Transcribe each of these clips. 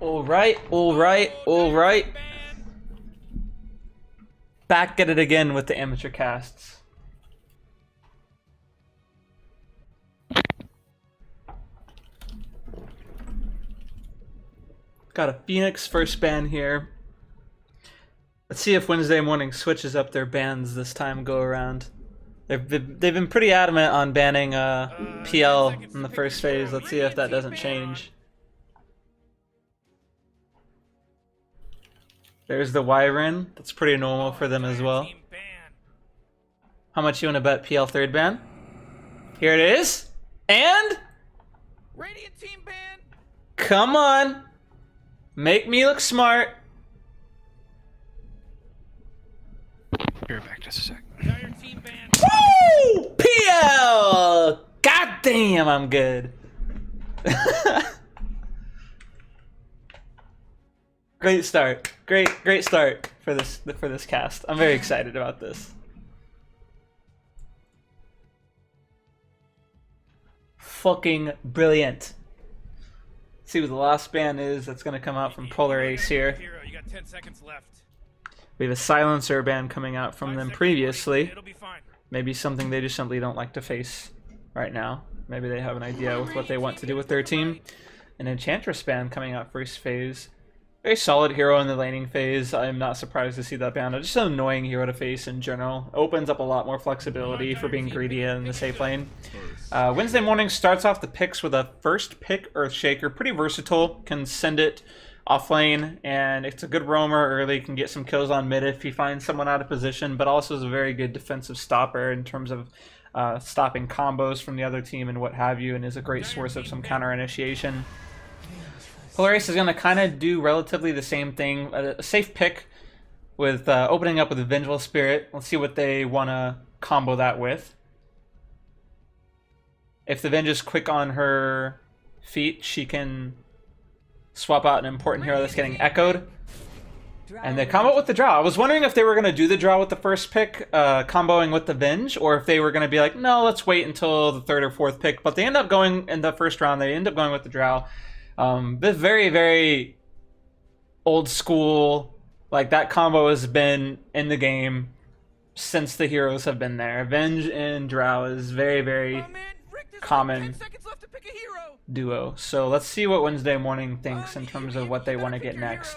Alright, alright, alright. Back at it again with the amateur casts. Got a Phoenix first ban here. Let's see if Wednesday morning switches up their bans this time go around. They've been pretty adamant on banning PL in the first phase. Let's see if that doesn't change. There's the Wyvern. That's pretty normal for them as well. How much you want to bet PL third ban? Here it is. And? Radiant team ban. Come on. Make me look smart. Be right back, just a sec. Woo! PL! God damn, I'm good. Great start. Great start for this cast. I'm very excited about this. Fucking brilliant. Let's see what the last ban is that's gonna come out from Polar Ace here. You got 10 seconds left. We have a silencer ban coming out from them previously. Maybe something they just simply don't like to face right now. Maybe they have an idea with what they want to do with their team. An Enchantress ban coming out first phase. Very solid hero in the laning phase. I'm not surprised to see that ban. Just an annoying hero to face in general. Opens up a lot more flexibility for being greedy in the safe lane. Wednesday morning starts off the picks with a first pick Earthshaker. Pretty versatile. Can send it off lane, and it's a good roamer early. Can get some kills on mid if he finds someone out of position, but also is a very good defensive stopper in terms of stopping combos from the other team and what have you, and is a great source of some counter initiation. Polar Ace is going to kind of do relatively the same thing. A safe pick with opening up with a Vengeful Spirit. Let's see what they want to combo that with. If the Venge is quick on her feet, she can swap out an important hero that's getting echoed. And they combo with the draw. I was wondering if they were going to do the draw with the first pick, comboing with the Venge, or if they were going to be like, no, let's wait until the third or fourth pick. But they end up going in the first round. They end up going with the draw. This very, very old school, like that combo has been in the game since the heroes have been there. Venge and Drow is very, very common duo. So let's see what Wednesday morning thinks in terms of what they want to get next.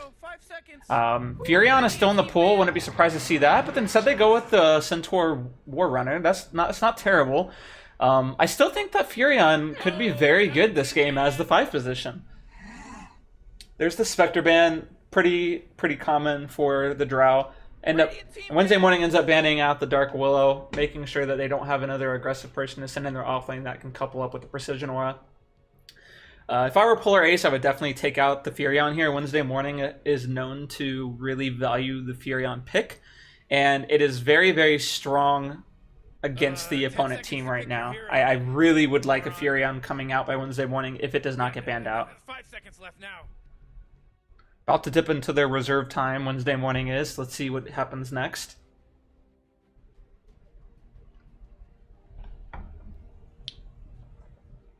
Furion is still in the pool. Wouldn't be surprised to see that. But then instead they go with the Centaur War Runner. It's not terrible. I still think that Furion could be very good this game as the 5 position. There's the Spectre ban, pretty common for the Drow. Wednesday morning ends up banning out the Dark Willow, making sure that they don't have another aggressive person to send in their offlane that can couple up with the Precision Aura. If I were Polar Ace, I would definitely take out the Furion here. Wednesday morning is known to really value the Furion pick, and it is very, very strong against the opponent team right now. I really would like a Furion coming out by Wednesday morning if it does not get banned out. 5 seconds left now. About to dip into their reserve time Wednesday morning is. Let's see what happens next.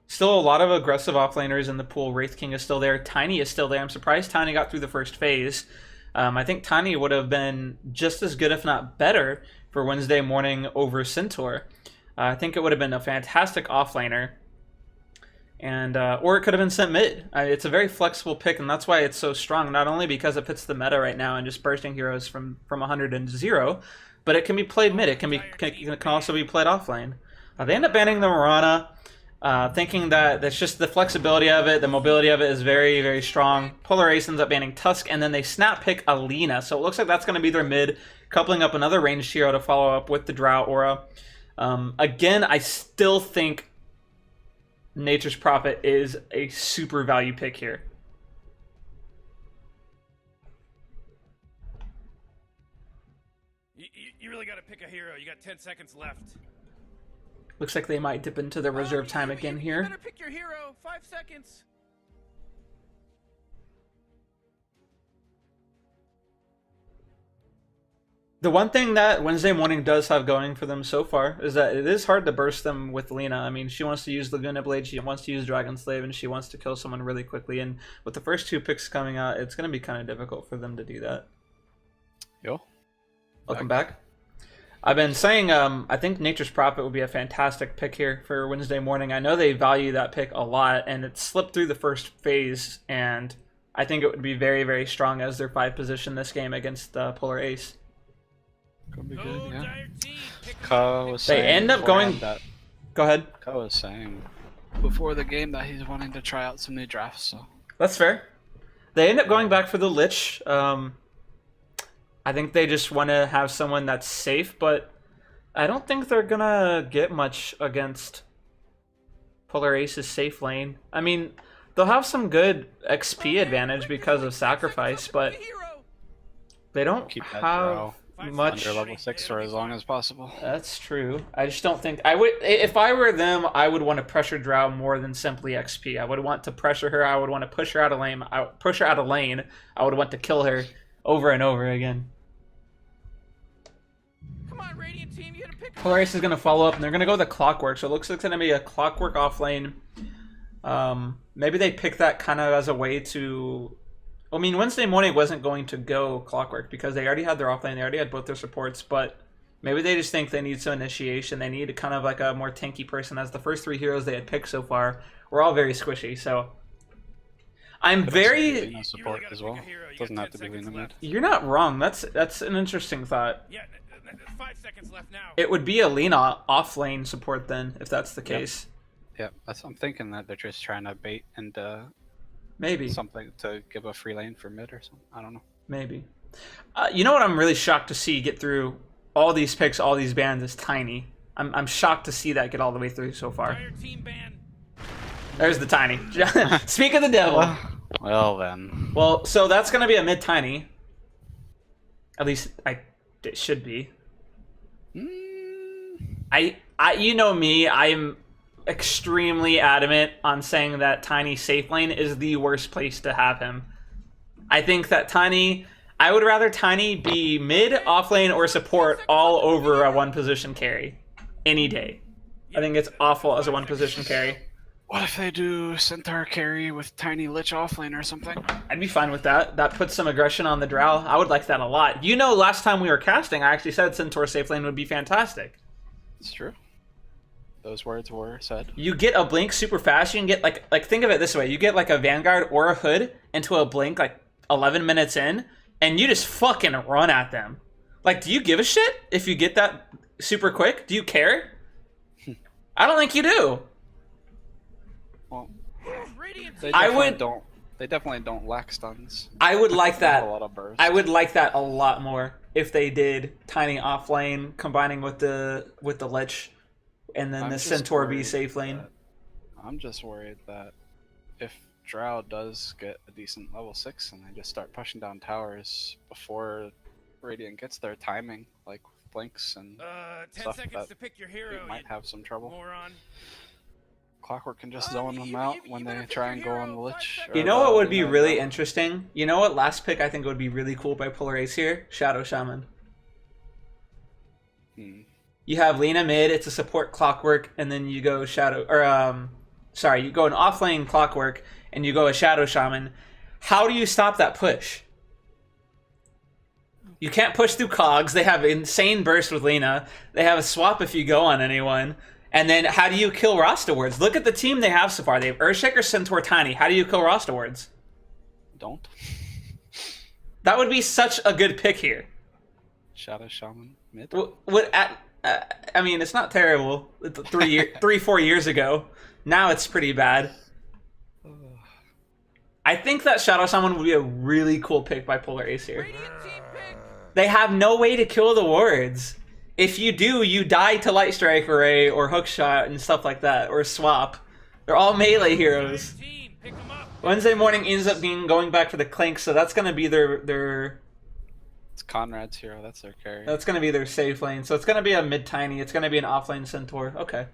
Still a lot of aggressive offlaners in the pool. Wraith King is still there. Tiny is still there. I'm surprised Tiny got through the first phase. I think Tiny would have been just as good, if not better, for Wednesday morning over Centaur. I think it would have been a fantastic offlaner. And or it could have been sent mid. It's a very flexible pick, and that's why it's so strong. Not only because it fits the meta right now and just bursting heroes from 100 and 0, but it can be played mid. It can also be played offlane. They end up banning the Mirana, thinking that that's just the flexibility of it, the mobility of it is very, very strong. Polar Ace ends up banning Tusk, and then they snap pick Alina. So it looks like that's going to be their mid, coupling up another ranged hero to follow up with the Drow Aura. Again, I still think Nature's Prophet is a super value pick here. You really got to pick a hero. You got 10 seconds left. Looks like they might dip into the reserve time again here. You better pick your hero. 5 seconds. The one thing that Wednesday morning does have going for them so far is that it is hard to burst them with Lena. I mean, she wants to use Laguna Blade, she wants to use Dragon Slave, and she wants to kill someone really quickly. And with the first 2 picks coming out, it's going to be kind of difficult for them to do that. Yo. Welcome back. I've been saying I think Nature's Prophet would be a fantastic pick here for Wednesday morning. I know they value that pick a lot, and it slipped through the first phase, and I think it would be very, very strong as their 5 position this game against Polar Ace. Could be Go good, yeah. dire team. Pick 'em Ka up. was They saying end up going... that Go ahead. Ka was saying before the game that he's wanting to try out some new drafts, so That's fair. They end up going back for the Lich. I think they just want to have someone that's safe, but I don't think they're going to get much against Polar Ace's safe lane. I mean, they'll have some good XP advantage because of Sacrifice, but they don't keep that have drow much... under level 6 for as long as possible. That's true. I just don't think I would. If I were them, I would want to pressure Drow more than simply XP. I would want to pressure her. I would want to push her out of lane. Push her out of lane. I would want to kill her over and over again. Come on, Radiant team, you gotta pick 'em up. Polaris is gonna follow up, and they're gonna go with a Clockwork. So it looks like it's gonna be a Clockwork off lane. Maybe they pick that kind of as a way to. I mean, Wednesday morning wasn't going to go Clockwork because they already had their offlane, they already had both their supports, but maybe they just think they need some initiation. They need kind of like a more tanky person, as the first 3 heroes they had picked so far were all very squishy. So I'm very... Lena support as well. Doesn't have to be Lena mid. You're not wrong. That's an interesting thought. Yeah, 5 seconds left now. It would be a Lena off-lane support then, if that's the case. Yep, I'm thinking that they're just trying to bait into Maybe. something to give a free lane for mid or something. I don't know. Maybe. You know what I'm really shocked to see get through all these picks, all these bans is Tiny. I'm shocked to see that get all the way through so far. Dire team ban. There's the Tiny. Speak of the devil. Well then. Well, so that's going to be a mid-Tiny. At least it should be. You know me, I'm extremely adamant on saying that Tiny safe lane is the worst place to have him. I think that Tiny, I would rather Tiny be mid, off lane, or support all over a 1-position carry any day. I think it's awful as a 1-position carry. What if they do Centaur carry with Tiny Lich offlane or something? I'd be fine with that. That puts some aggression on the Drow. I would like that a lot. You know, last time we were casting, I actually said Centaur safe lane would be fantastic. It's true. Those words were said. You get a blink super fast. You can get like think of it this way. You get like a Vanguard or a Hood into a blink like 11 minutes in, and you just fucking run at them. Like, do you give a shit if you get that super quick? Do you care? I don't think you do. Well, Radiant they team. definitely don't lack stuns. I would like They have that. a lot of burst. I would like that a lot more if they did Tiny off lane combining with the Lich, and then I'm the just Centaur be worried safe lane. that- I'm just worried that if Drow does get a decent level 6 and they just start pushing down towers before Radiant gets their timing, like with blinks and 10 stuff, seconds that to pick your they hero. might have some trouble. Moron. Clockwork can just zone them out when they try and go on the Lich. You or know what the would be Luna really Drow. interesting? You know what last pick I think would be really cool by Polar Ace here? Shadow Shaman. You have Lena mid, it's a support Clockwork, and then you go Shadow, or sorry, you go an offlane Clockwork, and you go a Shadow Shaman. How do you stop that push? You can't push through cogs. They have insane burst with Lena. They have a swap if you go on anyone. And then how do you kill Rostawards? Look at the team they have so far. They have Earthshaker, Centaur, Tiny. How do you kill Rostawards? Don't. That would be such a good pick here. Shadow Shaman mid. I mean, it's not terrible. 4 years ago. Now it's pretty bad. I think that Shadow Shaman would be a really cool pick by Polar Ace here. Radiant team pick. They have no way to kill the wards. If you do, you die to Light Strike Array or Hookshot and stuff like that, or Swap. They're all melee heroes. Dire team, pick 'em up. Wednesday morning ends up being going back for the Clank, so that's gonna be their It's Conrad's hero. That's their carry. that's gonna be their safe lane. So it's gonna be a mid Tiny. It's gonna be an offlane Centaur. Okay.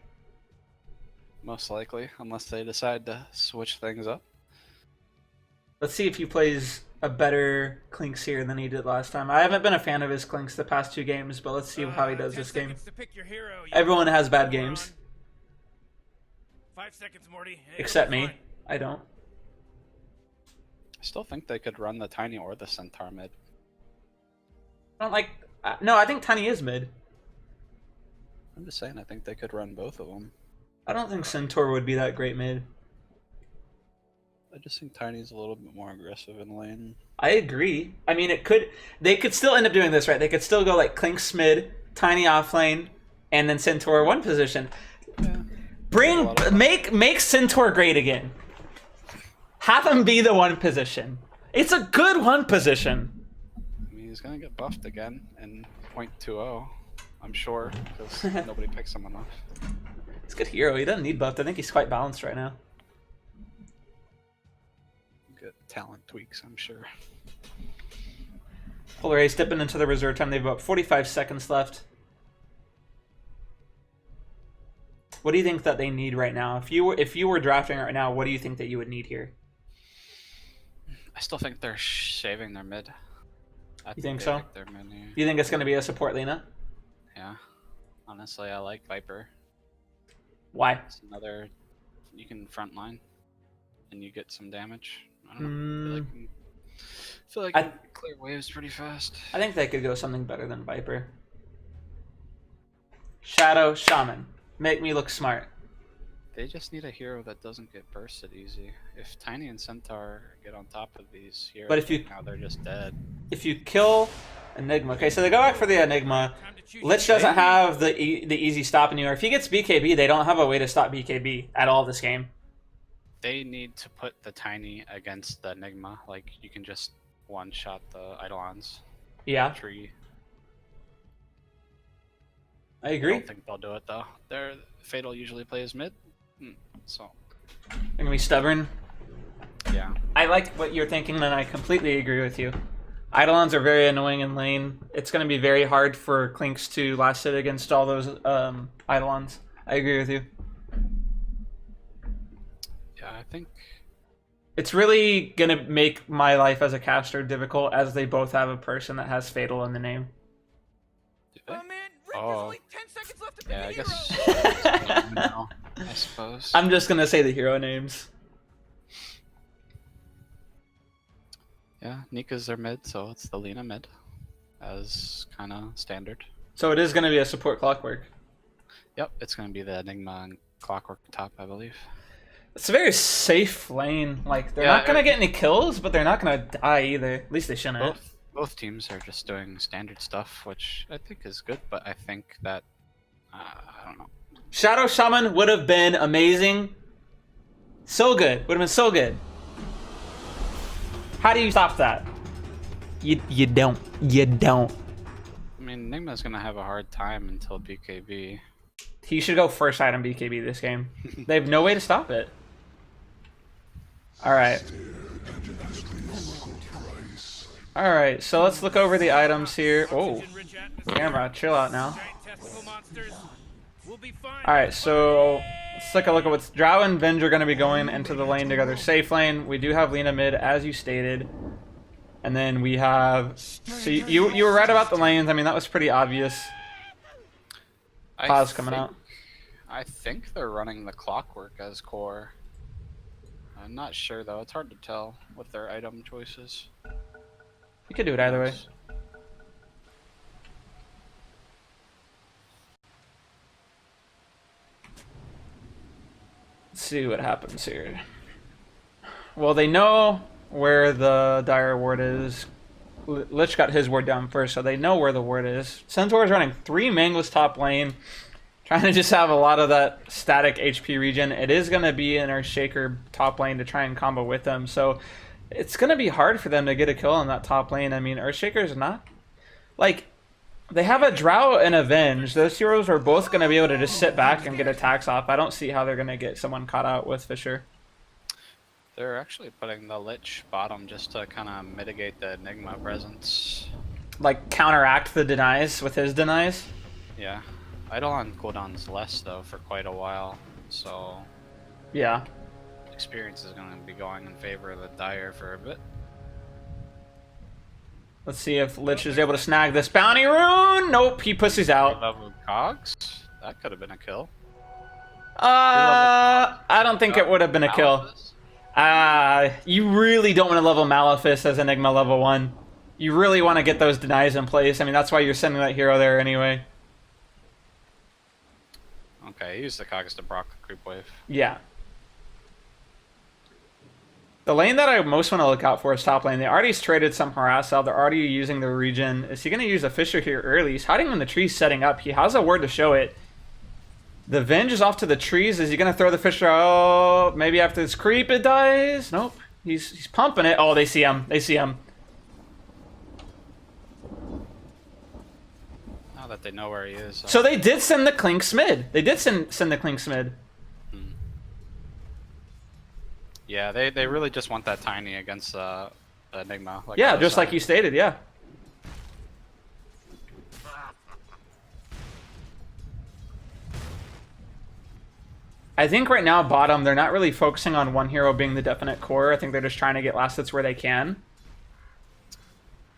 Most likely, unless they decide to switch things up. Let's see if he plays a better Clinks here than he did last time. I haven't been a fan of his Clinks the past 2 games, but let's see how he does 10 this game. seconds to pick your hero, you Everyone has bad moron. games, 5 seconds, Morty. Hey, except it'll be me. fine. I don't. I still think they could run the Tiny or the Centaur mid. I don't like. No, I think Tiny is mid. I'm just saying, I think they could run both of them. I don't think Centaur would be that great mid. I just think Tiny's a little bit more aggressive in lane. I agree. I mean, they could still end up doing this, right? They could still go like Clinks mid, Tiny off lane, and then Centaur 1 position. Yeah. Make Centaur great again. Have him be the 1 position. It's a good 1 position. I mean, he's gonna get buffed again in 0.20, I'm sure, because nobody picks him enough. He's a good hero. He doesn't need buffed. I think he's quite balanced right now. Good talent tweaks, I'm sure. Polar Ace dipping into the reserve time. They have about 45 seconds left. What do you think that they need right now? If you were drafting right now, what do you think that you would need here? I still think they're saving their mid. You think they so? like their mid, yeah. You think it's going to be a support Lena? Yeah. Honestly, I like Viper. Why? It's another. You can frontline, and you get some damage. I don't know. I feel like you can clear waves pretty fast. I think they could go something better than Viper. Shadow Shaman. Make me look smart. They just need a hero that doesn't get bursted easy. If Tiny and Centaur get on top of these heroes, But if you- now they're just dead. If you kill Enigma, okay, so they go back for the Enigma. Time to choose Lich your doesn't hero. have the easy stop anymore. If he gets BKB, they don't have a way to stop BKB at all this game. They need to put the Tiny against the Enigma. Like, you can just one-shot the Eidolons. Yeah, Tree. I I agree. don't think they'll do it, though. Their Fatal usually plays mid. So, They're gonna be stubborn. yeah. I like what you're thinking, and I completely agree with you. Eidolons are very annoying in lane. It's going to be very hard for Clinks to last hit against all those Eidolons. I agree with you. Yeah, I think... It's really going to make my life as a caster difficult, as they both have a person that has Fatal in the name. Oh man, Rick, Oh. there's only 10 seconds left to pick Yeah, a I hero. guess... no, I suppose. I'm just going to say the hero names. Yeah, Nika's their mid, so it's the Lena mid. As kind of standard. So it is going to be a support Clockwork. Yep, it's going to be the Enigma and Clockwork top, I believe. It's a very safe lane. Like, they're Yeah, not going to get any kills, but they're not going to die either. At least they shouldn't. Both teams are just doing standard stuff, which I think is good, but I think that... I don't know. Shadow Shaman would have been amazing. So good. Would have been so good. How do you stop that? You don't. You don't. I mean, Enigma's going to have a hard time until BKB. He should go first item BKB this game. They have no way to stop it. Alright. Alright, so let's look over the items here. Oh, Oxygen-rich atmosphere, camera, chill out now. giant testicle monsters. We'll be fine. Alright, so let's take a look at what's... Drow and Venge are going to be going into the lane together. Safe lane. We do have Lena mid, as you stated. And then we have... So you were right about the lanes. I mean, that was pretty obvious. Pause coming out. I think they're running the Clockwork as core. I'm not sure, though. It's hard to tell with their item choices. You could do it either way. Let's see what happens here. Well, they know where the Dire Ward is. Lich got his ward down first, so they know where the ward is. Centaur is running 3 Mangless top lane, trying to just have a lot of that static HP regen. It is going to be in our Shaker top lane to try and combo with them, so it's going to be hard for them to get a kill on that top lane. I mean, Earthshaker's not... Like, they have a Drow and a Venge. Those heroes are both going to be able to just sit back and get attacks off. I don't see how they're going to get someone caught out with Fisher. They're actually putting the Lich bottom just to kind of mitigate the Enigma presence. Like, counteract the denies with his denies? Yeah. Eidolon cooldown's less, though, for quite a while, so... Yeah. Experience is going to be going in favor of the Dire for a bit. Let's see if Lich is able to snag this bounty rune. Nope, he pussies out. Level cogs? That could have been a kill. I don't think it would have been a kill. You really don't want to level Malefice as Enigma level 1. You really want to get those denies in place. I mean, that's why you're sending that hero there anyway. Okay, use the cogs to proc the creep wave. Yeah. The lane that I most want to look out for is top lane. They already traded some harass out. They're already using the regen. Is he going to use a Fisher here early? He's hiding in the trees setting up. He has a word to show it. The Venge is off to the trees. Is he going to throw the Fisher out? Maybe after this creep it dies? Nope. He's pumping it. Oh, they see him. They see him. Now that they know where he is. So they did send the Clinks mid. They did send the Clinks mid. Yeah, they really just want that tiny against Enigma. Like Yeah, just like you stated, yeah. I think right now, bottom, they're not really focusing on one hero being the definite core. I think they're just trying to get last hits where they can.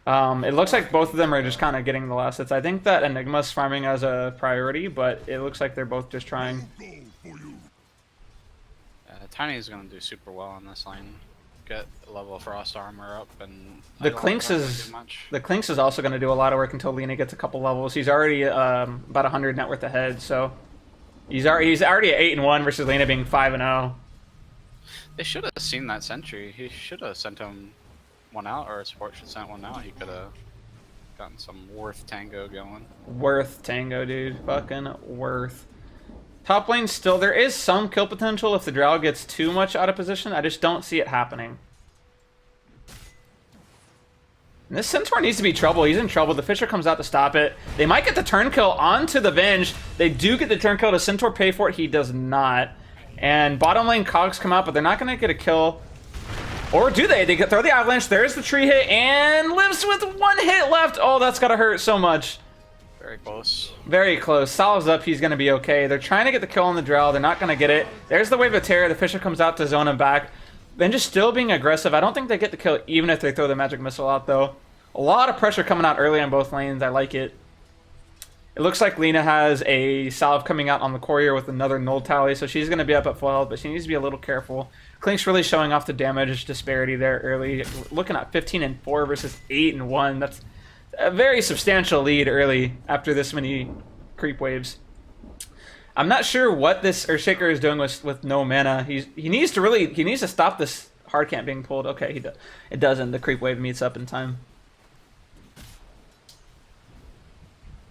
It looks like both of them are just kind of getting the last hits. I think that Enigma's farming as a priority, but it looks like they're both just trying. Tiny is going to do super well on this lane. Get a level of frost armor up, and The Clinks is also going to do a lot of work until Lina gets a couple levels. He's already about 100 net worth ahead, so he's already at 8-1 versus Lina being 5-0. They should have seen that sentry. He should have sent him one out, or support should have sent one out. He could have gotten some worth tango going. Worth tango, dude. Fucking worth. Top lane still, there is some kill potential if the Drow gets too much out of position. I just don't see it happening. And this Centaur needs to be trouble. He's in trouble. The Fisher comes out to stop it. They might get the turn kill onto the Venge. They do get the turn kill. Does Centaur pay for it? He does not. And bottom lane cogs come out, but they're not going to get a kill. Or do they? They throw the avalanche. There's the tree hit and lives with 1 hit left. Oh, that's got to hurt so much. Very close. Very close. Salves up. He's going to be okay. They're trying to get the kill on the Drow. They're not going to get it. There's the wave of terror. The Fisher comes out to zone him back. Then just still being aggressive. I don't think they get the kill even if they throw the magic missile out, though. A lot of pressure coming out early on both lanes. I like it. It looks like Lina has a salve coming out on the courier with another null tally, so she's going to be up at full health, but she needs to be a little careful. Klink's really showing off the damage disparity there early. Looking at 15-4 versus 8-1. That's a very substantial lead early after this many creep waves. I'm not sure what this Earthshaker is doing with no mana. He needs to stop this hard camp being pulled. Okay, it doesn't. The creep wave meets up in time.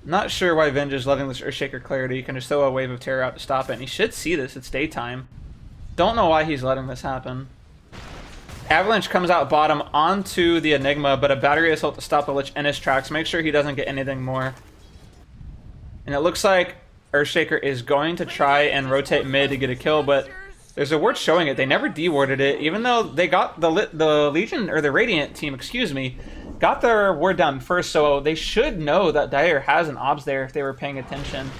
Not sure why Venge is letting this Earthshaker clarity. He can just throw a wave of terror out to stop it, and he should see this. It's daytime. Don't know why he's letting this happen. Avalanche comes out bottom onto the Enigma, but a battery assault to stop the Lich in his tracks. Make sure he doesn't get anything more. And it looks like Earthshaker is going to try and rotate mid to get a kill, but there's a ward showing it. They never dewarded it, even though they got the Legion, or the Radiant team, excuse me, got their ward down first, so they should know that Dire has an obs there if they were paying attention.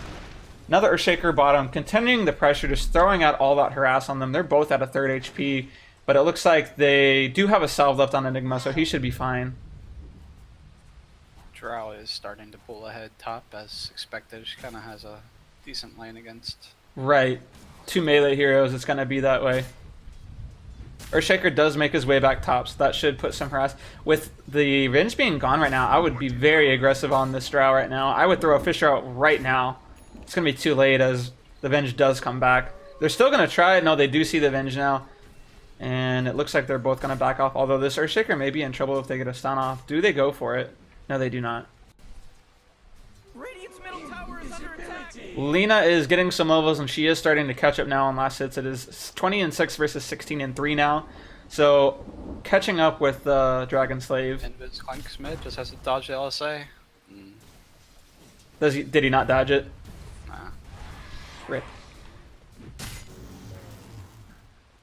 Another Earthshaker bottom, continuing the pressure, just throwing out all that harass on them. They're both at a 3rd HP, but it looks like they do have a salve left on Enigma, so he should be fine. Drow is starting to pull ahead top as expected. She kind of has a decent lane against. Right. 2 melee heroes, it's going to be that way. Earthshaker does make his way back top, so that should put some harass. With the Venge being gone right now, I would be very aggressive on this Drow right now. I would throw a Fisher out right now. It's going to be too late as the Venge does come back. They're still going to try it. No, they do see the Venge now. And it looks like they're both going to back off, although this Earthshaker may be in trouble if they get a stun off. Do they go for it? No, they do not. Radiant's middle tower is under attack. Lina is getting some levels, and she is starting to catch up now on last hits. It is 20-6 versus 16-3 now. So, catching up with Dragon Slave. Invis Clanks mid just has to dodge the LSA. Did he not dodge it? Nah. Rip.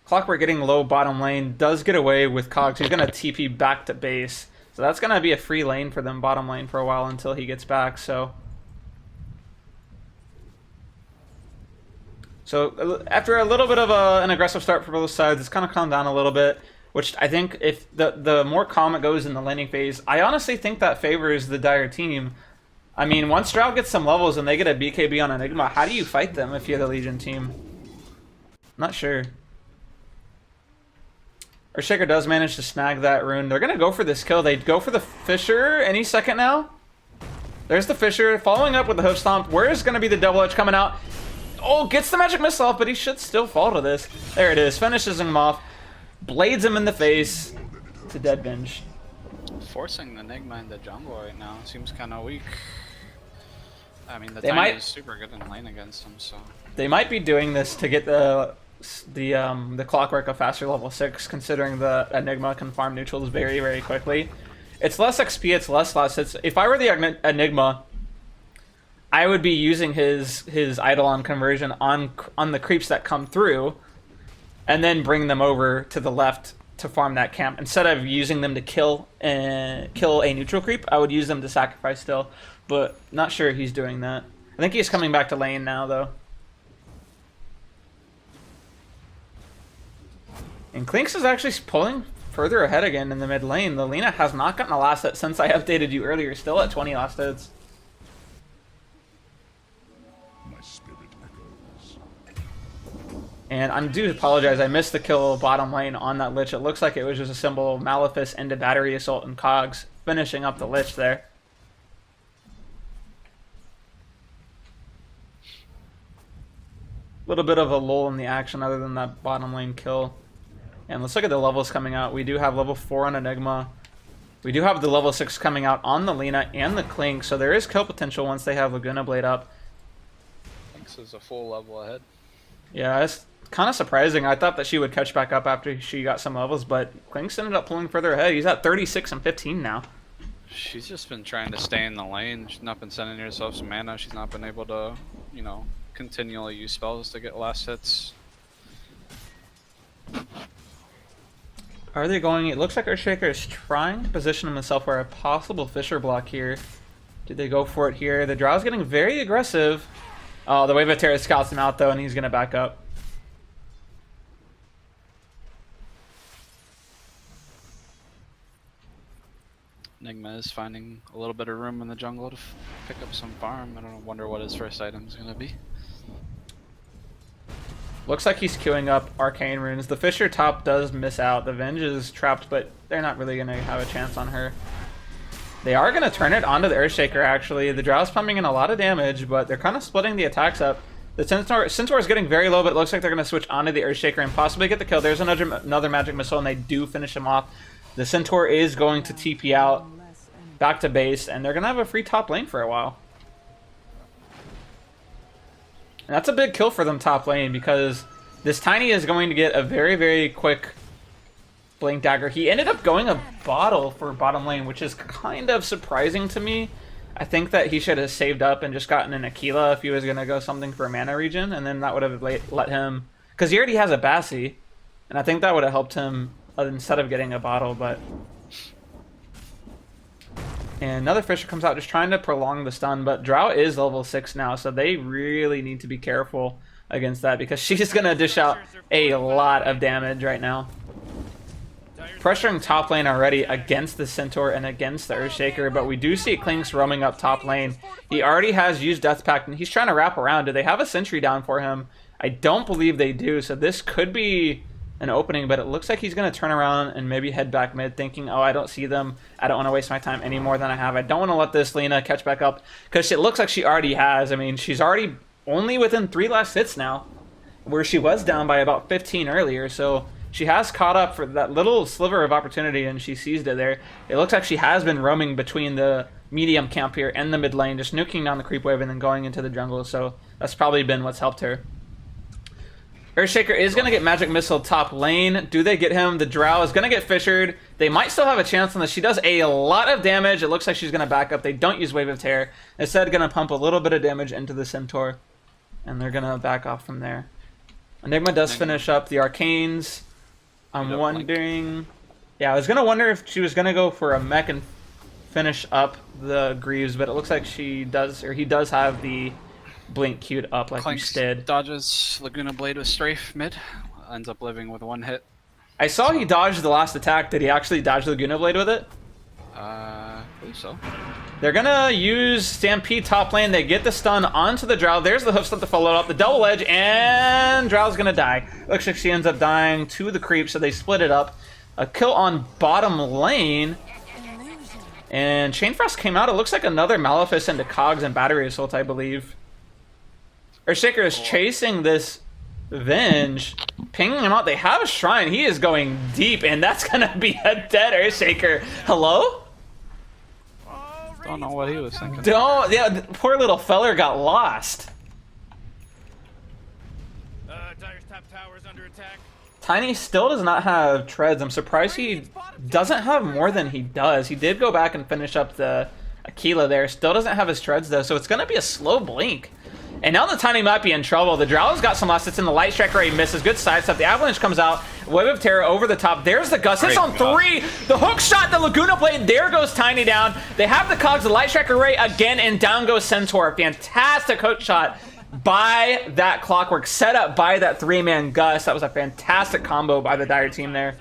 Clockwork getting low bottom lane, does get away with Cogs. He's going to TP back to base. So that's going to be a free lane for them, bottom lane, for a while until he gets back. So after a little bit of an aggressive start for both sides, it's kind of calmed down a little bit. which I think if the more calm it goes in the laning phase, I honestly think that favors the Dire team. I mean, once Drow gets some levels and they get a BKB on Enigma, how do you fight them if you're the Legion team? Not sure. Earthshaker does manage to snag that rune. They're going to go for this kill. They go for the Fissure any second now. There's the Fissure. Following up with the Hoof Stomp. Where's going to be the Double Edge coming out? Oh, gets the Magic Missile off, but he should still fall to this. There it is. Finishes him off. Blades him in the face. To dead binge. Forcing the Enigma in the jungle right now seems kind of weak. I mean, the They Tiny might- is super good in lane against him, so... They might be doing this to get the Clockwork of faster level 6, considering the Enigma can farm neutrals very, very quickly. It's less XP, it's less last hits. If I were the Enigma, I would be using his Eidolon conversion on the creeps that come through, and then bring them over to the left to farm that camp. Instead of using them to kill a neutral creep, I would use them to sacrifice still, but not sure he's doing that. I think he's coming back to lane now, though. And Clinks is actually pulling further ahead again in the mid lane. The Lina has not gotten a last hit since I updated you earlier, still at 20 last hits. My spirit echoes. And I do apologize, I missed the kill bottom lane on that Lich. It looks like it was just a symbol of Malefice into Battery Assault and Cogs, finishing up the Lich there. A little bit of a lull in the action other than that bottom lane kill. And let's look at the levels coming out. We do have level 4 on Enigma. We do have the level 6 coming out on the Lina and the Clink, so there is kill potential once they have Laguna Blade up. This is a full level ahead. Yeah, it's kind of surprising. I thought that she would catch back up after she got some levels, but Clink's ended up pulling further ahead. He's at 36 and 15 now. She's just been trying to stay in the lane. She's not been sending herself some mana. She's not been able to, you know, continually use spells to get last hits. Are they going? It looks like Earthshaker is trying to position himself for a possible Fissure block here. Did they go for it here? The Drow's getting very aggressive. Oh, the Wave of Terror scouts him out though, and he's going to back up. Enigma is finding a little bit of room in the jungle to pick up some farm. I don't wonder what his first item is going to be. Looks like he's queuing up Arcane Runes. The Fissure top does miss out. The Venge is trapped, but they're not really going to have a chance on her. They are going to turn it onto the Earthshaker, actually. The Drow's pumping in a lot of damage, but they're kind of splitting the attacks up. The Centaur is getting very low, but it looks like they're going to switch onto the Earthshaker and possibly get the kill. There's another Magic Missile, and they do finish him off. The Centaur is going to TP out back to base, and they're going to have a free top lane for a while. And that's a big kill for them top lane, because this Tiny is going to get a very, very quick Blink Dagger. He ended up going a bottle for bottom lane, which is kind of surprising to me. I think that he should have saved up and just gotten an Aquila if he was going to go something for a mana regen, and then that would have let him... Because he already has a Bassi, and I think that would have helped him instead of getting a bottle, but... And another Fissure comes out just trying to prolong the stun, but Drow is level 6 now, so they really need to be careful against that because she's going to dish out a lot of damage right now. Pressuring top lane already against the Centaur and against the Earthshaker, but we do see Clinks roaming up top lane. He already has used Death Pact, and he's trying to wrap around. Do they have a sentry down for him? I don't believe they do, so this could be an opening, but it looks like he's going to turn around and maybe head back mid thinking, oh, I don't see them. I don't want to waste my time any more than I have. I don't want to let this Lina catch back up because it looks like she already has. I mean, she's already only within 3 last hits now, where she was down by about 15 earlier, so she has caught up for that little sliver of opportunity and she seized it there. It looks like she has been roaming between the medium camp here and the mid lane, just nuking down the creep wave and then going into the jungle, so that's probably been what's helped her. Earthshaker is going to get Magic Missile top lane. Do they get him? The Drow is going to get fissured. They might still have a chance on this. She does a lot of damage. It looks like she's going to back up. They don't use Wave of Terror. Instead, going to pump a little bit of damage into the Centaur. And they're going to back off from there. Enigma does finish up the Arcanes. I'm wondering... Yeah, I was going to wonder if she was going to go for a mech and finish up the Greaves, but it looks like she does, or he does have the Blink queued up like Clinks you did. dodges Laguna Blade with Strafe mid. Ends up living with 1 hit. I saw he dodged the last attack. Did he actually dodge the Laguna Blade with it? I believe so. They're gonna use Stampede top lane. They get the stun onto the Drow. There's the hoof step to follow up. The double edge, and Drow's gonna die. Looks like she ends up dying to the creep, so they split it up. A kill on bottom lane. And Chainfrost came out. It looks like another Malefice into Cogs and Battery Assault, I believe. Earthshaker is chasing this Venge, pinging him out. They have a shrine. He is going deep, and that's gonna be a dead Earthshaker. Hello? Don't know what he was thinking. Don't. Yeah, the poor little feller got lost. Dire's top tower's under attack. Tiny still does not have treads. I'm surprised he doesn't have more than he does. He did go back and finish up the Aquila there. Still doesn't have his treads though, so it's gonna be a slow blink. And now the Tiny might be in trouble. The Drow's got some last hits in. The Light Striker Ray misses. Good sidestep. The Avalanche comes out. Web of Terror over the top. There's the Gus. Hits on 3. The hook shot, the Laguna Blade. There goes Tiny down. They have the Cogs, the Light Striker Ray again, and down goes Centaur. Fantastic hook shot by that Clockwork. Set up by that 3-man Gus. That was a fantastic combo by the Dire team there.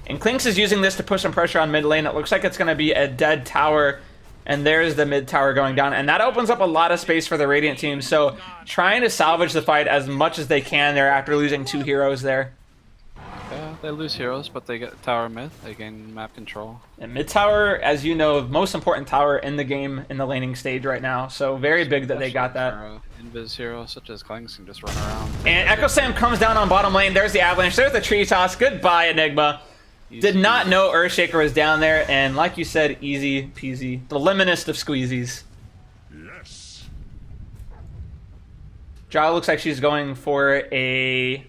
And Klinks is using this to push some pressure on mid lane. It looks like it's going to be a dead tower. And there's the mid tower going down. And that opens up a lot of space for the Radiant team. So trying to salvage the fight as much as they can there after losing 2 heroes there. Yeah, they lose heroes, but they get tower mid. They gain map control. And mid tower, as you know, most important tower in the game in the laning stage right now. So very big that they got that. For, invis heroes such as Klinks can just run around. And Echo Sam comes down on bottom lane. There's the Avalanche. There's the tree toss. Goodbye, Enigma. Did not know Earthshaker was down there, and like you said, easy peasy. The lemonest of squeezies. Yes. Drow looks like she's going for a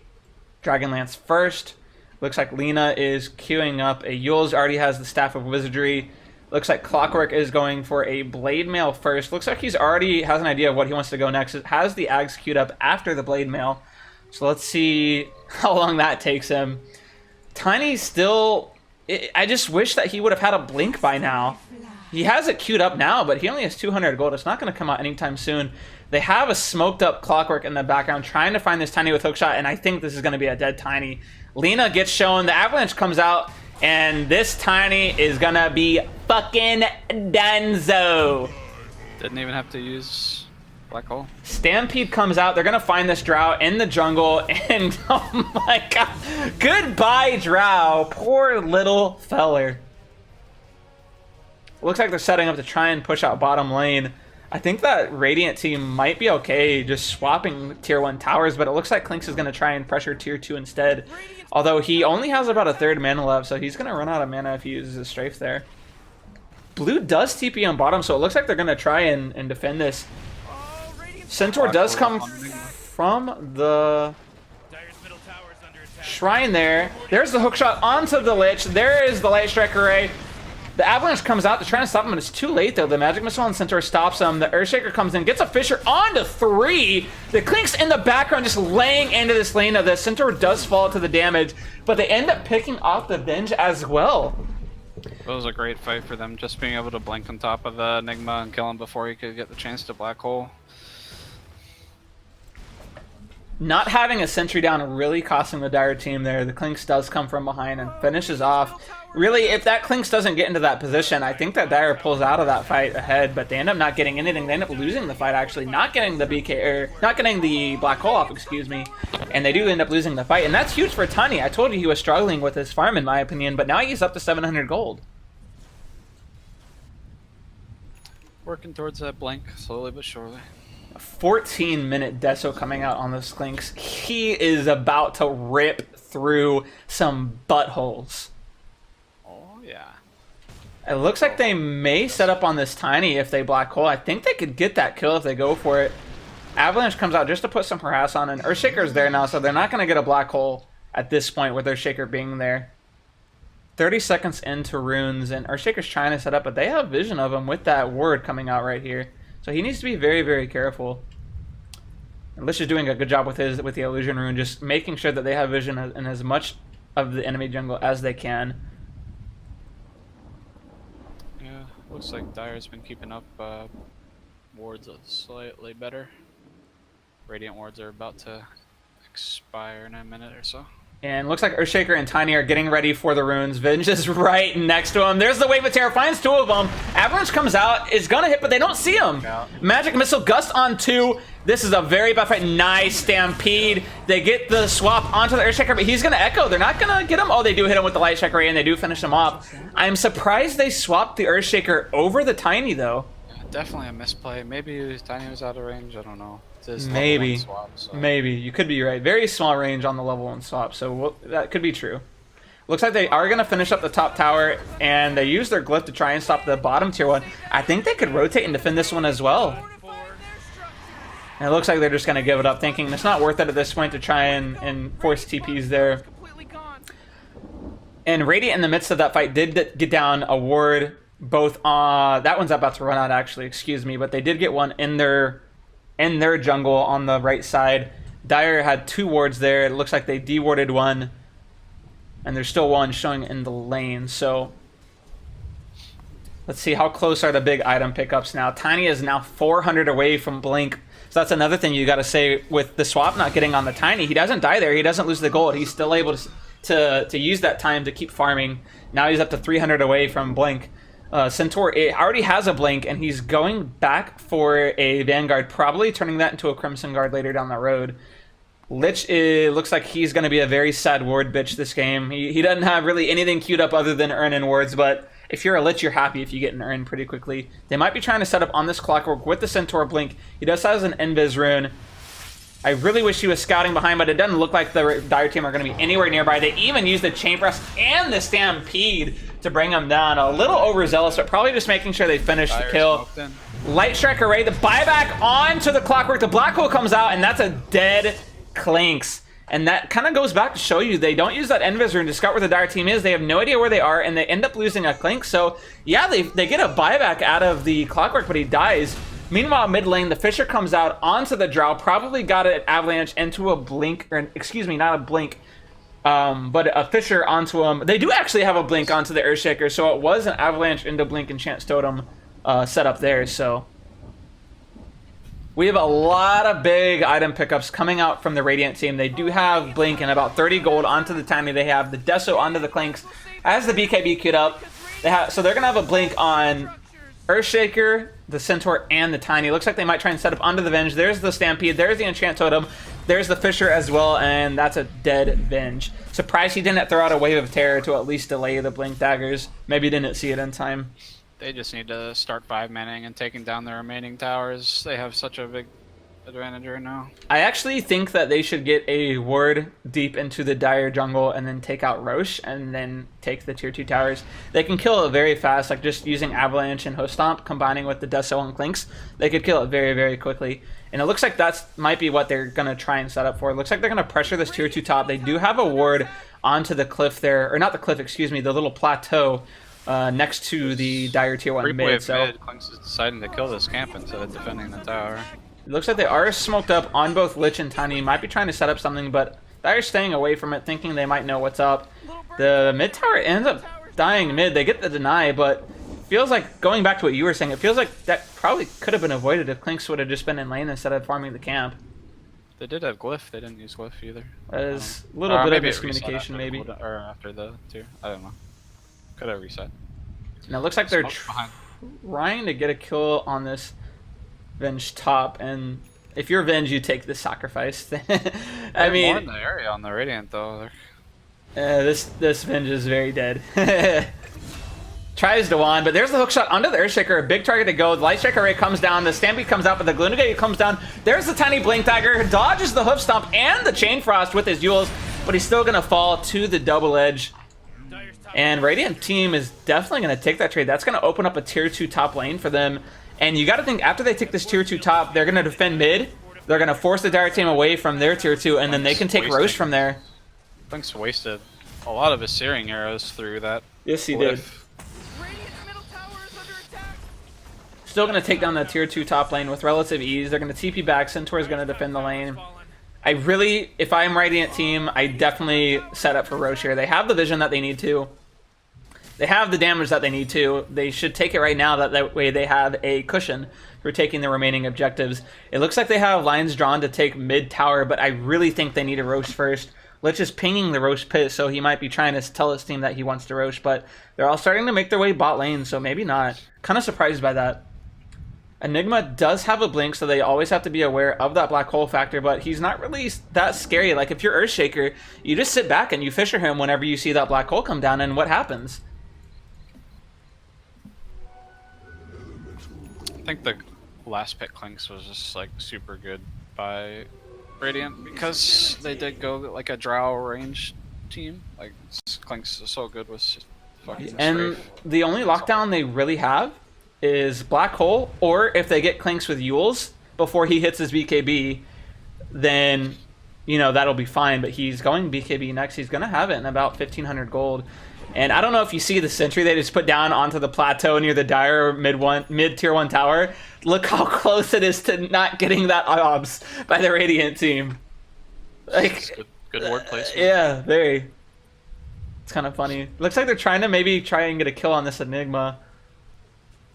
Dragonlance first. Looks like Lena is queuing up a Yule's. Already has the Staff of Wizardry. Looks like Clockwork is going for a Blade Mail first. Looks like he's already has an idea of what he wants to go next. It has the Ags queued up after the Blade Mail. So let's see how long that takes him. Tiny still... I just wish that he would have had a blink by now. He has it queued up now, but he only has 200 gold. It's not going to come out anytime soon. They have a smoked up Clockwork in the background trying to find this Tiny with hookshot, and I think this is going to be a dead Tiny. Lena gets shown. The Avalanche comes out, and this Tiny is going to be fucking donezo. Didn't even have to use Black Hole. Stampede comes out. They're going to find this Drow in the jungle. And, oh my god. Goodbye, Drow. Poor little feller. Looks like they're setting up to try and push out bottom lane. I think that Radiant team might be okay just swapping tier 1 towers, but it looks like Klinks is going to try and pressure tier 2 instead. Although he only has about a third mana left, so he's going to run out of mana if he uses his strafe there. Blue does TP on bottom, so it looks like they're going to try and defend this. Centaur does come from the shrine there. There's the hookshot onto the Lich. There is the Light Striker Ray. The Avalanche comes out to try and stop him, and it's too late though. The Magic Missile on Centaur stops him. The Earthshaker comes in, gets a Fisher onto 3. The Klinks in the background just laying into this lane of the Centaur does fall to the damage, but they end up picking off the Venge as well. It was a great fight for them, just being able to blink on top of the Enigma and kill him before he could get the chance to Black Hole. Not having a sentry down really costing the Dire team there. The Klinks does come from behind and finishes off. Really, if that Klinks doesn't get into that position, I think that Dire pulls out of that fight ahead, but they end up not getting anything. They end up losing the fight, actually. Not getting the BK, or not getting the Black Hole off, excuse me. And they do end up losing the fight, and that's huge for Tiny. I told you he was struggling with his farm, in my opinion, but now he's up to 700 gold. Working towards that blink, slowly but surely. 14-minute Deso coming out on this Klinks. He is about to rip through some buttholes. Oh, yeah. It looks like they may set up on this Tiny if they Black Hole. I think they could get that kill if they go for it. Avalanche comes out just to put some harass on, and Earthshaker's there now, so they're not going to get a Black Hole at this point with Earthshaker being there. 30 seconds into runes, and Earthshaker's trying to set up, but they have vision of him with that ward coming out right here. So he needs to be very, very careful. And Lish is doing a good job with the illusion rune, just making sure that they have vision in as much of the enemy jungle as they can. Yeah, looks like Dire's been keeping up wards slightly better. Radiant wards are about to expire in a minute or so. And looks like Earthshaker and Tiny are getting ready for the runes. Venge is right next to him. There's the Wave of Terror, finds 2 of them. Avalanche comes out, is gonna hit, but they don't see him. Magic Missile, Gust on 2. This is a very bad fight. Nice Stampede. They get the swap onto the Earthshaker, but he's gonna Echo. They're not gonna get him. Oh, they do hit him with the Light Shaker Ray, and they do finish him off. I'm surprised they swapped the Earthshaker over the Tiny, though. Yeah, definitely a misplay. Maybe Tiny was out of range. I don't know. Maybe. Swap, so. Maybe. You could be right. Very small range on the level 1 swap, so that could be true. Looks like they are going to finish up the top tower, and they use their glyph to try and stop the bottom tier 1. I think they could rotate and defend this one as well. And it looks like they're just going to give it up, thinking it's not worth it at this point to try and force TPs there. And Radiant in the midst of that fight did get down a ward, both that one's about to run out actually, excuse me, but they did get one in their jungle on the right side. Dire had 2 wards there. It looks like they dewarded one, and there's still one showing in the lane. So let's see how close are the big item pickups now. Tiny is now 400 away from Blink. So that's another thing you got to say with the swap not getting on the Tiny. He doesn't die there. He doesn't lose the gold. He's still able to use that time to keep farming. Now he's up to 300 away from Blink. Centaur already has a Blink, and he's going back for a Vanguard, probably turning that into a Crimson Guard later down the road. Lich looks like he's going to be a very sad ward bitch this game. He doesn't have really anything queued up other than Urn and wards, but if you're a Lich, you're happy if you get an Urn pretty quickly. They might be trying to set up on this Clockwork with the Centaur Blink. He does have an Invis rune. I really wish he was scouting behind, but it doesn't look like the Dire team are going to be anywhere nearby. They even used the Chain Press and the Stampede to bring him down. A little overzealous, but probably just making sure they finish the kill. Light Strike Array, the buyback onto the Clockwork. The Black Hole comes out, and that's a dead Clinks. And that kind of goes back to show you they don't use that Invis rune to scout where the Dire team is. They have no idea where they are, and they end up losing a Clink. So, yeah, they get a buyback out of the Clockwork, but he dies. Meanwhile, mid lane, the Fisher comes out onto the Drow, probably got an Avalanche into a Blink, or excuse me, not a Blink, but a Fisher onto him. They do actually have a Blink onto the Earthshaker, so it was an Avalanche into Blink Enchant Totem set up there, so. We have a lot of big item pickups coming out from the Radiant team. They do have Blink and about 30 gold onto the Tiny. They have the Deso onto the Clinks. As the BKB queued up, so they're going to have a Blink on Earthshaker, the Centaur, and the Tiny. Looks like they might try and set up onto the Venge. There's the Stampede. There's the Enchant Totem. There's the Fisher as well, and that's a dead Venge. Surprised he didn't throw out a Wave of Terror to at least delay the Blink daggers. Maybe didn't see it in time. They just need to start 5-manning and taking down the remaining towers. They have such a big advantage right now. I actually think that they should get a ward deep into the Dire jungle and then take out Roche and then take the tier 2 towers. They can kill it very fast, like just using Avalanche and Host Stomp combining with the Deso and Clinks. They could kill it very, very quickly. And it looks like that might be what they're going to try and set up for. It looks like they're going to pressure this tier 2 top. They do have a ward onto the cliff there, or not the cliff, excuse me, the little plateau next to the Dire tier 1 mid. So Clinks is deciding to kill this camp instead of defending the tower. It looks like they are smoked up on both Lich and Tiny. Might be trying to set up something, but Dire's staying away from it, thinking they might know what's up. The mid tower ends up dying mid. They get the deny, but feels like, going back to what you were saying, it feels like that probably could have been avoided if Clinks would have just been in lane instead of farming the camp. They did have Glyph. They didn't use Glyph either. That is a little bit of miscommunication, maybe. Or after the tier. I don't know. Could have reset. And it looks like they're trying to get a kill on this Venge top, and if you're Venge, you take the sacrifice. I mean, more in the area on the Radiant though. This Venge is very dead. Tries to wand, but there's the hook shot onto the Earthshaker. A big target to go. The Light Strike Array comes down. The Stampede comes out, but the Glunagate comes down. There's the Tiny Blink Dagger. Dodges the Hoof Stomp and the Chain Frost with his Yules, but he's still going to fall to the double edge. And Radiant team is definitely going to take that trade. That's going to open up a tier 2 top lane for them. And you got to think, after they take this tier 2 top, they're going to defend mid. They're going to force the Dire team away from their tier 2, and then they can take Roche from there. Link's wasted a lot of his Searing arrows through that. Yes, he did. Still going to take down that tier 2 top lane with relative ease. They're going to TP back. Centaur's going to defend the lane. I really, if I'm Radiant team, I definitely set up for Roche here. They have the vision that they need to. They have the damage that they need to. They should take it right now. That way they have a cushion for taking the remaining objectives. It looks like they have lines drawn to take mid tower, but I really think they need a Roche first. Lich is pinging the Roche pit, so he might be trying to tell his team that he wants to Roche, but they're all starting to make their way bot lane, so maybe not. Kind of surprised by that. Enigma does have a blink, so they always have to be aware of that black hole factor, but he's not really that scary. Like, if you're Earthshaker, you just sit back and you fisher him whenever you see that black hole come down, and what happens? I think the last pick Clinks was just like super good by Radiant because they did go like a Drow range team. Like Clinks is so good with just fucking And strafe. the only lockdown they really have is Black Hole, or if they get Clinks with Yules before he hits his BKB, then, you know, that'll be fine. But he's going BKB next. He's going to have it in about 1,500 gold. And I don't know if you see the sentry they just put down onto the plateau near the Dire mid tier 1 tower. Look how close it is to not getting that obs by the Radiant team. Like, good word placement. yeah, very. It's kind of funny. Looks like they're trying to maybe try and get a kill on this Enigma.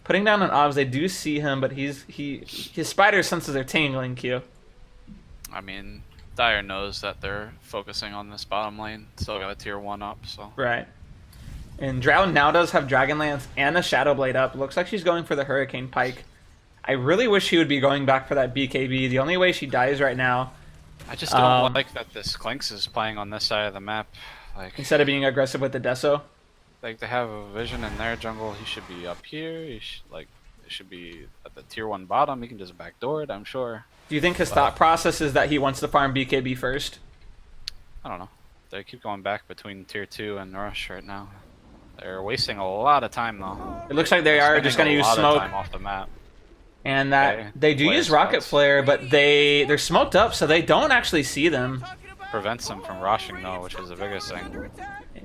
Putting down an obs, they do see him, but his spider senses are tingling. Q. I mean, Dire knows that they're focusing on this bottom lane. Still got a tier 1 up, so. Right. And Drow now does have Dragonlance and a Shadow Blade up. Looks like she's going for the Hurricane Pike. I really wish she would be going back for that BKB. The only way she dies right now, I just don't like that this Clinks is playing on this side of the map. Like, instead of being aggressive with the Deso. like they have a vision in their jungle. He should be up here. He should, like, it should be at the tier 1 bottom. He can just backdoor it, I'm sure. Do you think his thought process is that he wants to farm BKB first? I don't know. They keep going back between tier 2 and Rush right now. They're wasting a lot of time though. It looks like they are just going to use smoke. Time off the map. And that Okay. they do Flare use Rocket spots. Flare, but they're smoked up, so they don't actually see them. Prevents them from rushing though, which is the biggest thing.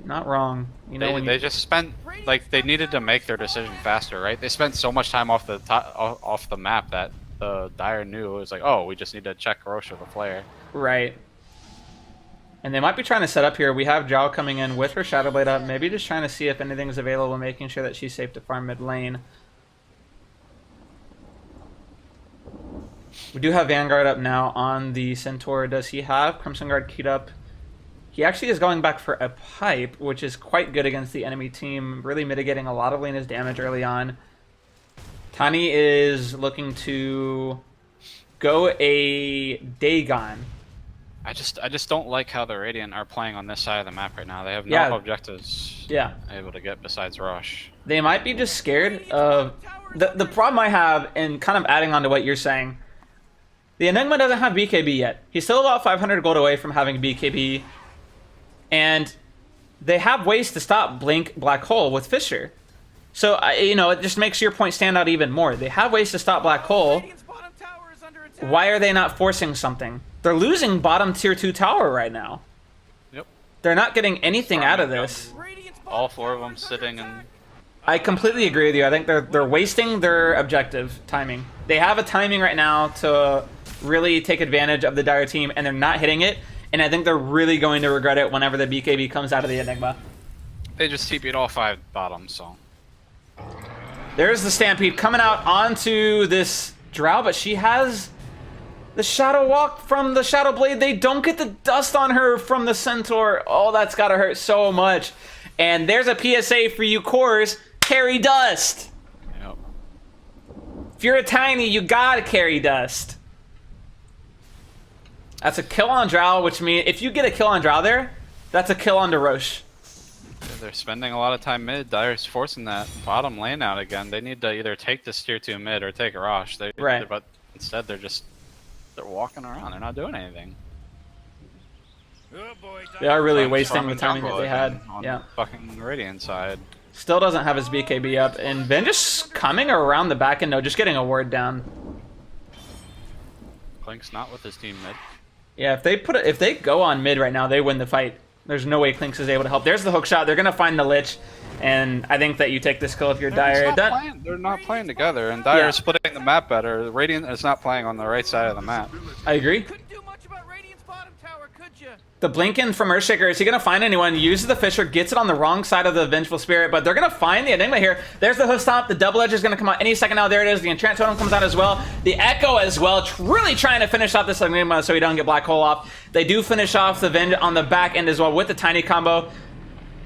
Not wrong. You know, They, when they you, just spent, like, they needed to make their decision faster, right? They spent so much time off the off the map that the Dire knew it was like, oh, we just need to check Roche with a flare. right. And they might be trying to set up here. We have Zhao coming in with her Shadow Blade up, maybe just trying to see if anything's available, making sure that she's safe to farm mid lane. We do have Vanguard up now on the Centaur. Does he have Crimson Guard keyed up? He actually is going back for a pipe, which is quite good against the enemy team, really mitigating a lot of Lena's damage early on. Tani is looking to go a Dagon. I just don't like how the Radiant are playing on this side of the map right now. They have no Yeah. objectives Yeah. able to get besides Rush. They might be just scared of... The problem I have, and kind of adding on to what you're saying, the Enigma doesn't have BKB yet. He's still about 500 gold away from having BKB. And they have ways to stop Blink Black Hole with Fisher. So, you know, it just makes your point stand out even more. They have ways to stop Black Hole. Why are they not forcing something? They're losing bottom tier 2 tower right now. Yep. They're not getting anything out of this. All 4 of them sitting and I completely agree with you. I think they're wasting their objective timing. They have a timing right now to really take advantage of the Dire team, and they're not hitting it. And I think they're really going to regret it whenever the BKB comes out of the Enigma. they just TP'd all 5 bottoms, so. There's the Stampede coming out onto this Drow, but she has the Shadow Walk from the Shadow Blade. They don't get the dust on her from the Centaur. Oh, that's gotta hurt so much. And there's a PSA for you cores. Carry dust. Yep. If you're a tiny, you gotta carry dust. That's a kill on Drow, which means if you get a kill on Drow there, that's a kill on Roche. Yeah, they're spending a lot of time mid. Dire's forcing that bottom lane out again. They need to either take this tier 2 mid or take Rosh. Right. But instead they're walking around. They're not doing anything. Oh boy, They are really Farming wasting the timing that jungle they had. again on Yeah. the fucking Radiant side. Still doesn't have his BKB up, and Ben just coming around the back end, no, just getting a ward down. Clink's not with his team mid. Yeah, if they go on mid right now, they win the fight. There's no way Clinks is able to help. There's the hook shot. They're gonna find the Lich, and I think that you take this kill if you're Dire. They're not playing together, and Dire is splitting the map better. Radiant is not playing on the right side of the map. I agree. Couldn't do much about Radiant's bottom tower, could you? The Blinken from Earthshaker, is he going to find anyone? Uses the Fisher, gets it on the wrong side of the Vengeful Spirit, but they're going to find the Enigma here. There's the Hoof Stomp. The Double Edge is going to come out any second now. There it is. The Enchant Totem comes out as well. The Echo as well, really trying to finish off this Enigma so he don't get Black Hole off. They do finish off the Venge on the back end as well with the Tiny combo.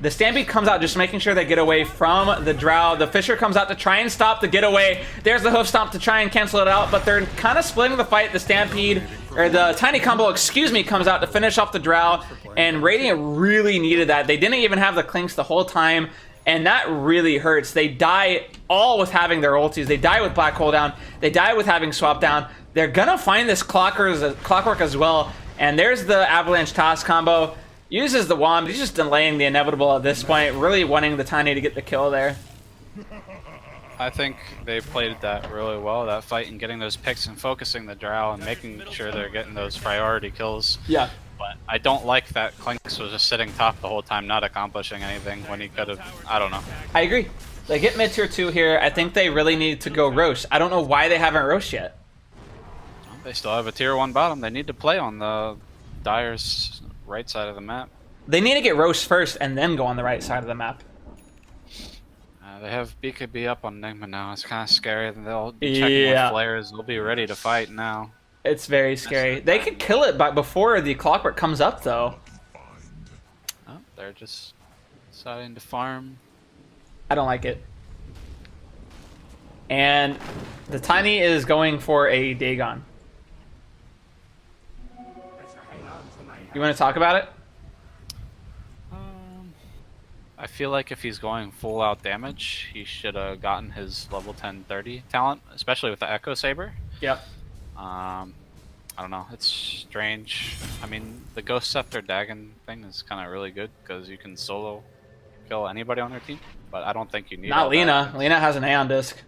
The Stampede comes out, just making sure they get away from the Drow. The Fisher comes out to try and stop the getaway. There's the Hoof Stomp to try and cancel it out, but they're kind of splitting the fight. The Stampede, or the Tiny combo, excuse me, comes out to finish off the Drow, and Radiant really needed that. They didn't even have the Clinks the whole time, and that really hurts. They die all with having their ultis. They die with Black Hole down. They die with having Swap down. They're gonna find this Clockwork as well, and there's the Avalanche Toss combo. Uses the wand, but he's just delaying the inevitable at this point, really wanting the Tiny to get the kill there. I think they played that really well, that fight, and getting those picks and focusing the Drow and making sure they're getting those priority kills. Yeah. But I don't like that Clinks was just sitting top the whole time, not accomplishing anything when he could have, I don't know. I agree. They get mid tier 2 here. I think they really need to go Roche. I don't know why they haven't Roche yet. They still have a tier 1 bottom. They need to play on the Dire's right side of the map. They need to get Roche first and then go on the right side of the map. They have BKB up on Enigma now. It's kind of scary. They'll be checking with flares. They'll be ready to fight now. It's very scary. They could kill it before the Clockwork comes up, though. Oh, they're just deciding to farm. I don't like it. And the Tiny is going for a Dagon. You want to talk about it? I feel like if he's going full out damage, he should have gotten his level 10-30 talent, especially with the Echo Saber. Yep. I don't know. It's strange. I mean, the Ghost Scepter Dagon thing is kind of really good because you can solo kill anybody on your team, but I don't think you need. Not Lena. Lena has an Aeon Disc.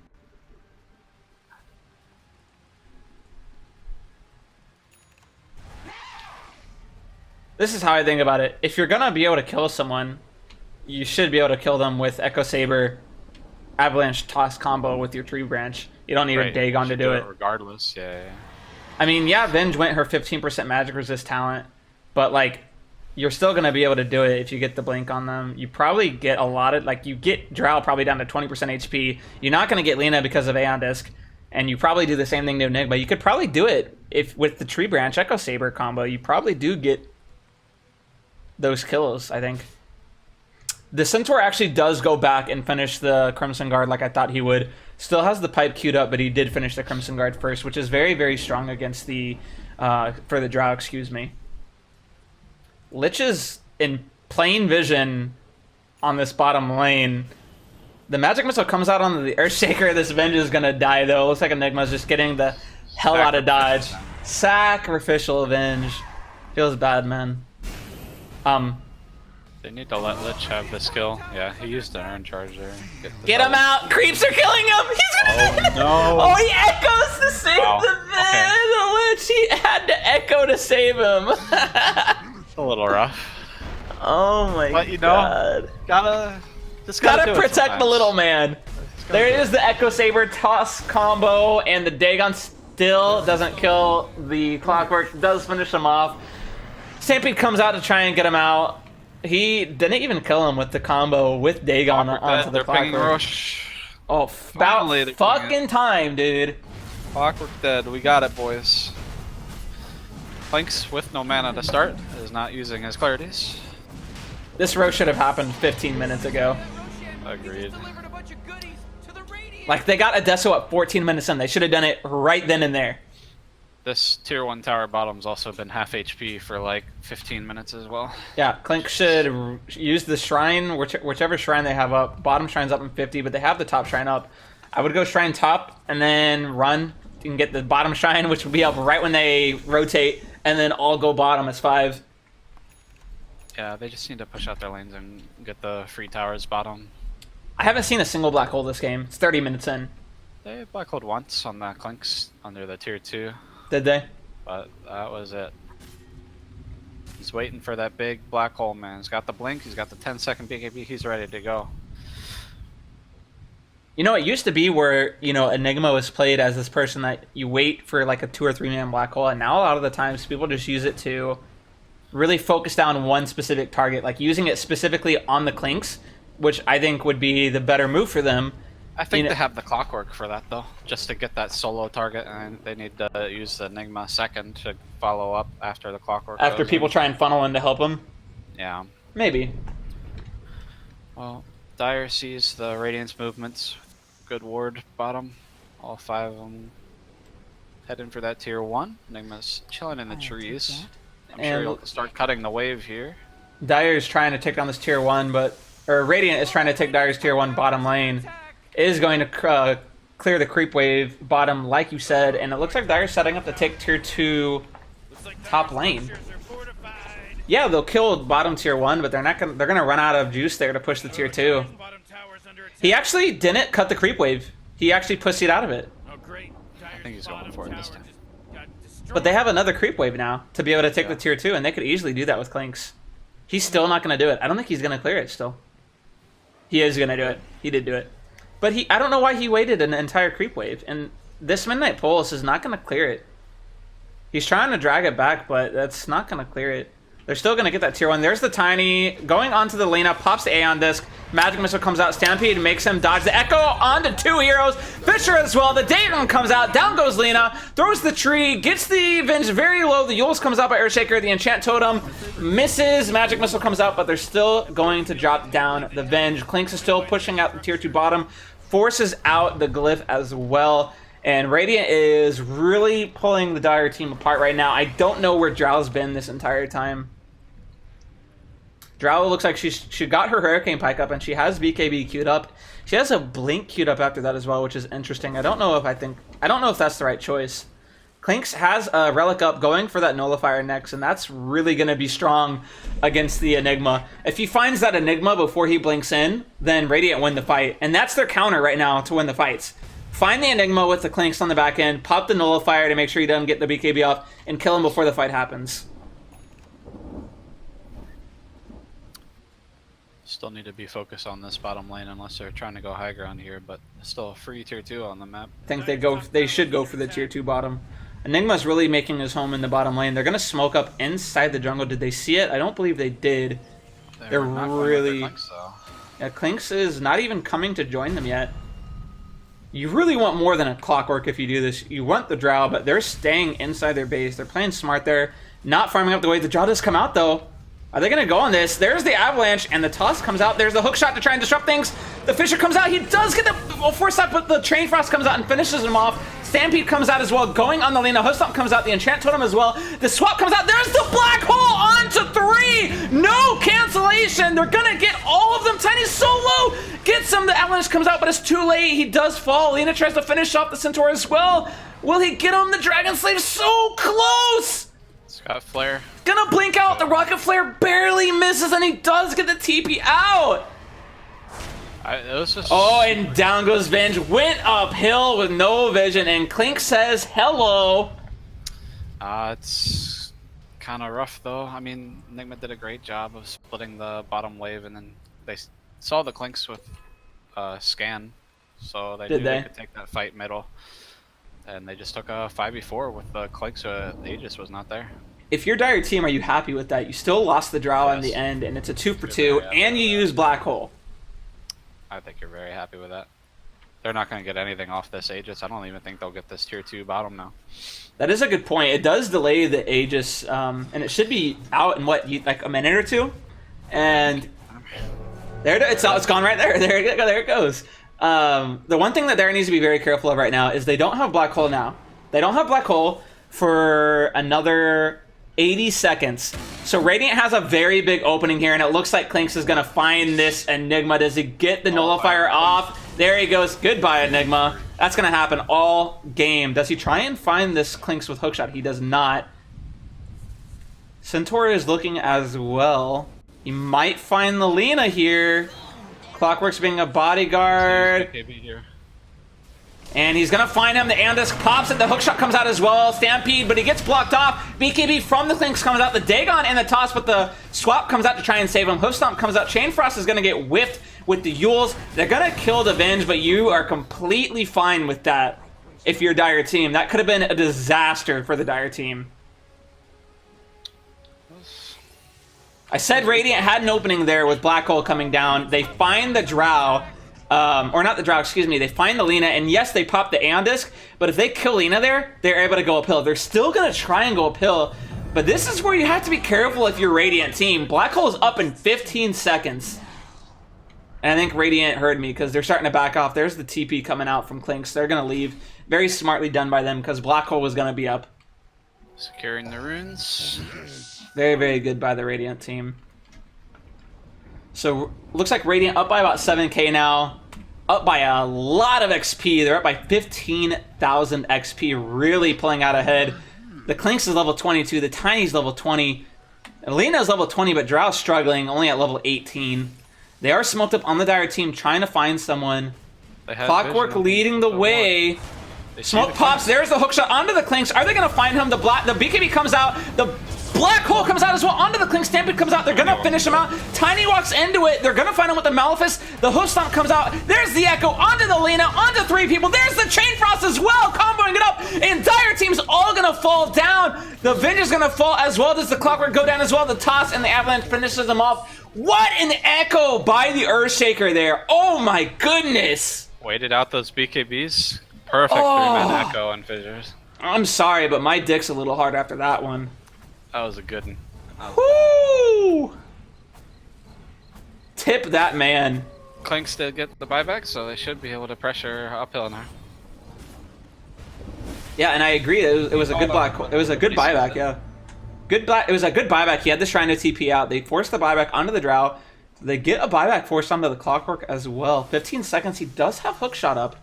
This is how I think about it. If you're gonna be able to kill someone, you should be able to kill them with Echo Saber, Avalanche Toss combo with your Tree Branch. You don't need a Dagon to do it. Regardless, yeah. I mean, yeah, Venge went her 15% magic resist talent, but like, you're still gonna be able to do it if you get the blink on them. You probably get a lot of, like, you get Drow probably down to 20% HP. You're not gonna get Lena because of Aeon Disc, and you probably do the same thing to Enigma. You could probably do it if with the Tree Branch Echo Saber combo. You probably do get those kills, I think. The Centaur actually does go back and finish the Crimson Guard like I thought he would. Still has the pipe queued up, but he did finish the Crimson Guard first, which is very, very strong against the, for the Drow, excuse me. Lich is in plain vision on this bottom lane. The Magic Missile comes out on the Earthshaker. This Venge is going to die, though. It looks like Enigma's just getting the hell out of dodge. Sacrificial Venge. Feels bad, man. They need to let Lich have the skill. Yeah, he used an Iron Charge there. Get him out! Creeps are killing him! He's gonna no! Oh, he echoes to save the Lich! He had to echo to save him! It's a little rough. Oh my but, you god. Know, gotta protect the little man. There is the Echo Saber toss combo, and the Dagon still doesn't kill the Clockwork. Does finish him off. Stampede comes out to try and get him out. He didn't even kill him with the combo with Dagon onto the Clockwork. Oh, about fucking time, dude. Clockwork dead. We got it, boys. Clinks with no mana to start is not using his clarities. This row should have happened 15 minutes ago. Agreed. Like, they got Adesso at 14 minutes in. They should have done it right then and there. This tier 1 tower bottom's also been half HP for like 15 minutes as well. Yeah, Clink should use the shrine, whichever shrine they have up. Bottom shrine's up in 50, but they have the top shrine up. I would go shrine top and then run and get the bottom shrine, which would be up right when they rotate, and then all go bottom as 5. Yeah, they just need to push out their lanes and get the free towers bottom. I haven't seen a single black hole this game. It's 30 minutes in. They black holed once on the Clinks under the tier 2. Did they? But that was it. He's waiting for that big black hole, man. He's got the blink, he's got the 10-second BKB, he's ready to go. You know, it used to be where, you know, Enigma was played as this person that you wait for like a 2 or 3 man black hole, and now a lot of the times people just use it to really focus down one specific target, like using it specifically on the Clinks, which I think would be the better move for them. I think they have the clockwork for that though, just to get that solo target, and they need to use the Enigma second to follow up after the clockwork. After people try and funnel in to help them? Yeah. Maybe. Well, Dire sees the Radiance movements. Good ward bottom. All 5 of them heading for that tier 1. Enigma's chilling in the trees. I'm sure he'll start cutting the wave here. Dire is trying to take on this tier 1, or Radiant is trying to take Dire's tier 1 bottom lane. Is going to clear the creep wave bottom, like you said, and it looks like Dire's setting up to take tier 2 top lane. Yeah, they'll kill bottom tier 1, but they're gonna run out of juice there to push the tier 2. He actually didn't cut the creep wave. He actually pussied out of it. I think he's going for it this time. But they have another creep wave now to be able to take the tier 2, and they could easily do that with Clinks. He's still not gonna do it. I don't think he's gonna clear it still. He is gonna do it. He did do it. But I don't know why he waited an entire creep wave. And this Midnight Pulse is not going to clear it. He's trying to drag it back, but that's not going to clear it. They're still going to get that tier 1. There's the Tiny going onto the Lena, pops the Aeon Disc. Magic Missile comes out. Stampede makes him dodge the Echo onto 2 heroes. Fisher as well. The Dagon comes out. Down goes Lena. Throws the tree. Gets the Venge very low. The Yules comes out by Earthshaker. The Enchant Totem misses. Magic Missile comes out, but they're still going to drop down the Venge. Clinks is still pushing out the tier 2 bottom. Forces out the Glyph as well. And Radiant is really pulling the Dire team apart right now. I don't know where Drow's been this entire time. Drow looks like she got her Hurricane Pike up, and she has BKB queued up. She has a Blink queued up after that as well, which is interesting. I don't know if that's the right choice. Clinks has a Relic up going for that Nullifier next, and that's really going to be strong against the Enigma. If he finds that Enigma before he blinks in, then Radiant win the fight. And that's their counter right now to win the fights. Find the Enigma with the Clinks on the back end, pop the Nullifier to make sure he doesn't get the BKB off, and kill him before the fight happens. Still need to be focused on this bottom lane unless they're trying to go high ground here, but still a free tier 2 on the map. I think they should go for the tier 2 bottom. Enigma's really making his home in the bottom lane. They're going to smoke up inside the jungle. Did they see it? I don't believe they did. They're really... Clinks, yeah, Clinks is not even coming to join them yet. You really want more than a Clockwork if you do this. You want the Drow, but they're staying inside their base. They're playing smart there. Not farming up the way the Drow does come out, though. Are they going to go on this? There's the Avalanche, and the Toss comes out. There's the hook shot to try and disrupt things. The Fisher comes out. He does get the force up, but the Train Frost comes out and finishes him off. Stampede comes out as well, going on the Lena. Hook Stomp comes out. The Enchant Totem as well. The Swap comes out. There's the Black Hole onto 3. No cancellation. They're going to get all of them. Tiny solo gets him. The Avalanche comes out, but it's too late. He does fall. Lena tries to finish off the Centaur as well. Will he get him? The Dragon Slave so close. Scott Flare. Gonna blink out. The Rocket Flare barely misses, and he does get the TP out. Oh, and down goes Venge. Went uphill with no vision, and Clink says hello. It's kind of rough, though. I mean, Enigma did a great job of splitting the bottom wave, and then they saw the Clinks with scan, so they knew they could take that fight middle. And they just took a 5v4 with the Clinks, so the Aegis was not there. If you're Dire team, are you happy with that? You still lost the Drow in the end, and it's a 2 for 2, and you use Black Hole. I think you're very happy with that. They're not going to get anything off this Aegis. I don't even think they'll get this tier 2 bottom now. That is a good point. It does delay the Aegis, and it should be out in what, like a minute or two? And there it's gone right there. There it goes. The one thing that Dire needs to be very careful of right now is they don't have Black Hole now. They don't have Black Hole for another 80 seconds. So Radiant has a very big opening here, and it looks like Clinks is going to find this Enigma. Does he get the Nullifier off? There he goes. Goodbye, Enigma. That's going to happen all game. Does he try and find this Clinks with hookshot? He does not. Centaur is looking as well. He might find the Lena here. Clockwork's being a bodyguard. And he's going to find him. The Andisk pops it. The hookshot comes out as well. Stampede, but he gets blocked off. BKB from the Clinks comes out. The Dagon and the toss, but the swap comes out to try and save him. Hoof Stomp comes out. Chain Frost is going to get whiffed with the Yules. They're going to kill the Venge, but you are completely fine with that if you're Dire team. That could have been a disaster for the Dire team. I said Radiant had an opening there with Black Hole coming down. They find the Drow, or not the Drow, excuse me. They find the Lina, and yes, they pop the Aeon Disc, but if they kill Lina there, they're able to go uphill. They're still going to try and go uphill, but this is where you have to be careful if you're Radiant team. Black Hole's up in 15 seconds. And I think Radiant heard me because they're starting to back off. There's the TP coming out from Clinks. They're going to leave. Very smartly done by them because Black Hole was going to be up. Securing the runes. Very, very good by the Radiant team. So, looks like Radiant up by about 7k now. Up by a lot of XP. They're up by 15,000 XP. Really pulling out ahead. The Clinks is level 22. The Tiny's level 20. Lena's level 20, but Drow's struggling. Only at level 18. They are smoked up on the Dire team, trying to find someone. Clockwork leading the way. Smoke pops. There's the hookshot onto the Clinks. Are they going to find him? The BKB comes out. The Black Hole comes out as well. Onto the Clinks. Stampede comes out. They're going to finish him out. Tiny walks into it. They're going to find him with the Malefice. The Hoof Stomp comes out. There's the Echo. Onto the Lina. Onto 3 people. There's the Chain Frost as well. Comboing it up. And Dire team's all going to fall down. The Vengeance going to fall as well. Does the Clockwork go down as well? The Toss and the Avalanche finishes them off. What an Echo by the Earthshaker there. Oh my goodness. Waited out those BKBs. Perfect 3-man Echo on Fissures. I'm sorry, but my dick's a little hard after that one. That was a good one. Woo! Tip that man. Clinks did get the buyback, so they should be able to pressure uphill now. Yeah, and I agree. It was a good black. It was a good buyback. Yeah, it was a good buyback. He had to try to TP out. They forced the buyback onto the Drow. They get a buyback forced onto the Clockwork as well. 15 seconds. He does have hookshot up.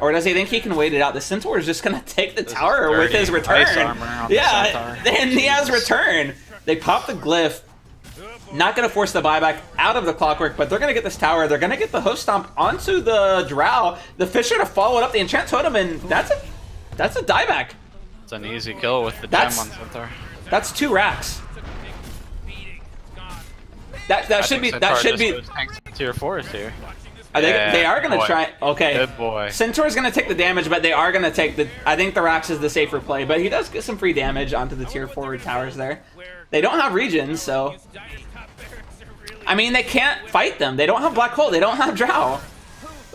Or does he think he can wait it out? The Centaur is just going to take the tower with his return. Yeah, and he has return. They pop the Glyph. Not going to force the buyback out of the Clockwork, but they're going to get this tower. They're going to get the Hoof Stomp onto the Drow. The Fisher to follow it up the Enchant Totem, and that's a dieback. It's an easy kill with the gem on Centaur. That's 2 racks. That should be tier 4 here. They are going to try. Okay. Good boy. Centaur's going to take the damage, but they are going to take the. I think the racks is the safer play, but he does get some free damage onto the tier 4 towers there. They don't have regions, so. I mean, they can't fight them. They don't have Black Hole. They don't have Drow.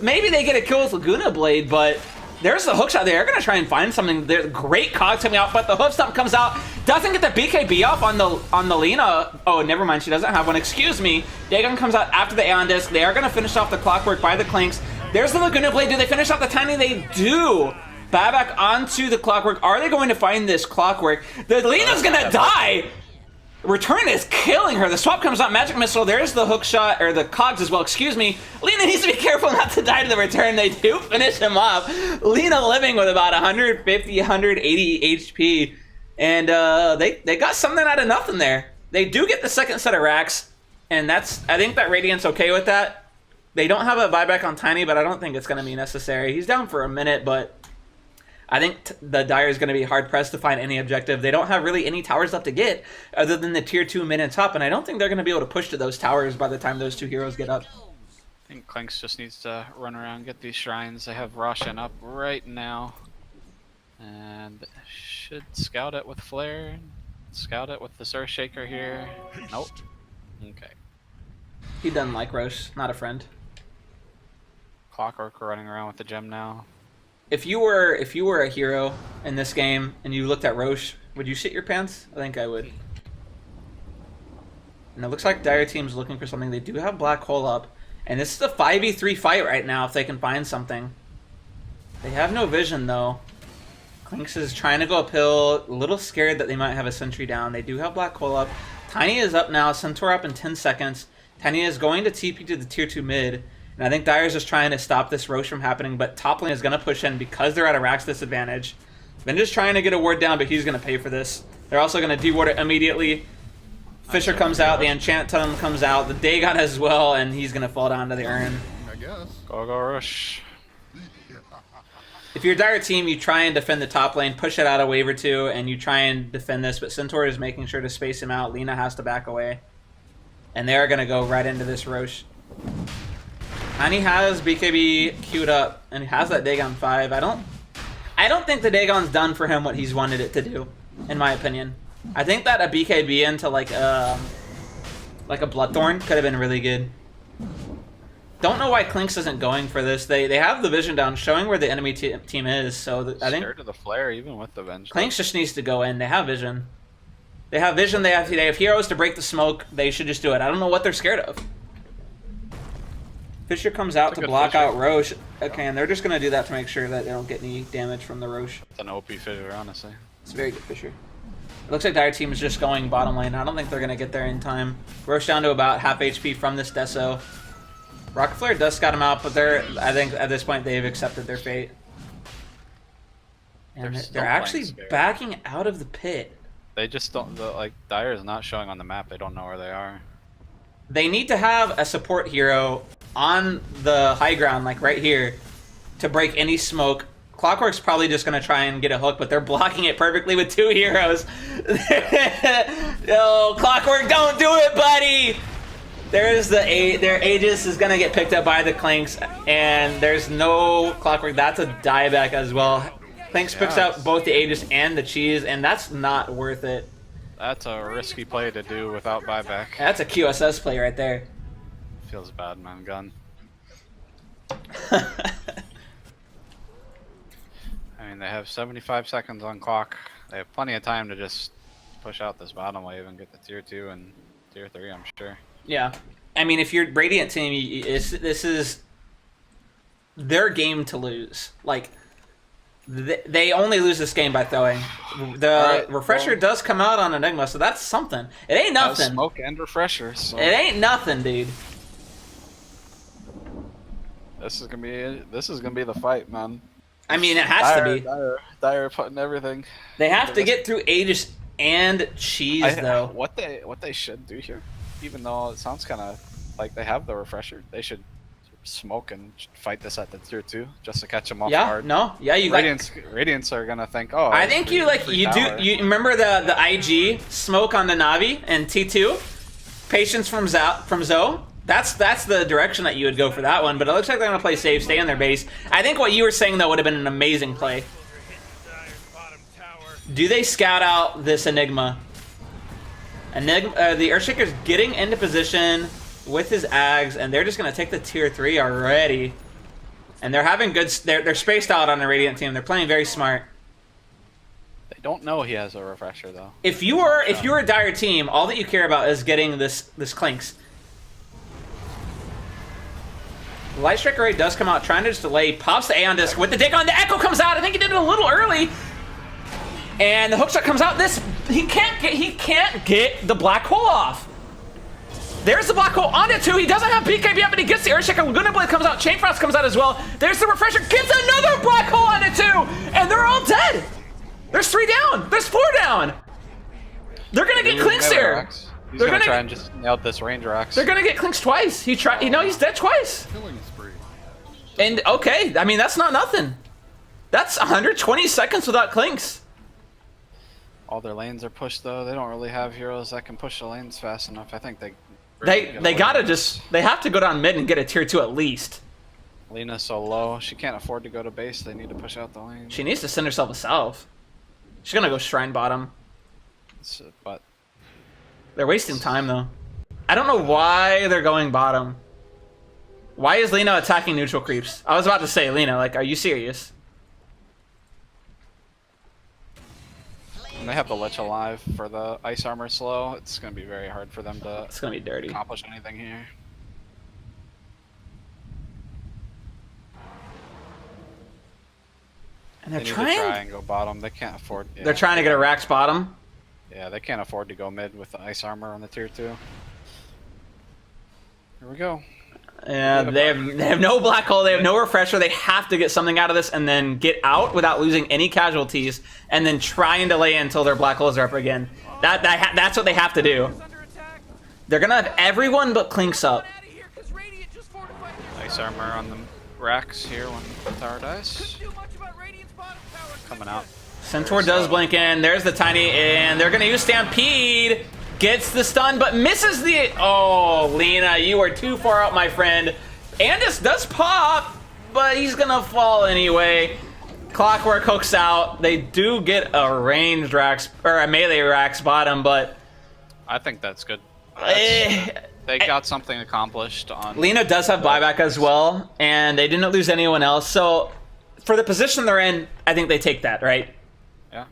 Maybe they get a kill with Laguna Blade, but there's the hookshot. They are going to try and find something. There's great cogs coming out, but the Hoof Stomp comes out. Doesn't get the BKB off on the Lina. Oh, never mind. She doesn't have one. Excuse me. Dagon comes out after the Aeon Disc. They are going to finish off the Clockwork by the Clinks. There's the Laguna Blade. Do they finish off the Tiny? They do. Buyback onto the Clockwork. Are they going to find this Clockwork? The Lina's going to die. Return is killing her. The swap comes out. Magic Missile. There's the hookshot, or the cogs as well. Excuse me. Lina needs to be careful not to die to the return. They do finish him off. Lina living with about 150, 180 HP. And they got something out of nothing there. They do get the second set of racks. And I think that Radiant's okay with that. They don't have a buyback on Tiny, but I don't think it's going to be necessary. He's down for a minute, but I think the Dire is going to be hard-pressed to find any objective. They don't have really any towers left to get other than the tier 2 mid and top, and I don't think they're going to be able to push to those towers by the time those 2 heroes get up. I think Clinks just needs to run around, get these shrines. They have Roshan up right now. And should scout it with Flare. Scout it with the Earthshaker here. Nope. Okay. He doesn't like Roche. Not a friend. Clockwork running around with the gem now. If you were a hero in this game and you looked at Roche, would you shit your pants? I think I would. And it looks like Dire Team's looking for something. They do have Black Hole up. And this is a 5v3 fight right now if they can find something. They have no vision though. Clinks is trying to go uphill. A little scared that they might have a sentry down. They do have Black Hole up. Tiny is up now. Centaur up in 10 seconds. Tiny is going to TP to the tier 2 mid. And I think Dire's just trying to stop this Roche from happening, but top lane is going to push in because they're at a Rax disadvantage. Venge's trying to get a ward down, but he's going to pay for this. They're also going to de-ward it immediately. Fisher comes out, the Enchant Totem comes out, the Dagon as well, and he's going to fall down to the urn. I guess. Go rush. If you're a Dire team, you try and defend the top lane, push it out a wave or 2, and you try and defend this, but Centaur is making sure to space him out. Lina has to back away. And they are going to go right into this Roche. And he has BKB queued up, and he has that Dagon 5. I don't think the Dagon's done for him what he's wanted it to do, in my opinion. I think that a BKB into like Like a Bloodthorn could have been really good. Don't know why Clinks isn't going for this. They have the vision down, showing where the enemy team is. So I think Scared of the flare, even with the Venge. Clinks just needs to go in. They have vision. They have vision. They have heroes to break the smoke. They should just do it. I don't know what they're scared of. Fisher comes out to block out Roche. Okay, and they're just gonna do that to make sure that they don't get any damage from the Roche. It's an OP Fisher, honestly. It's a very good Fisher. It looks like Dire Team is just going bottom lane. I don't think they're gonna get there in time. Roche down to about half HP from this Deso. Rocket Flare does scout him out, but I think at this point they've accepted their fate. And they're actually backing out of the pit. They just don't, like, Dire is not showing on the map. They don't know where they are. They need to have a support hero on the high ground, like right here, to break any smoke. Clockwork's probably just going to try and get a hook, but they're blocking it perfectly with 2 heroes. Oh, Clockwork, don't do it, buddy! There's their Aegis is going to get picked up by the Clinks, and there's no Clockwork. That's a dieback as well. Clinks picks up both the Aegis and the cheese, and that's not worth it. That's a risky play to do without buyback. That's a QSS play right there. Feels bad, man. Gun. I mean, they have 75 seconds on clock. They have plenty of time to just push out this bottom wave and get the tier 2 and tier 3, I'm sure. Yeah. I mean, if you're Radiant team, this is their game to lose. Like, they only lose this game by throwing. The refresher does come out on Enigma, so that's something. It ain't nothing. Smoke and refresher. So. It ain't nothing, dude. This is gonna be the fight, man. I mean, it has to be. Dire putting everything. They have to get through Aegis and cheese, though. What they should do here, even though it sounds kind of like they have the refresher, they should smoke and fight this at the tier 2 just to catch them off guard. Radiants are gonna think, oh. I think you remember the IG smoke on the Navi and T2 patience from Zoe. That's the direction that you would go for that one, but it looks like they're gonna play safe, stay on their base. I think what you were saying though would have been an amazing play. Do they scout out this Enigma? The Earthshaker's getting into position with his Ags, and they're just gonna take the tier 3 already. And they're having good. They're spaced out on the Radiant team. They're playing very smart. They don't know he has a refresher though. If you're a Dire team, all that you care about is getting this Clinks. Light Striker Ray does come out, trying to just delay. Pops the Aeon Disc with the dig on. The Echo comes out. I think he did it a little early. And the hookshot comes out. He can't get the black hole off. There's the black hole on it too. He doesn't have BKB up, but he gets the Earthshaker. Laguna Blade comes out. Chain Frost comes out as well. There's the refresher. Gets another black hole on it too. And they're all dead. There's 3 down. There's 4 down. They're gonna get Clinks here. He's gonna try and just nail this Ranger Axe. They're gonna get Clinks twice. He's dead twice. Killing spree. And okay, I mean that's not nothing. That's 120 seconds without Clinks. All their lanes are pushed though. They don't really have heroes that can push the lanes fast enough. I think they have to go down mid and get a tier 2 at least. Lena's so low, she can't afford to go to base. They need to push out the lane. She needs to send herself a salve. She's gonna go Shrine bottom. But they're wasting time though. I don't know why they're going bottom. Why is Lena attacking neutral creeps? I was about to say, Lena, like, are you serious? And they have the Lich alive for the ice armor slow. It's going to be very hard for them to It's gonna be dirty. accomplish anything here. And they're They need trying to try and go bottom. They can't afford. Yeah. They're trying to get a Rax bottom. Yeah, they can't afford to go mid with the ice armor on the tier 2. Here we go. Yeah, they have no black hole, they have no refresher, they have to get something out of this and then get out without losing any casualties and then trying to lay in until their black holes are up again. That's what they have to do. They're gonna have everyone but Clinks up. Ice armor on the racks here when the tower dies. Coming out. Centaur does blink in, there's the tiny, and they're gonna use Stampede. Gets the stun, but misses the... Oh, Lena, you are too far out, my friend. Andis does pop, but he's gonna fall anyway. Clockwork hooks out. They do get a ranged Rax, or a melee Rax bottom, but... I think that's good. They got something accomplished on. Lena does have buyback as well, and they didn't lose anyone else. So, for the position they're in, I think they take that, right? Yeah,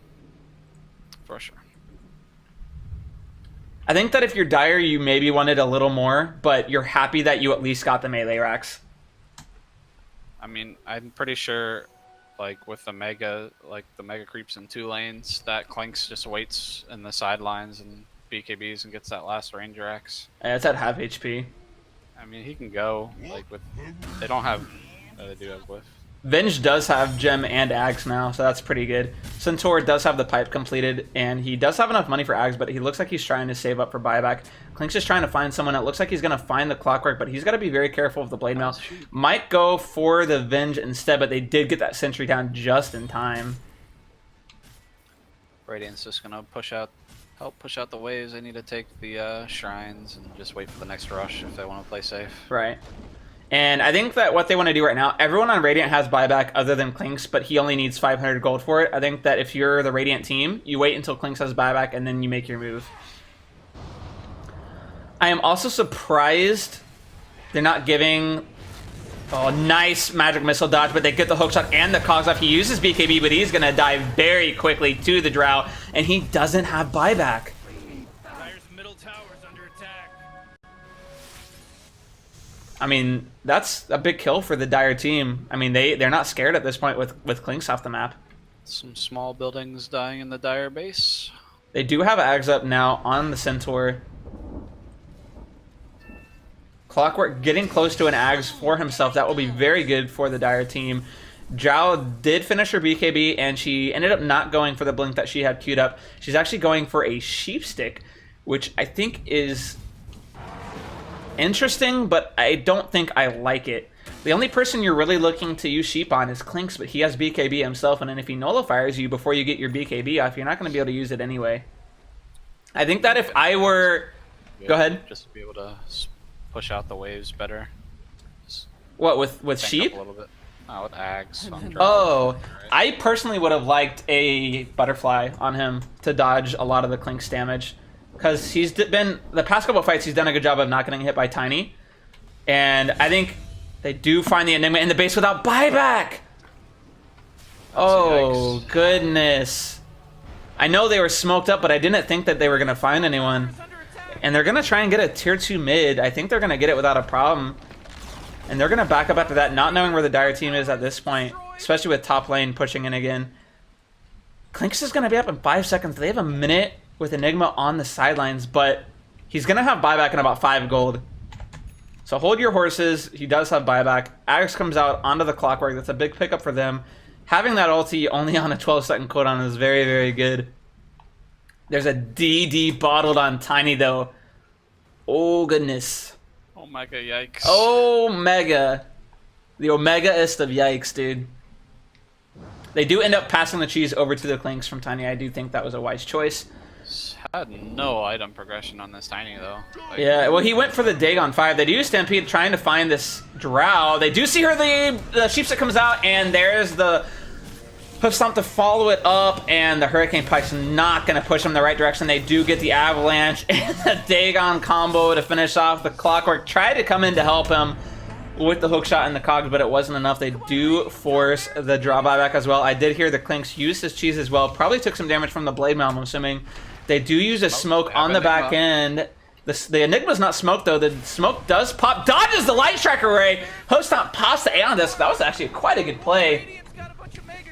for sure. I think that if you're Dire, you maybe wanted a little more, but you're happy that you at least got the melee racks. I mean, I'm pretty sure, like with the mega creeps in 2 lanes, that Clinks just waits in the sidelines and BKBs and gets that last Ranger Axe. Yeah, it's at half HP. I mean, he can go like with. They don't have. They do have whiff. Venge does have gem and ags now, so that's pretty good. Centaur does have the pipe completed, and he does have enough money for ags, but he looks like he's trying to save up for buyback. Clink's just trying to find someone. It looks like he's going to find the clockwork, but he's got to be very careful of the blade mail. Might go for the Venge instead, but they did get that sentry down just in time. Radiant's just going to help push out the waves. They need to take the shrines and just wait for the next rush if they want to play safe. Right. And I think that what they want to do right now, everyone on Radiant has buyback other than Clinks, but he only needs 500 gold for it. I think that if you're the Radiant team, you wait until Clinks has buyback and then you make your move. I am also surprised they're not giving... Oh, nice magic missile dodge, but they get the hookshot and the cogs off. He uses BKB, but he's going to die very quickly to the Drow, and he doesn't have buyback. Dire's middle tower's under attack. I mean, that's a big kill for the Dire team. I mean, they're not scared at this point with Clinks off the map. Some small buildings dying in the Dire base. They do have Ags up now on the Centaur. Clockwork getting close to an Ags for himself. That will be very good for the Dire team. Zhao did finish her BKB, and she ended up not going for the blink that she had queued up. She's actually going for a sheep stick, which I think is interesting, but I don't think I like it. The only person you're really looking to use sheep on is Clinks, but he has BKB himself, and then if he nullifies you before you get your BKB off, you're not going to be able to use it anyway. I think that if I were... Go ahead. Just to be able to push out the waves better. Just what, with tank sheep? up a little bit. No, with Ags. Oh, I personally would have liked a butterfly on him to dodge a lot of the Clinks damage. Because he's been, the past couple of fights, he's done a good job of not getting hit by Tiny. And I think they do find the Enigma in the base without buyback. Oh, goodness. I know they were smoked up, but I didn't think that they were going to find anyone. And they're going to try and get a tier 2 mid. I think they're going to get it without a problem. And they're going to back up after that, not knowing where the Dire team is at this point. Especially with top lane pushing in again. Clinks is going to be up in 5 seconds. They have a minute with Enigma on the sidelines, but he's going to have buyback in about 5 gold. So hold your horses. He does have buyback. Axe comes out onto the Clockwork. That's a big pickup for them. Having that ulti only on a 12-second cooldown is very, very good. There's a DD bottled on Tiny, though. Oh, goodness. Omega, yikes. Omega. The Omega-ist of yikes, dude. They do end up passing the cheese over to the Clinks from Tiny. I do think that was a wise choice. Had no item progression on this Tiny, though. Like, Yeah, well, he went for the Dagon 5. They do use Stampede trying to find this Drow. They do see her, the sheep that comes out, and there's the Hoof Stomp to follow it up, and the Hurricane Pike's not going to push them in the right direction. They do get the Avalanche and the Dagon combo to finish off. The Clockwork tried to come in to help him with the hookshot and the cogs, but it wasn't enough. They do force the draw buyback as well. I did hear the Clinks use his cheese as well. Probably took some damage from the Blade Mail, I'm assuming. They do use a smoke on the back end. The Enigma's not smoked, though. The smoke does pop. Dodges the Light Striker Ray. Hook Stomp pops the Aeon Disc. That was actually quite a good play.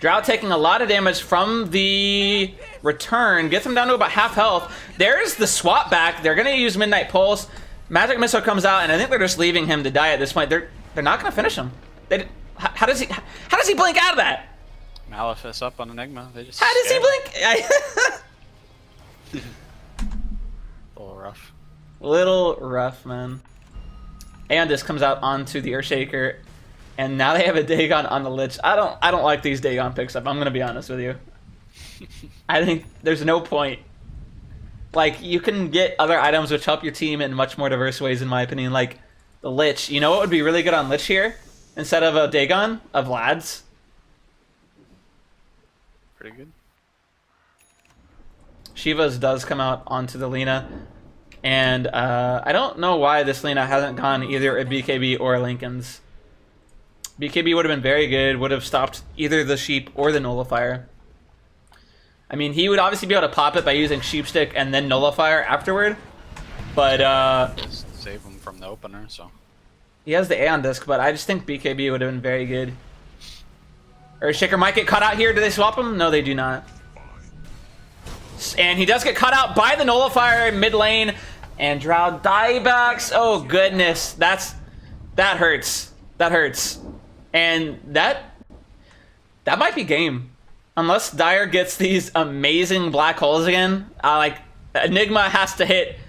Drow taking a lot of damage from the return. Gets him down to about half health. There's the swap back. They're going to use Midnight Pulse. Magic Missile comes out, and I think they're just leaving him to die at this point. They're not going to finish him. How does he blink out of that? Malefice up on Enigma. They just How does he blink? A little rough. Little rough, man. And this comes out onto the Earthshaker, and now they have a Dagon on the Lich. I don't like these Dagon picks up. I'm gonna be honest with you. I think there's no point. Like, you can get other items which help your team in much more diverse ways, in my opinion. Like the Lich. You know what would be really good on Lich here instead of a Dagon? A Vlad's. Pretty good. Shiva's does come out onto the Lina. And I don't know why this Lena hasn't gone either a BKB or Lincoln's. BKB would have been very good, would have stopped either the sheep or the nullifier. I mean, he would obviously be able to pop it by using sheepstick and then nullifier afterward. But Just save him from the opener, so. he has the Aeon Disc, but I just think BKB would have been very good. Earthshaker might get caught out here. Do they swap him? No, they do not. And he does get caught out by the nullifier mid lane. And Drow diebacks. Oh goodness, that hurts. That hurts. And that might be game. Unless Dire gets these amazing black holes again. Like Enigma has to hit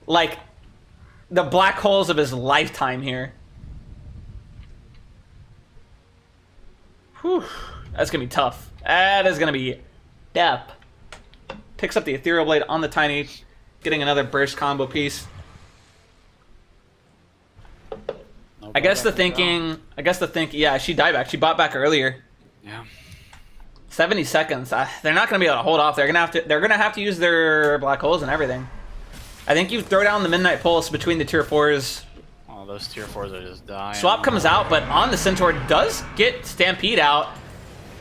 like the black holes of his lifetime here. Whew. That's gonna be tough. That is gonna be depth. Picks up the Ethereal Blade on the Tiny, getting another burst combo piece. I guess the thinking, yeah, she died back. She bought back earlier. Yeah. 70 seconds. They're not going to be able to hold off. They're going to have to use their black holes and everything. I think you throw down the Midnight Pulse between the tier 4s. Oh, those tier 4s are just dying. Swap comes out, but on the Centaur does get Stampede out.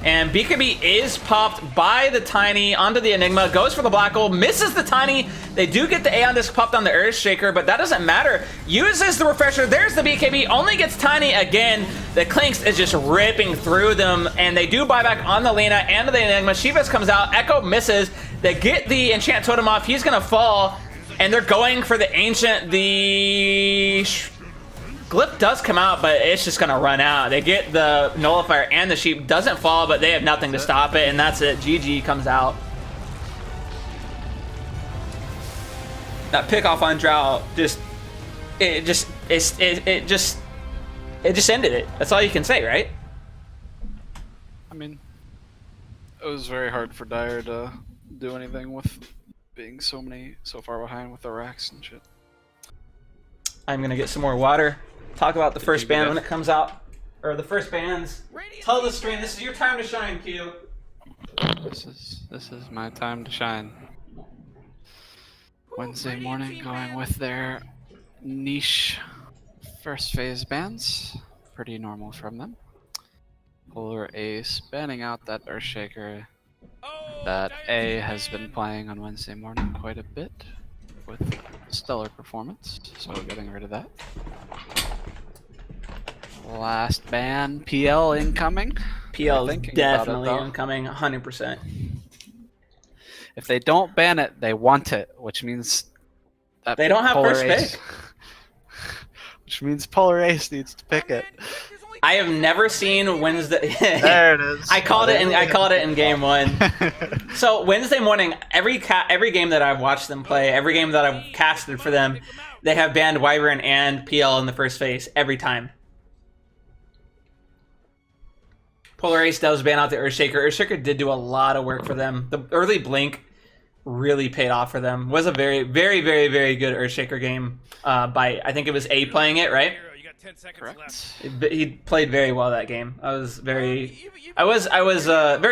And BKB is popped by the Tiny onto the Enigma, goes for the black hole, misses the Tiny. They do get the Aeon Disc popped on the Earthshaker, but that doesn't matter. Uses the Refresher, there's the BKB, only gets Tiny again. The Clinks is just ripping through them, and they do buy back on the Lena and the Enigma. Shivas comes out, Echo misses. They get the Enchant Totem off, he's gonna fall, and they're going for the Ancient. The Glyph does come out, but it's just gonna run out. They get the Nullifier and the Sheep, doesn't fall, but they have nothing to stop it, and that's it. GG comes out. That pick off on Drow it just ended it. That's all you can say, right? I mean, it was very hard for Dire to do anything with being so far behind with the racks and shit. I'm gonna get some more water. Talk about the first band when it comes out. Or the first bands. Tell the stream, this is your time to shine, Q. This is my time to shine. Wednesday morning going with their niche first phase bands. Pretty normal from them. Polar Ace banning out that Earthshaker that A has been playing on Wednesday morning quite a bit with stellar performance, so we're getting rid of that. Last ban, PL incoming. PL is definitely incoming, 100%. If they don't ban it, they want it, which means that they don't have Polar first Ace, pick. which means Polar Ace needs to pick it. I have never seen Wednesday. There it is. I called it in game 1. So Wednesday morning, every game that I've watched them play, every game that I've casted for them, they have banned Wyvern and PL in the first phase every time. Polar Ace does ban out the Earthshaker. Earthshaker did do a lot of work for them. The early blink really paid off for them. Was a very, very, very, very good Earthshaker game by, I think it was A playing it, right? Correct. He played very well that game. I was very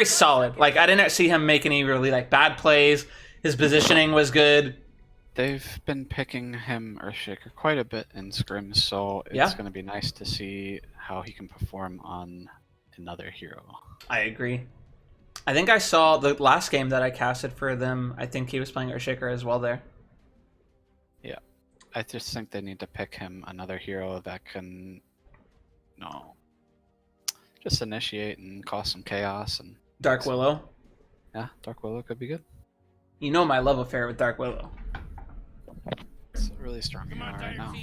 solid. Like, I didn't see him make any really like bad plays. His positioning was good. They've been picking him Earthshaker quite a bit in scrims, so it's going to be nice to see how he can perform on another hero. I agree. I think I saw the last game that I casted for them. I think he was playing Earthshaker as well there. Yeah, I just think they need to pick him another hero that can, just initiate and cause some chaos. And Dark Willow. Yeah, Dark Willow could be good. You know my love affair with Dark Willow. It's a really strong hero right now.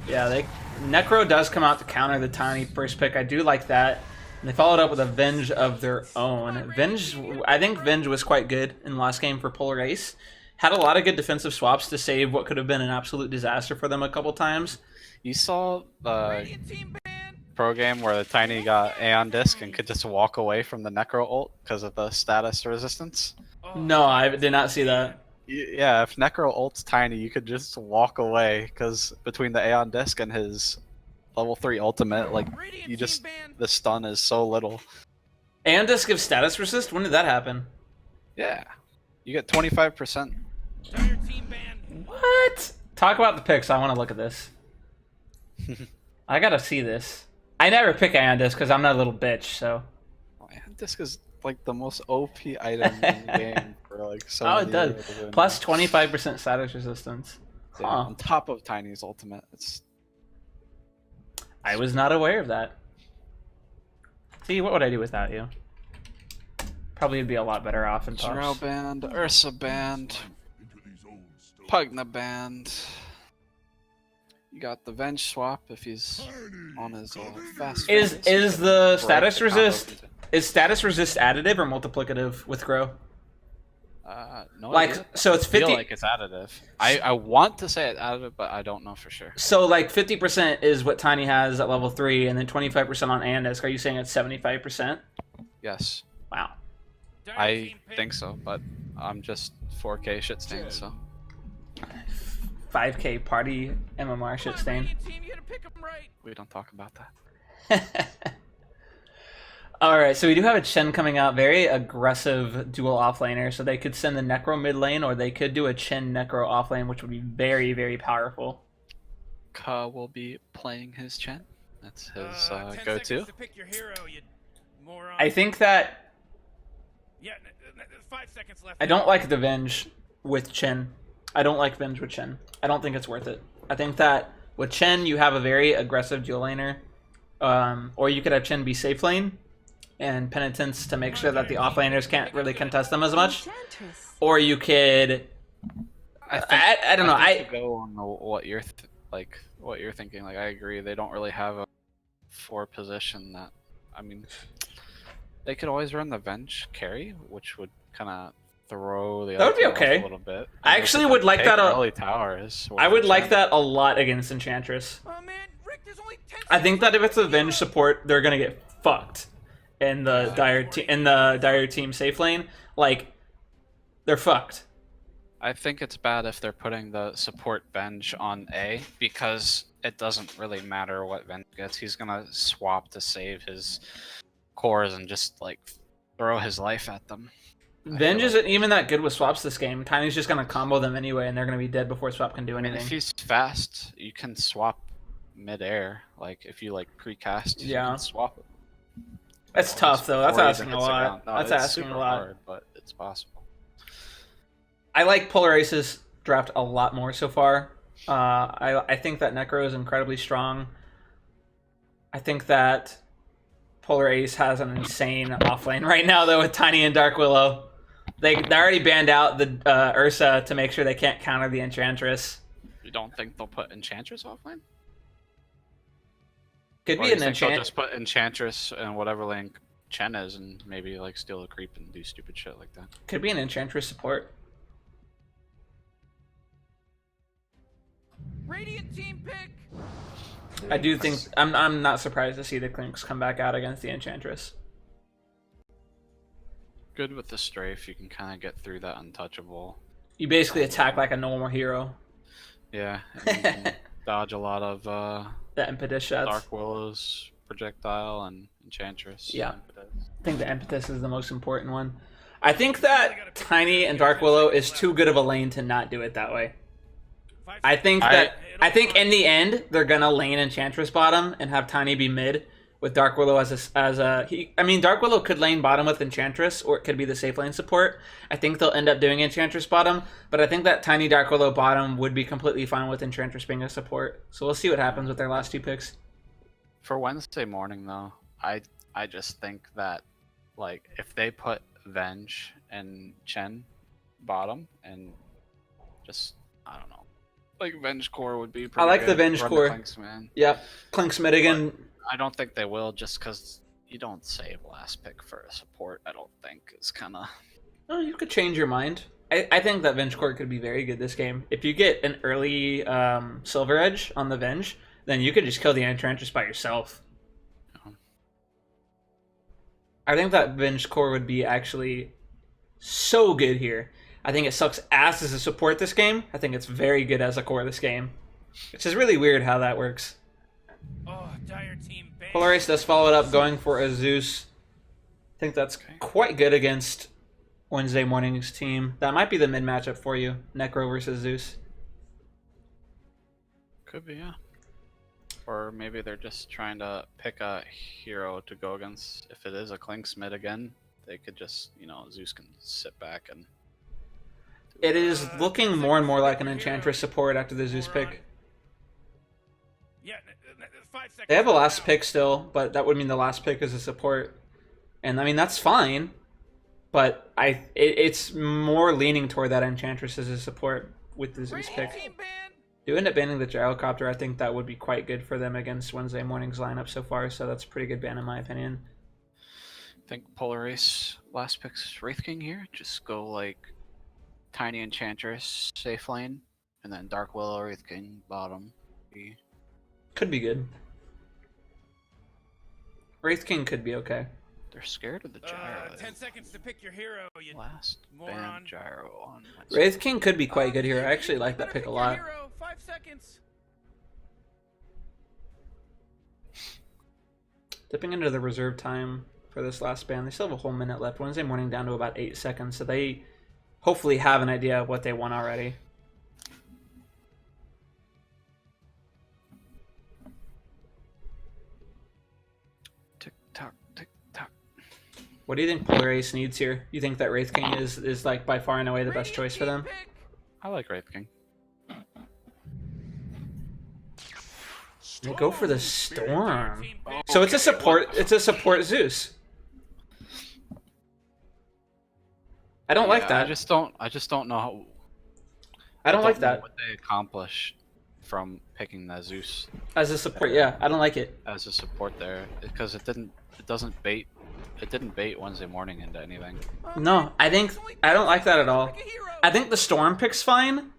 Yeah, Necro does come out to counter the Tiny first pick. I do like that. And they followed up with a Venge of their own. I think Venge was quite good in the last game for Polar Ace. Had a lot of good defensive swaps to save what could have been an absolute disaster for them a couple times. You saw the pro game where the Tiny got Aeon Disc and could just walk away from the Necro ult because of the status resistance? No, I did not see that. Yeah, if Necro ults Tiny, you could just walk away because between the Aeon Disc and his level 3 ultimate, like, the stun is so little. Aeon Disc gives status resist? When did that happen? Yeah. You get 25%. What? Talk about the picks. I want to look at this. I gotta see this. I never pick Anansi because I'm not a little bitch, so. Disc is like the most OP item in the game for like so Oh, many it does. years of winning. Plus 25% status resistance. Yeah, Huh. on top of Tiny's ultimate. It's I was not aware of that. See, what would I do without you? Probably would be a lot better off in Drow tops. band, Ursa band, Pugna band. You got the Venge swap if he's on his fast. Is fingers. the Break status the combo resist into- is status resist additive or multiplicative with grow? No Like, idea. so it's I feel 50 like it's additive. I want to say it's additive, but I don't know for sure. So like 50% is what Tiny has at level 3 and then 25% on Anansi. Are you saying it's 75%? Yes, Wow. Dire I team pick. think so, but I'm just 4K shit stained, so 5k party MMR shit Come on, stain. Radiant team, you gotta pick 'em right. we don't talk about that. Alright, so we do have a Chen coming out. Very aggressive dual offlaner. So they could send the Necro mid lane or they could do a Chen Necro offlane, which would be very, very powerful. Ka will be playing his Chen. That's his 10 go-to. seconds to pick your hero, you moron. I think that Yeah, 5 seconds left. I don't like the Venge with Chen. I don't like Venge with Chen. I don't think it's worth it. I think that with Chen, you have a very aggressive dual laner. Or you could have Chen be safe lane and Penitence to make sure that the offlaners can't really contest them as much. Or you could... I don't know. I go on what you're what you're thinking. Like I agree, they don't really have a 4 position that. I mean, they could always run the Venge carry, which would kind of throw the. That would be other team off okay. A little bit. I actually would like that. Early towers. I would like that a lot against Enchantress. Oh man, Rick, there's only 10 I think that if it's a Venge support, they're gonna get fucked in the dire team safe lane. Like, they're fucked. I think it's bad if they're putting the support Venge on A because it doesn't really matter what Venge gets. He's gonna swap to save his cores and just like throw his life at them. Venge isn't even that good with swaps this game. Tiny's just gonna combo them anyway, and they're gonna be dead before swap can do I mean, anything. if he's fast, you can swap mid-air. Like if you like precast, you Yeah. can swap it. That's tough though. That's Before he asking even a hits the lot. ground. No, That's it's asking super a lot. hard, but it's possible. I like Polar Aces draft a lot more so far. I think that Necro is incredibly strong. I think that Polar Ace has an insane offlane right now though with Tiny and Dark Willow. They already banned out the Ursa to make sure they can't counter the Enchantress. You don't think they'll put Enchantress offlane? Could Or be you an think they'll enchant. just put Enchantress in whatever lane Chen is and maybe like steal a creep and do stupid shit like that? Could be an Enchantress support. Radiant team pick. I do think I'm not surprised to see the Clinks come back out against the Enchantress. Good with the strafe, you can kind of get through that untouchable. You basically attack like a normal hero. Yeah, and you can dodge a lot of The impetus shots. Dark Willow's projectile and Enchantress. Yeah. Impetus. I think the impetus is the most important one. I think that Tiny and Dark Willow is too good of a lane to not do it that way. I think in the end they're gonna lane Enchantress bottom and have Tiny be mid with Dark Willow I mean Dark Willow could lane bottom with Enchantress or it could be the safe lane support. I think they'll end up doing Enchantress bottom, but I think that Tiny Dark Willow bottom would be completely fine with Enchantress being a support. So we'll see what happens with their last 2 picks. For Wednesday morning though, I just think that like if they put Venge and Chen bottom and just I don't know. Like Venge core would be pretty I like good. the Venge Run core. Clinks, man. Yep. Clinks mid again. I don't think they will just because you don't save last pick for a support. I don't think it's kind of. Oh, you could change your mind. I think that Venge core could be very good this game. If you get an early Silver Edge on the Venge, then you could just kill the Enchantress by yourself. Yeah. I think that Venge core would be actually so good here. I think it sucks ass as a support this game. I think it's very good as a core this game. Which is really weird how that works. Oh, dire team base. Polaris does follow it up going for a Zeus. I think that's quite good against Wednesday morning's team. That might be the mid matchup for you. Necro versus Zeus. Could be, yeah. Or maybe they're just trying to pick a hero to go against. If it is a Clinks mid again, they could just, you know, Zeus can sit back and... It is looking more and more like an Enchantress support after the Zeus pick. Yeah, 5 seconds. They have a last pick still, but that would mean the last pick is a support. And I mean, that's fine. But it's more leaning toward that Enchantress as a support with the Zeus pick. Team ban. Do end up banning the Gyrocopter. I think that would be quite good for them against Wednesday morning's lineup so far, so that's a pretty good ban in my opinion. I think Polar Ace last picks Wraith King here. Just go like Tiny Enchantress, safe lane, and then Dark Willow, Wraith King, bottom. Could be good. Wraith King could be okay. They're scared of the gyro. 10 seconds to pick your hero, you Last moron. ban gyro on. Wraith King could be quite good here. I actually like that Better pick a your lot. hero. 5 seconds. Dipping into the reserve time for this last ban. They still have a whole minute left. Wednesday morning down to about 8 seconds, so they hopefully have an idea of what they want already. Tick tock, tick tock. What do you think Polar Ace needs here? You think that Wraith King is like by far and away the best choice for them? I like Wraith King. They go for the Storm. So it's a support. It's a support Zeus. I don't like that. I just don't know how. I don't like know that what they accomplish from picking the Zeus as a support. Yeah, I don't like it. as a support there because it didn't bait Wednesday morning into anything. No, I don't like that at all. Pick a hero. I think the Storm pick's fine,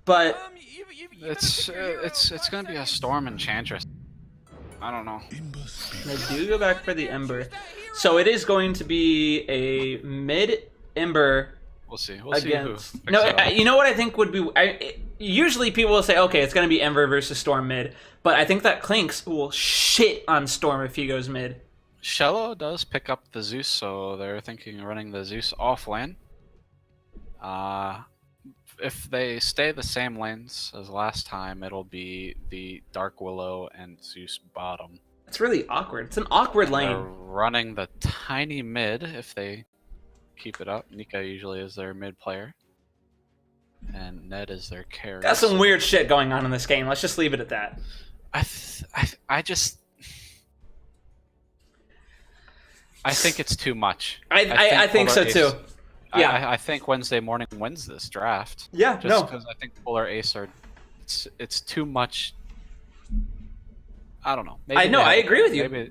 but You better pick your hero. It's gonna 5 be a seconds. Storm Enchantress. I don't know. they do go back for the Ember. So it is going to be a mid Ember We'll see. We'll see who against. picks No, it up. you know what I think would be. Usually people will say, okay, it's going to be Ember versus Storm mid, but I think that Clinks will shit on Storm if he goes mid. Shello does pick up the Zeus, so they're thinking of running the Zeus off lane. If they stay the same lanes as last time, it'll be the Dark Willow and Zeus bottom. It's really awkward. It's an awkward They're lane. running the tiny mid if they keep it up. Nika usually is their mid player. And Ned is their carry. Got some weird shit going on in this game. Let's just leave it at that. I think it's too much. I think so Polar too. Ace- Yeah. I think Wednesday morning wins this draft. Yeah, Just no. because I think Polar Ace are, it's too much. I don't know. I know, they I have- agree with you. Maybe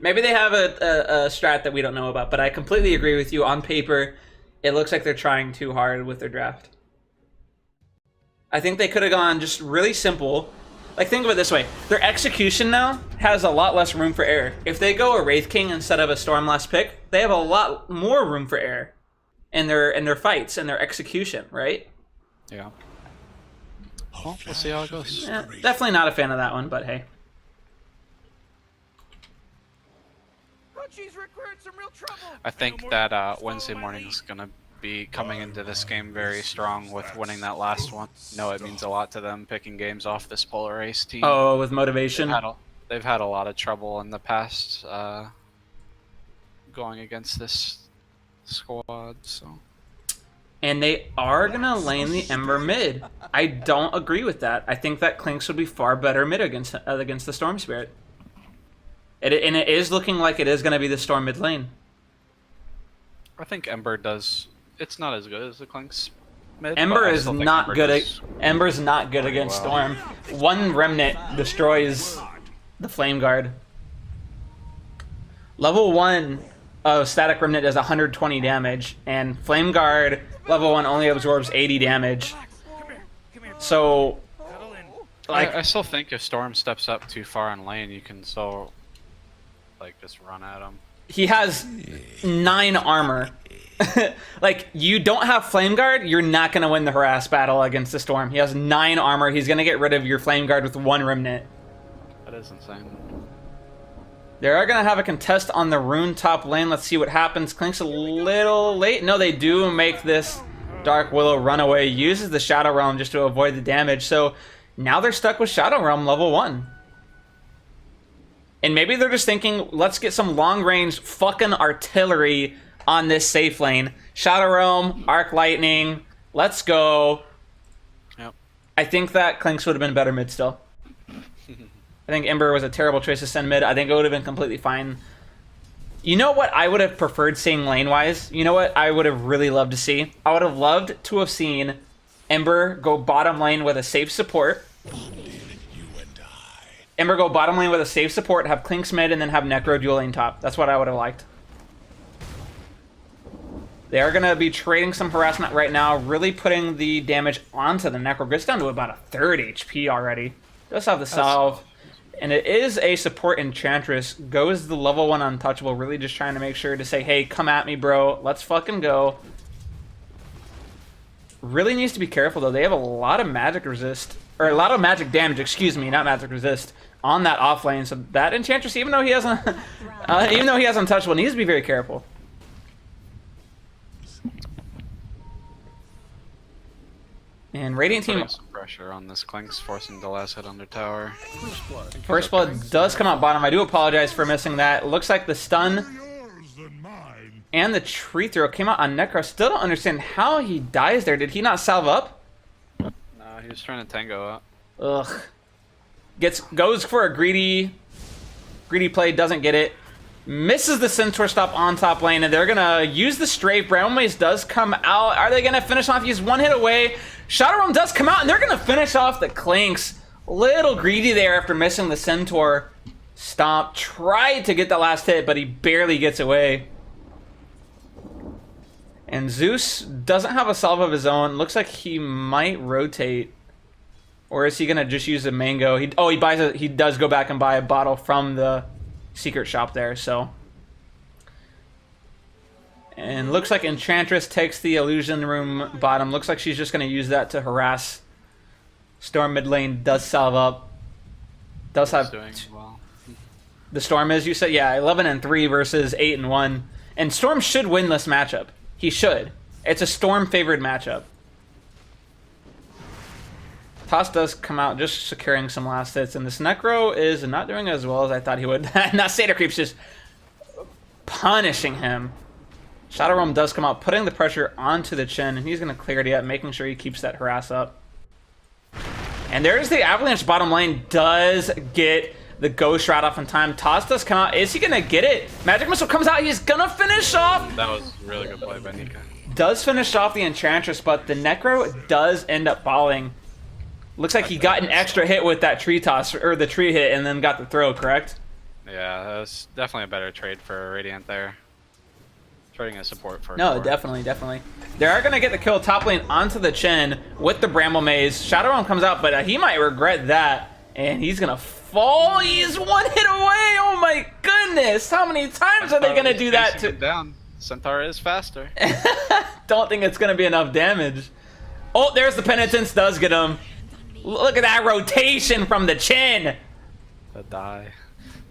Maybe they have a strat that we don't know about, but I completely agree with you. On paper, it looks like they're trying too hard with their draft. I think they could have gone just really simple. Like, think of it this way. Their execution now has a lot less room for error. If they go a Wraith King instead of a Storm last pick, they have a lot more room for error in their fights and their execution, right? Yeah. Well, we'll see how it goes. Yeah, definitely not a fan of that one, but hey. Oh, jeez, Rick, we're in some real trouble. I think that Wednesday morning is gonna be coming into this game very strong with winning that last one. No, it means a lot to them picking games off this Polar Ace team. Oh, with motivation. They've had a lot of trouble in the past going against this squad. So And they are going to lane the Ember mid. I don't agree with that. I think that Clinks would be far better mid against the Storm Spirit. And it is looking like it is going to be the Storm mid lane. I think Ember does. It's not as good as the Clinks mid. Ember but I is still think not Ember good. does- Ember's not good against Storm. One Remnant destroys the Flame Guard. Level 1 of Static Remnant does 120 damage, and Flame Guard level 1 only absorbs 80 damage. Come here. So, Settle in. like, I still think if Storm steps up too far in lane, you can still like just run at him. he has 9 armor. Like, you don't have Flame Guard, you're not going to win the harass battle against the Storm. He has 9 armor. He's going to get rid of your Flame Guard with 1 Remnant. That is insane. They are going to have a contest on the Rune top lane. Let's see what happens. Clink's a little late. No, they do make this Dark Willow run away. Uses the Shadow Realm just to avoid the damage. So Now they're stuck with Shadow Realm level 1. And maybe they're just thinking, let's get some long-range fucking artillery on this safe lane. Shadow Realm, Arc Lightning, let's go. Yep. I think that Clinks would have been better mid still. I think Ember was a terrible choice to send mid. I think it would have been completely fine. You know what I would have preferred seeing lane-wise? You know what I would have really loved to see? I would have loved to have seen Ember go bottom lane with a safe support. Ember go bottom lane with a safe support, have Clinks mid, and then have Necro dual lane top. That's what I would have liked. They are going to be trading some harassment right now, really putting the damage onto the Necro. Gets down to about a 3rd HP already. Does have the salve. And it is a support Enchantress. Goes the level 1 untouchable, really just trying to make sure to say, hey, come at me, bro. Let's fucking go. Really needs to be careful, though. They have a lot of magic resist. Or a lot of magic damage, excuse me, not magic resist, on that off lane. So that Enchantress, even though he has untouchable, needs to be very careful. And Radiant team... Some pressure on this Clinks, forcing the last hit under tower. First blood does come out bottom. I do apologize for missing that. It looks like the stun and the tree throw came out on Necro. Still don't understand how he dies there. Did he not salve up? No, he was trying to tango up. Ugh. Goes for a greedy play, doesn't get it. Misses the Centaur stop on top lane, and they're gonna use the strafe. Brown Mace does come out. Are they gonna finish off? He's one hit away. Shadow Realm does come out, and they're gonna finish off the Clinks. Little greedy there after missing the Centaur stomp. Tried to get the last hit, but he barely gets away. And Zeus doesn't have a salve of his own. Looks like he might rotate. Or is he gonna just use a mango? He does go back and buy a bottle from the secret shop there, so. And looks like Enchantress takes the illusion room bottom. Looks like she's just gonna use that to harass. Storm mid lane does salve up. Does have doing well. The Storm is, you said, yeah, 11-3 versus 8-1. And Storm should win this matchup. He should. It's a Storm favored matchup. Toss does come out just securing some last hits, and this Necro is not doing as well as I thought he would. Now Seder Creep's just punishing him. Shadow Realm does come out, putting the pressure onto the chin, and he's going to clear it up, making sure he keeps that harass up. And there's the Avalanche bottom lane, does get the Ghost Shroud off in time. Toss does come out. Is he going to get it? Magic Missile comes out. He's going to finish off. That was a really good play by Nika. Does finish off the Enchantress, but the Necro does end up falling. Looks like he got an extra hit with that tree toss, or the tree hit, and then got the throw, correct? Yeah, that was definitely a better trade for Radiant there. Trading a support for No, definitely. They are going to get the kill top lane onto the chin with the Bramble Maze. Shadow Realm comes out, but he might regret that. And he's going to fall. He's one hit away. Oh my goodness. How many times are they going to do that to... Down. Centaur is faster. Don't think it's going to be enough damage. Oh, there's the Penitence. Does get him. Look at that rotation from the chin. The die.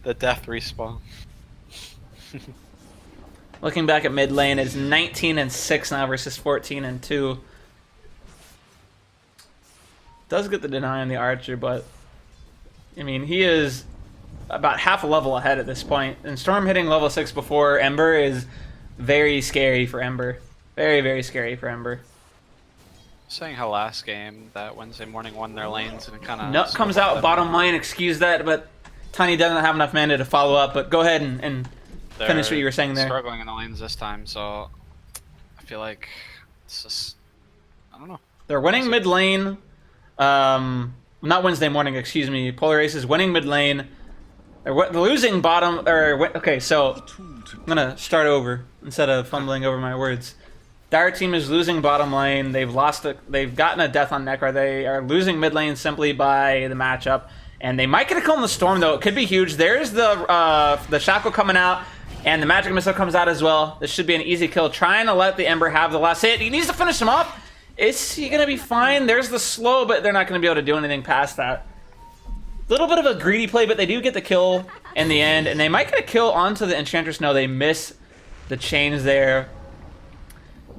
The death respawn. Looking back at mid lane, it's 19-6 now versus 14-2. Does get the deny on the Archer, but I mean, he is about half a level ahead at this point. And Storm hitting level 6 before Ember is very scary for Ember. Very, very scary for Ember. Saying how last game that Wednesday morning won their lanes and kind of... Nut comes out bottom lane, excuse that, but Tiny doesn't have enough mana to follow up. But go ahead and finish what you were saying there. Struggling in the lanes this time, so I feel like it's just... I don't know. They're winning mid lane. Not Wednesday morning, excuse me. Polar Ace is winning mid lane. They're losing bottom... Okay, so I'm going to start over instead of fumbling over my words. Dire team is losing bottom lane. They've gotten a death on Necro. They are losing mid lane simply by the matchup. And they might get a kill in the Storm, though. It could be huge. There's the Shackle coming out, and the Magic Missile comes out as well. This should be an easy kill. Trying to let the Ember have the last hit. He needs to finish him off. Is he going to be fine? There's the slow, but they're not going to be able to do anything past that. Little bit of a greedy play, but they do get the kill in the end. And they might get a kill onto the Enchantress. No, they miss the chains there.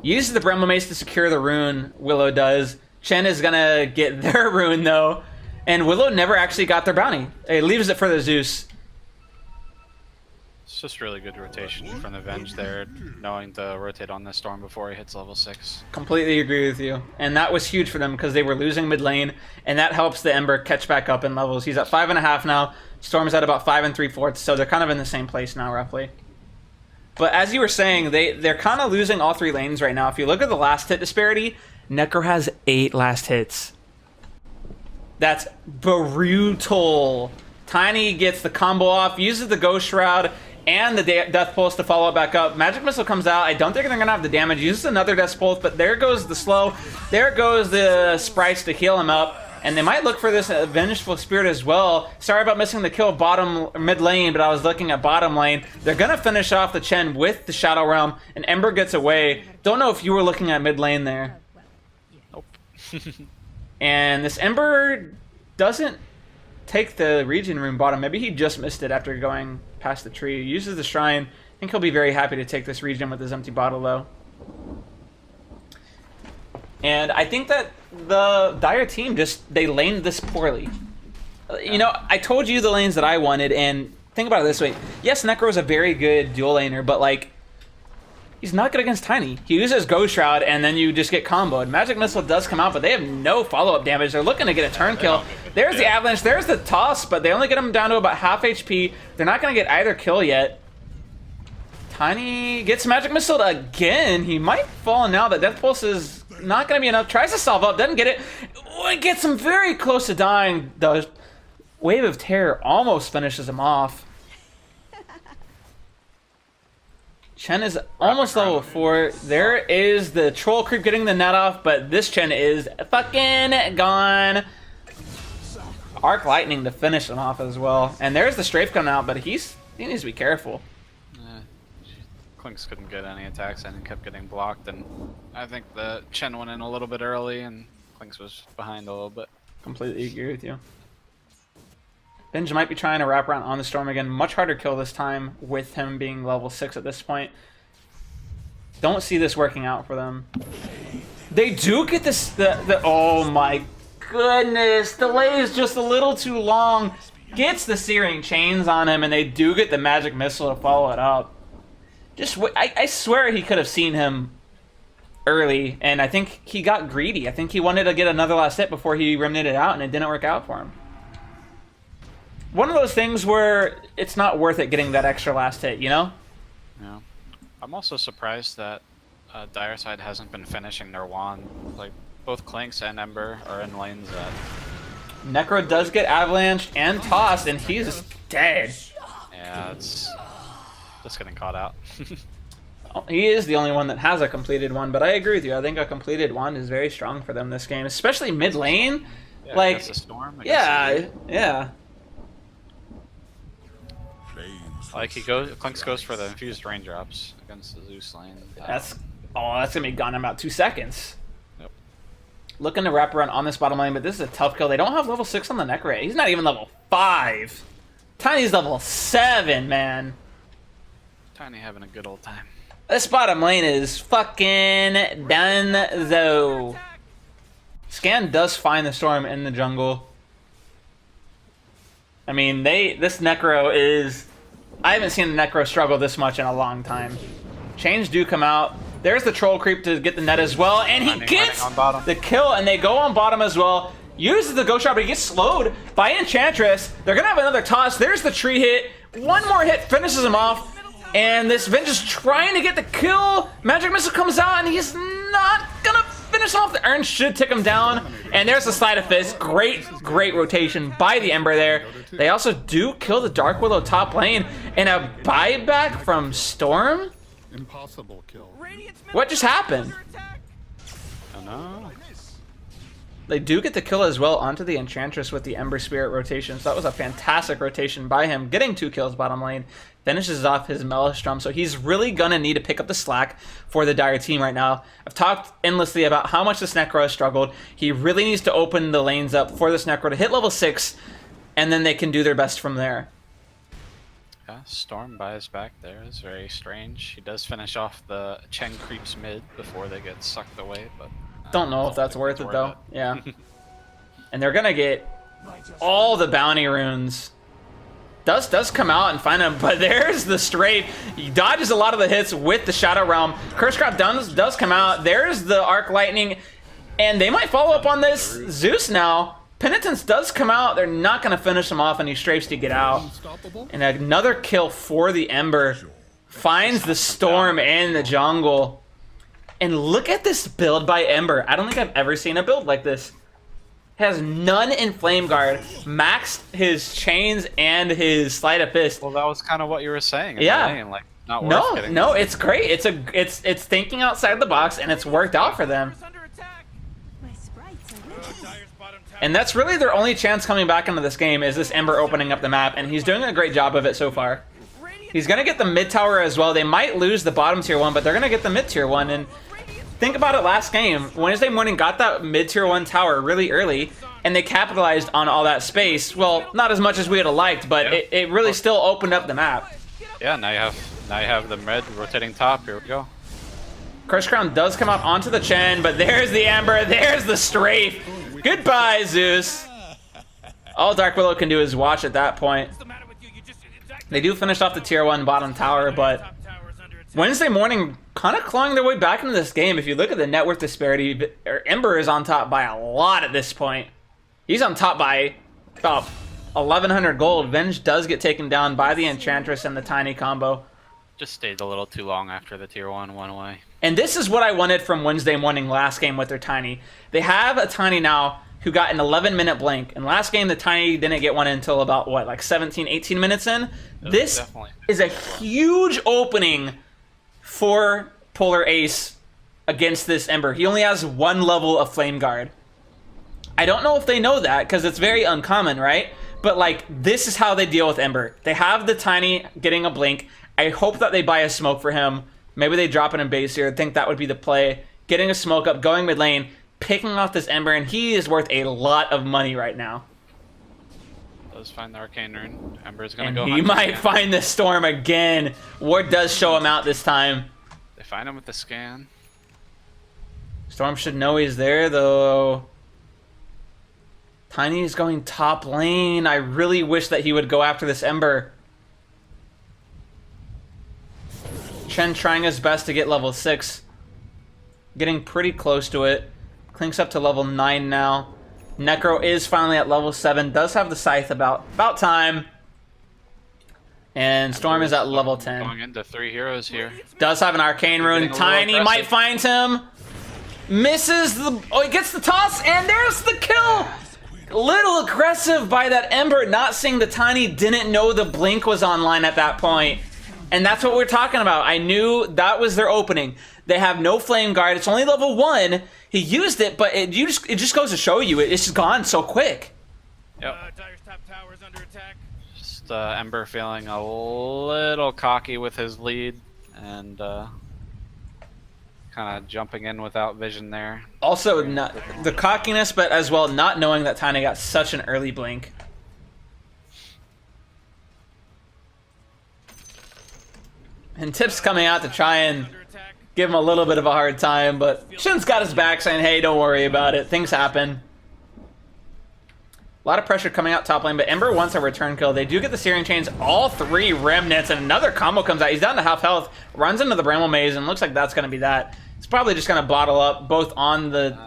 Uses the Bramble Mace to secure the rune. Willow does. Chen is going to get their rune, though. And Willow never actually got their bounty. It leaves it for the Zeus. It's just really good rotation from the Venge there, knowing to rotate on the Storm before he hits level 6. Completely agree with you. And that was huge for them because they were losing mid lane, and that helps the Ember catch back up in levels. He's at 5.5 now. Storm's at about 5 3/4, so they're kind of in the same place now, roughly. But as you were saying, they're kind of losing all 3 lanes right now. If you look at the last hit disparity, Necro has 8 last hits. That's brutal. Tiny gets the combo off, uses the Ghost Shroud and the Death Pulse to follow it back up. Magic Missile comes out. I don't think they're going to have the damage. Uses another Death Pulse, but there goes the slow. There goes the Sprites to heal him up. And they might look for this Vengeful Spirit as well. Sorry about missing the kill mid lane, but I was looking at bottom lane. They're going to finish off the Chen with the Shadow Realm, and Ember gets away. Don't know if you were looking at mid lane there. Nope. And this Ember doesn't take the Regen Rune bottom. Maybe he just missed it after going past the tree. He uses the Shrine. I think he'll be very happy to take this Regen with his empty bottle, though. And I think that the Dire team they laned this poorly. You know, I told you the lanes that I wanted, and think about it this way. Yes, Necro's a very good dual laner, but, like, he's not good against Tiny. He uses Ghost Shroud, and then you just get comboed. Magic Missile does come out, but they have no follow-up damage. They're looking to get a turn kill. There's the Avalanche. There's the Toss, but they only get him down to about half HP. They're not going to get either kill yet. Tiny gets Magic Missile again. He might fall now. The Death Pulse is not going to be enough. Tries to solve up. Doesn't get it. Oh, it gets him very close to dying. The Wave of Terror almost finishes him off. Chen is almost level 4. There is the Troll Creep getting the net off, but this Chen is fucking gone. Arc Lightning to finish him off as well. And there's the Strafe coming out, but he needs to be careful. Clinks couldn't get any attacks and kept getting blocked, and I think the Chen went in a little bit early and Clinks was behind a little bit. Completely agree with you. Binge might be trying to wrap around on the Storm again. Much harder kill this time with him being level 6 at this point. Don't see this working out for them. They do get this. Oh my goodness. Delay is just a little too long. Gets the Searing Chains on him, and they do get the Magic Missile to follow it up. I swear he could have seen him early, and I think he got greedy. I think he wanted to get another last hit before he remnanted it out, and it didn't work out for him. One of those things where it's not worth it getting that extra last hit, you know? Yeah. I'm also surprised that Dire side hasn't been finishing their wand. Like, both Clinks and Ember are in lanes that... Necro does get avalanched and tossed, and he's dead. Yeah, it's just getting caught out. He is the only one that has a completed one, but I agree with you. I think a completed one is very strong for them this game, especially mid lane. Yeah, like, against the Storm, yeah. Like Clinks goes for the infused raindrops against the Zeus lane. That's gonna be gone in about 2 seconds. Yep. Looking to wrap around on this bottom lane, but this is a tough kill. They don't have level 6 on the Necro. He's not even level 5. Tiny's level 7, man. Tiny having a good old time. This bottom lane is fucking done, though. Scan does find the Storm in the jungle. I mean, this Necro is... I haven't seen the Necro struggle this much in a long time. Chains do come out. There's the Troll Creep to get the net as well, and he gets the kill, and they go on bottom as well. Uses the Ghost Shot, but he gets slowed by Enchantress. They're going to have another toss. There's the tree hit. One more hit finishes him off. And this Venge is trying to get the kill. Magic Missile comes out, and he's not going to finish off. The Urn should tick him down. And there's the Sleight of Fist. Great rotation by the Ember there. They also do kill the Dark Willow top lane. And a buyback from Storm? Impossible kill. What just happened? Oh no. They do get the kill as well onto the Enchantress with the Ember Spirit rotation. So that was a fantastic rotation by him, getting 2 kills bottom lane. Finishes off his Maelstrom, so he's really gonna need to pick up the slack for the Dire team right now. I've talked endlessly about how much this Necro has struggled. He really needs to open the lanes up for this Necro to hit level 6, and then they can do their best from there. Yeah, Storm buys back there is very strange. He does finish off the Chen creeps mid before they get sucked away, but... Don't know if that's worth it, though. Yeah. And they're gonna get all the bounty runes. Does come out and find him, but there's the strafe. He dodges a lot of the hits with the Shadow Realm. Cursecraft does come out. There's the Arc Lightning, and they might follow up on this. Zeus now. Penitence does come out. They're not going to finish him off, and he strafes to get out. And another kill for the Ember. Finds the Storm in the jungle. And look at this build by Ember. I don't think I've ever seen a build like this. Has none in Flame Guard, maxed his chains and his Sleight of Fist. Well, that was kind of what you were saying. Yeah. The lane, like, not worth getting No, it's great. It's thinking outside the box, and it's worked out for them. And that's really their only chance coming back into this game is this Ember opening up the map, and he's doing a great job of it so far. He's gonna get the mid tower as well. They might lose the bottom tier one, but they're gonna get the mid tier one. And think about it, last game, Wednesday morning got that mid tier 1 tower really early, and they capitalized on all that space. Well, not as much as we would have liked, but it really still opened up the map. Yeah, now you have the mid rotating top. Here we go. Crush Crown does come out onto the Chen, but there's the Ember, there's the strafe. Goodbye, Zeus. All Dark Willow can do is watch at that point. They do finish off the tier 1 bottom tower, but Wednesday morning kind of clawing their way back into this game. If you look at the net worth disparity, Ember is on top by a lot at this point. He's on top by about 1,100 gold. Venge does get taken down by the Enchantress and the Tiny combo. Just stayed a little too long after the tier 1 went away. And this is what I wanted from Wednesday morning last game with their Tiny. They have a Tiny now who got an 11-minute blink. And last game, the Tiny didn't get one until about, what, like 17, 18 minutes in? This is a huge opening for Polar Ace against this Ember. He only has 1 level of Flame Guard. I don't know if they know that, because it's very uncommon, right? But, like, this is how they deal with Ember. They have the Tiny getting a blink. I hope that they buy a smoke for him. Maybe they drop it in base here. I think that would be the play. Getting a smoke up, going mid lane, picking off this Ember, and he is worth a lot of money right now. Does find the Arcane Rune. Ember's gonna And go. he might again. find the Storm again. Ward does show him out this time. They find him with the scan. Storm should know he's there, though. Tiny's going top lane. I really wish that he would go after this Ember. Chen trying his best to get level 6. Getting pretty close to it. Clinks up to level 9 now. Necro is finally at level 7. Does have the Scythe about time. And Storm is at level 10. Going into 3 heroes here. Does have an Arcane Rune. Tiny might find him. Misses the... Oh, he gets the toss, and there's the kill! A little aggressive by that Ember. Not seeing the Tiny. Didn't know the Blink was online at that point. And that's what we're talking about. I knew that was their opening. They have no Flame Guard. It's only level 1. He used it, but it just goes to show you, it's just gone so quick. Yep. Just Ember feeling a little cocky with his lead, and kind of jumping in without vision there. Also, not, the cockiness, but as well not knowing that Tiny got such an early blink. And Tip's coming out to try and give him a little bit of a hard time, but Shin's got his back saying, hey, don't worry about it. Things happen. A lot of pressure coming out top lane, but Ember wants a return kill. They do get the Searing Chains, all 3 remnants, and another combo comes out. He's down to half health, runs into the Bramble Maze, and looks like that's going to be that. It's probably just going to bottle up both on the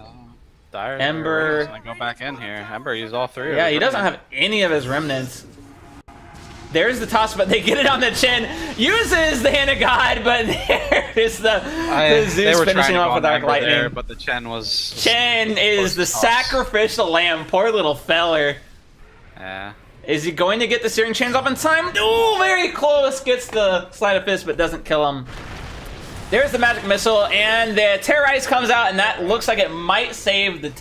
Ember. He's gonna go back in here. Ember used all 3. Yeah, he doesn't have any of his remnants. There's the toss, but they get it on the Chin. Uses the Hand of God, but there is the Zeus finishing off with Arc Lightning. There, but the Chen was... Chen is the sacrificial lamb. Poor little feller. Yeah. Is he going to get the Searing Chains off in time? Oh, very close. Gets the Sleight of Fist, but doesn't kill him. There's the Magic Missile, and the Terrorize comes out, and that looks like it might save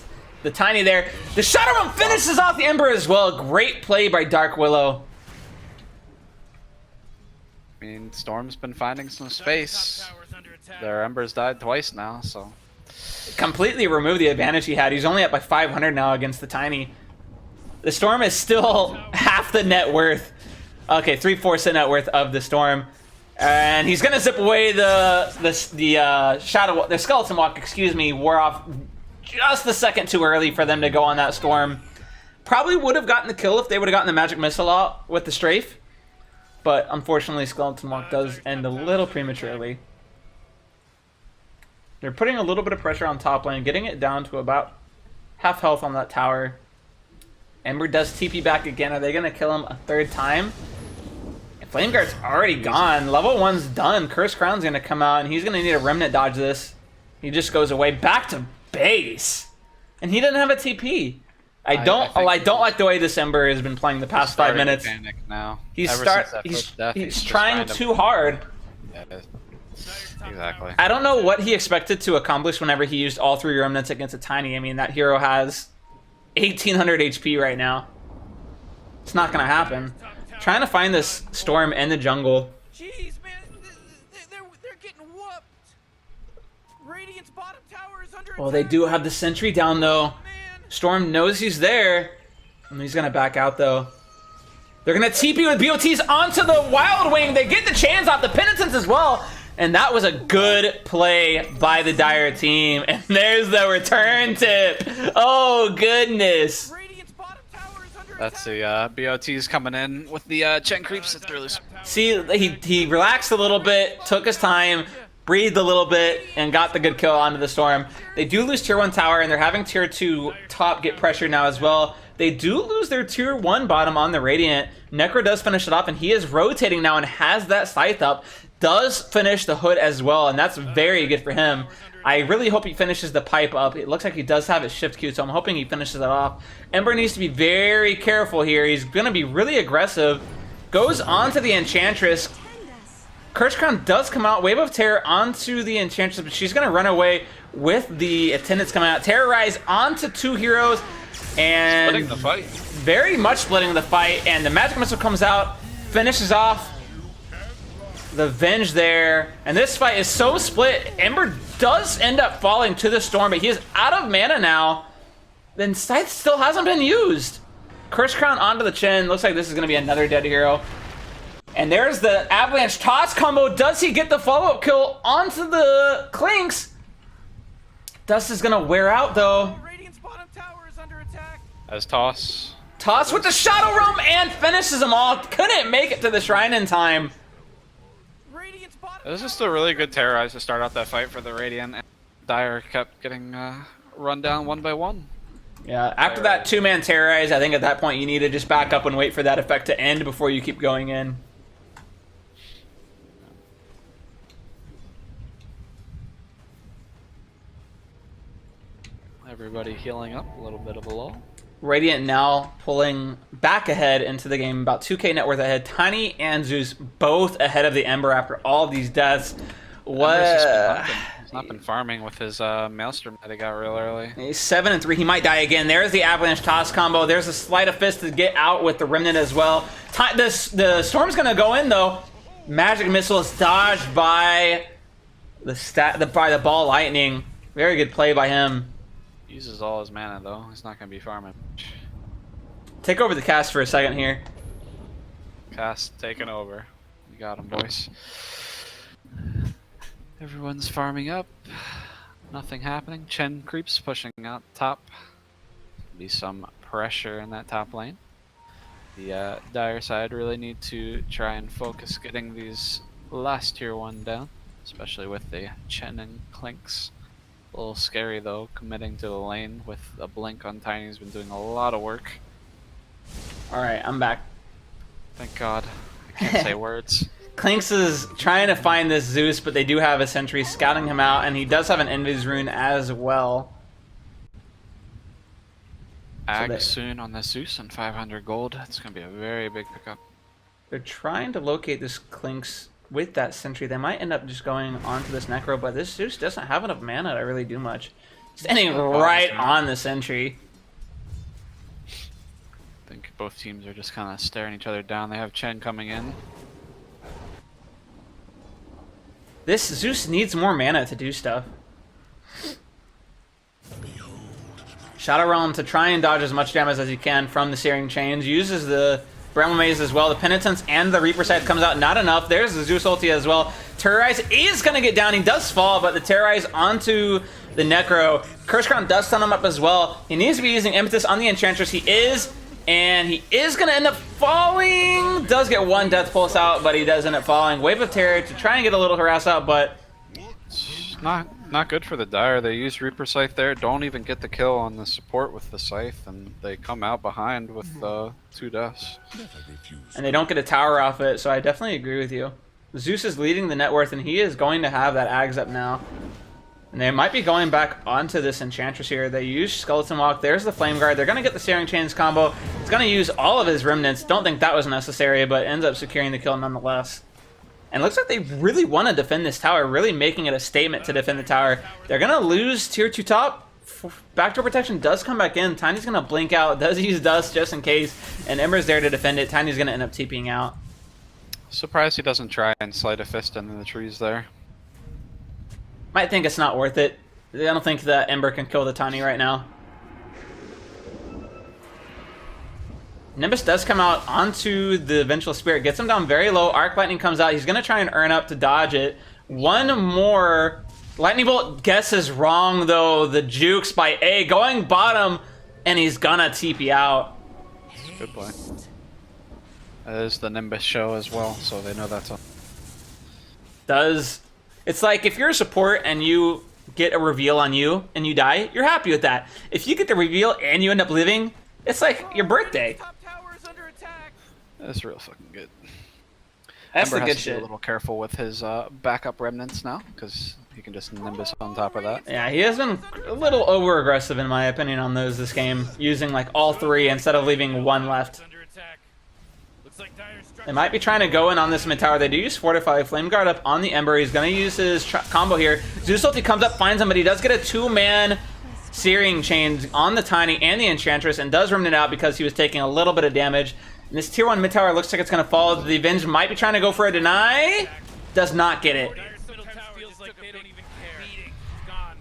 the Tiny there. The Shadow Realm finishes off the Ember as well. Great play by Dark Willow. I mean, Storm's been finding some space. Their Ember's died twice now, so... Completely removed the advantage he had. He's only up by 500 now against the Tiny. The Storm is still half the net worth. Okay, 3/4 the net worth of the Storm. And he's gonna zip away the Skeleton Walk, excuse me, wore off just a second too early for them to go on that Storm. Probably would have gotten the kill if they would have gotten the magic missile out with the strafe. But unfortunately, Skeleton Walk does end a little prematurely. They're putting a little bit of pressure on top lane, getting it down to about half health on that tower. Ember does TP back again. Are they going to kill him a third time? Flame Guard's already gone. Level 1's done. Curse Crown's going to come out, and he's going to need a Remnant dodge this. He just goes away back to base. And he doesn't have a TP. I don't like the way this Ember has been playing the past 5 minutes. Panic now. He's trying too hard. Yeah, exactly. I don't know what he expected to accomplish whenever he used all 3 Remnants against a Tiny. I mean, that hero has 1800 HP right now. It's not going to happen. Trying to find this Storm in the jungle. Jeez, man, they're getting whooped. Radiant's bottom tower is under Well, they attack. do have the sentry down though. Man. Storm knows he's there, and he's gonna back out though. They're gonna TP with BOTs onto the Wild Wing. They get the chance off the Penitence as well, and that was a good play by the Dire team. And there's the return tip. Oh goodness. Radiant's bottom tower is under That's attack. the BOTs coming in with the Chen creeps. It's really See, he relaxed a little bit, took his time, breathed a little bit, and got the good kill onto the Storm. They do lose tier 1 tower, and they're having tier 2 top get pressured now as well. They do lose their tier 1 bottom on the Radiant. Necro does finish it off, and he is rotating now and has that scythe up. Does finish the hood as well, and that's very good for him. I really hope he finishes the pipe up. It looks like he does have his shift Q, so I'm hoping he finishes it off. Ember needs to be very careful here. He's going to be really aggressive. Goes onto the Enchantress. Curse Crown does come out. Wave of Terror onto the Enchantress, but she's going to run away with the Attendants coming out. Terrorize onto 2 heroes, and splitting the fight. very much splitting the fight. And the Magic Missile comes out, finishes off the Venge there. And this fight is so split. Ember does end up falling to the Storm, but he is out of mana now. Then Scythe still hasn't been used. Curse Crown onto the Chin. Looks like this is going to be another dead hero. And there's the Avalanche Toss combo. Does he get the follow-up kill onto the Clinks? Dust is going to wear out, though. Radiant's bottom tower is under attack. As Toss. Toss with the Shadow Realm and finishes them all. Couldn't make it to the Shrine in time. Radiant's bottom It was just a really good terrorize to start out that fight for the Radiant. And Dire kept getting run down one by one. Yeah, after that 2-man Terrorize, I think at that point you need to just back up and wait for that effect to end before you keep going in. Everybody healing up, a little bit of a lull. Radiant now pulling back ahead into the game, about 2k net worth ahead. Tiny and Zeus both ahead of the Ember after all these deaths. What? He's not been farming with his Maelstrom that he got real early. He's 7 and 3. He might die again. There's the Avalanche Toss combo. There's a Sleight of Fist to get out with the Remnant as well. The Storm's gonna go in though. Magic Missile is dodged by the Ball Lightning. Very good play by him. Uses all his mana though. He's not gonna be farming. Take over the cast for a second here. Cast taken over. You got him, boys. Everyone's farming up. Nothing happening. Chen creeps pushing out top. Be some pressure in that top lane. The Dire side really need to try and focus getting these last tier 1 down, especially with the Chen and Clinks. A little scary though, committing to the lane with a blink on Tiny's been doing a lot of work. Alright, I'm back. Thank God. I can't say words. Clinks is trying to find this Zeus, but they do have a sentry scouting him out, and he does have an Envy's Rune as well. Ag soon on the Zeus and 500 gold. That's going to be a very big pickup. They're trying to locate this Clinks with that sentry. They might end up just going onto this Necro, but this Zeus doesn't have enough mana to really do much. Standing right on the sentry. I think both teams are just kind of staring each other down. They have Chen coming in. This Zeus needs more mana to do stuff. Shadow Realm to try and dodge as much damage as he can from the Searing Chains. Uses the Bramble Maze as well. The Penitence and the Reaper Sight comes out. Not enough. There's the Zeus ulti as well. Terrorize is going to get down. He does fall, but the Terrorize onto the Necro. Curse Crown does stun him up as well. He needs to be using Impetus on the Enchantress. He is, and he is going to end up falling. Does get one Death Pulse out, but he does end up falling. Wave of Terror to try and get a little harass out, but... It's not good for the Dire. They use Reaper Scythe there, don't even get the kill on the support with the Scythe, and they come out behind with 2 deaths. And they don't get a tower off it, so I definitely agree with you. Zeus is leading the net worth, and he is going to have that Ags up now. And they might be going back onto this Enchantress here. They use Skeleton Walk. There's the Flame Guard. They're going to get the Searing Chains combo. He's going to use all of his Remnants. Don't think that was necessary, but ends up securing the kill nonetheless. And looks like they really want to defend this tower, really making it a statement to defend the tower. They're going to lose tier 2 top. Backdoor protection does come back in. Tiny's going to blink out, does use Dust just in case, and Ember's there to defend it. Tiny's going to end up TPing out. Surprised he doesn't try and slide a fist into the trees there. Might think it's not worth it. I don't think that Ember can kill the Tiny right now. Nimbus does come out onto the Vengeful Spirit, gets him down very low. Arc Lightning comes out. He's going to try and earn up to dodge it. One more. Lightning Bolt guesses wrong, though. The jukes by A going bottom, and he's going to TP out. Good play. That is the Nimbus show as well, so they know that's a... It's like if you're a support and you get a reveal on you and you die, you're happy with that. If you get the reveal and you end up living, it's like your birthday. Top tower is under attack. That's real fucking good. That's Ember the good has to be shit. a little careful with his backup remnants now, because he can just Nimbus on top of that. Yeah, he has been a little over-aggressive in my opinion on those this game, using like all 3 instead of leaving 1 left. Under attack. Looks like Dire They might be trying to go in on this mid tower. They do use Fortify. Flame Guard up on the Ember. He's going to use his combo here. Zeus ulti comes up, finds him, but he does get a 2-man Searing Chains on the Tiny and the Enchantress, and does Remnant out because he was taking a little bit of damage. And this tier 1 mid tower looks like it's going to fall. The Avenge might be trying to go for a deny. Does not get it. feels like they don't even care. Gone.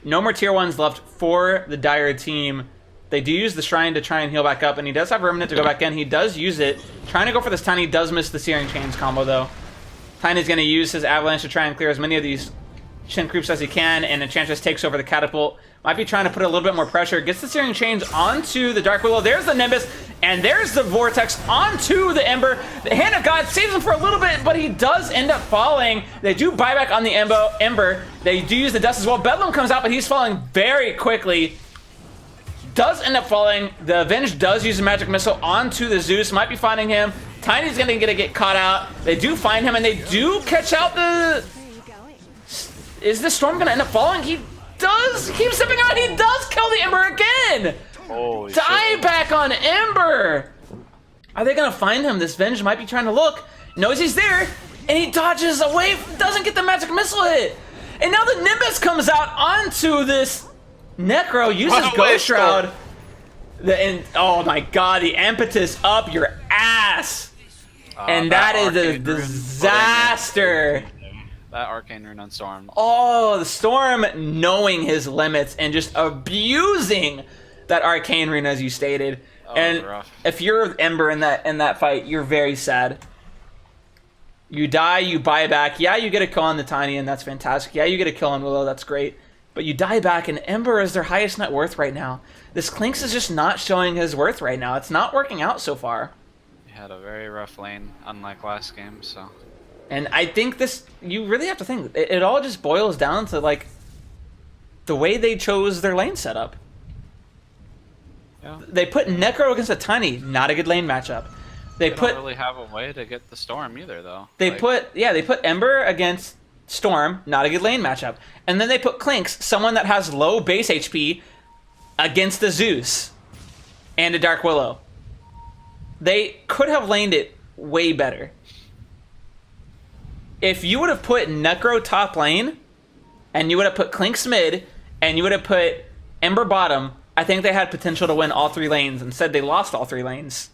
No more tier 1s left for the Dire team. They do use the Shrine to try and heal back up, and he does have Remnant to go back in. He does use it. Trying to go for this Tiny, does miss the Searing Chains combo, though. Tiny's going to use his Avalanche to try and clear as many of these Shin creeps as he can, and Enchantress takes over the Catapult. Might be trying to put a little bit more pressure. Gets the Searing Chains onto the Dark Willow. There's the Nimbus, and there's the Vortex onto the Ember. The Hand of God saves him for a little bit, but he does end up falling. They do buyback on the Ember. They do use the Dust as well. Bedlam comes out, but he's falling very quickly. Does end up falling. The Avenge does use a Magic Missile onto the Zeus. Might be finding him. Tiny's gonna get caught out. They do find him, and they do catch out the... Is the Storm gonna end up falling? He does keep stepping out. He does kill the Ember again. Holy Die shit. back on Ember. Are they gonna find him? This Venge might be trying to look. Knows he's there, and he dodges away. Doesn't get the Magic Missile hit. And now the Nimbus comes out onto this Necro. Uses Ghost Shroud. Oh my god, the Impetus up your ass. And that is a disaster. That Arcane Rune on Storm. Oh, the Storm knowing his limits and just abusing that Arcane Rune, as you stated. And rough. if you're Ember in that fight, you're very sad. You die, you buy back. Yeah, you get a kill on the Tiny, and that's fantastic. Yeah, you get a kill on Willow, that's great. But you die back, and Ember is their highest net worth right now. This Clinks is just not showing his worth right now. It's not working out so far. He had a very rough lane, unlike last game, so... And I think this, you really have to think, it all just boils down to, like, the way they chose their lane setup. Yeah. They put Necro against a Tiny, not a good lane matchup. They don't really have a way to get the Storm either, though. They put Ember against Storm, not a good lane matchup. And then they put Clinks, someone that has low base HP, against the Zeus and a Dark Willow. They could have laned it way better. If you would have put Necro top lane, and you would have put Clinks mid, and you would have put Ember bottom, I think they had potential to win all 3 lanes. Instead, they lost all 3 lanes.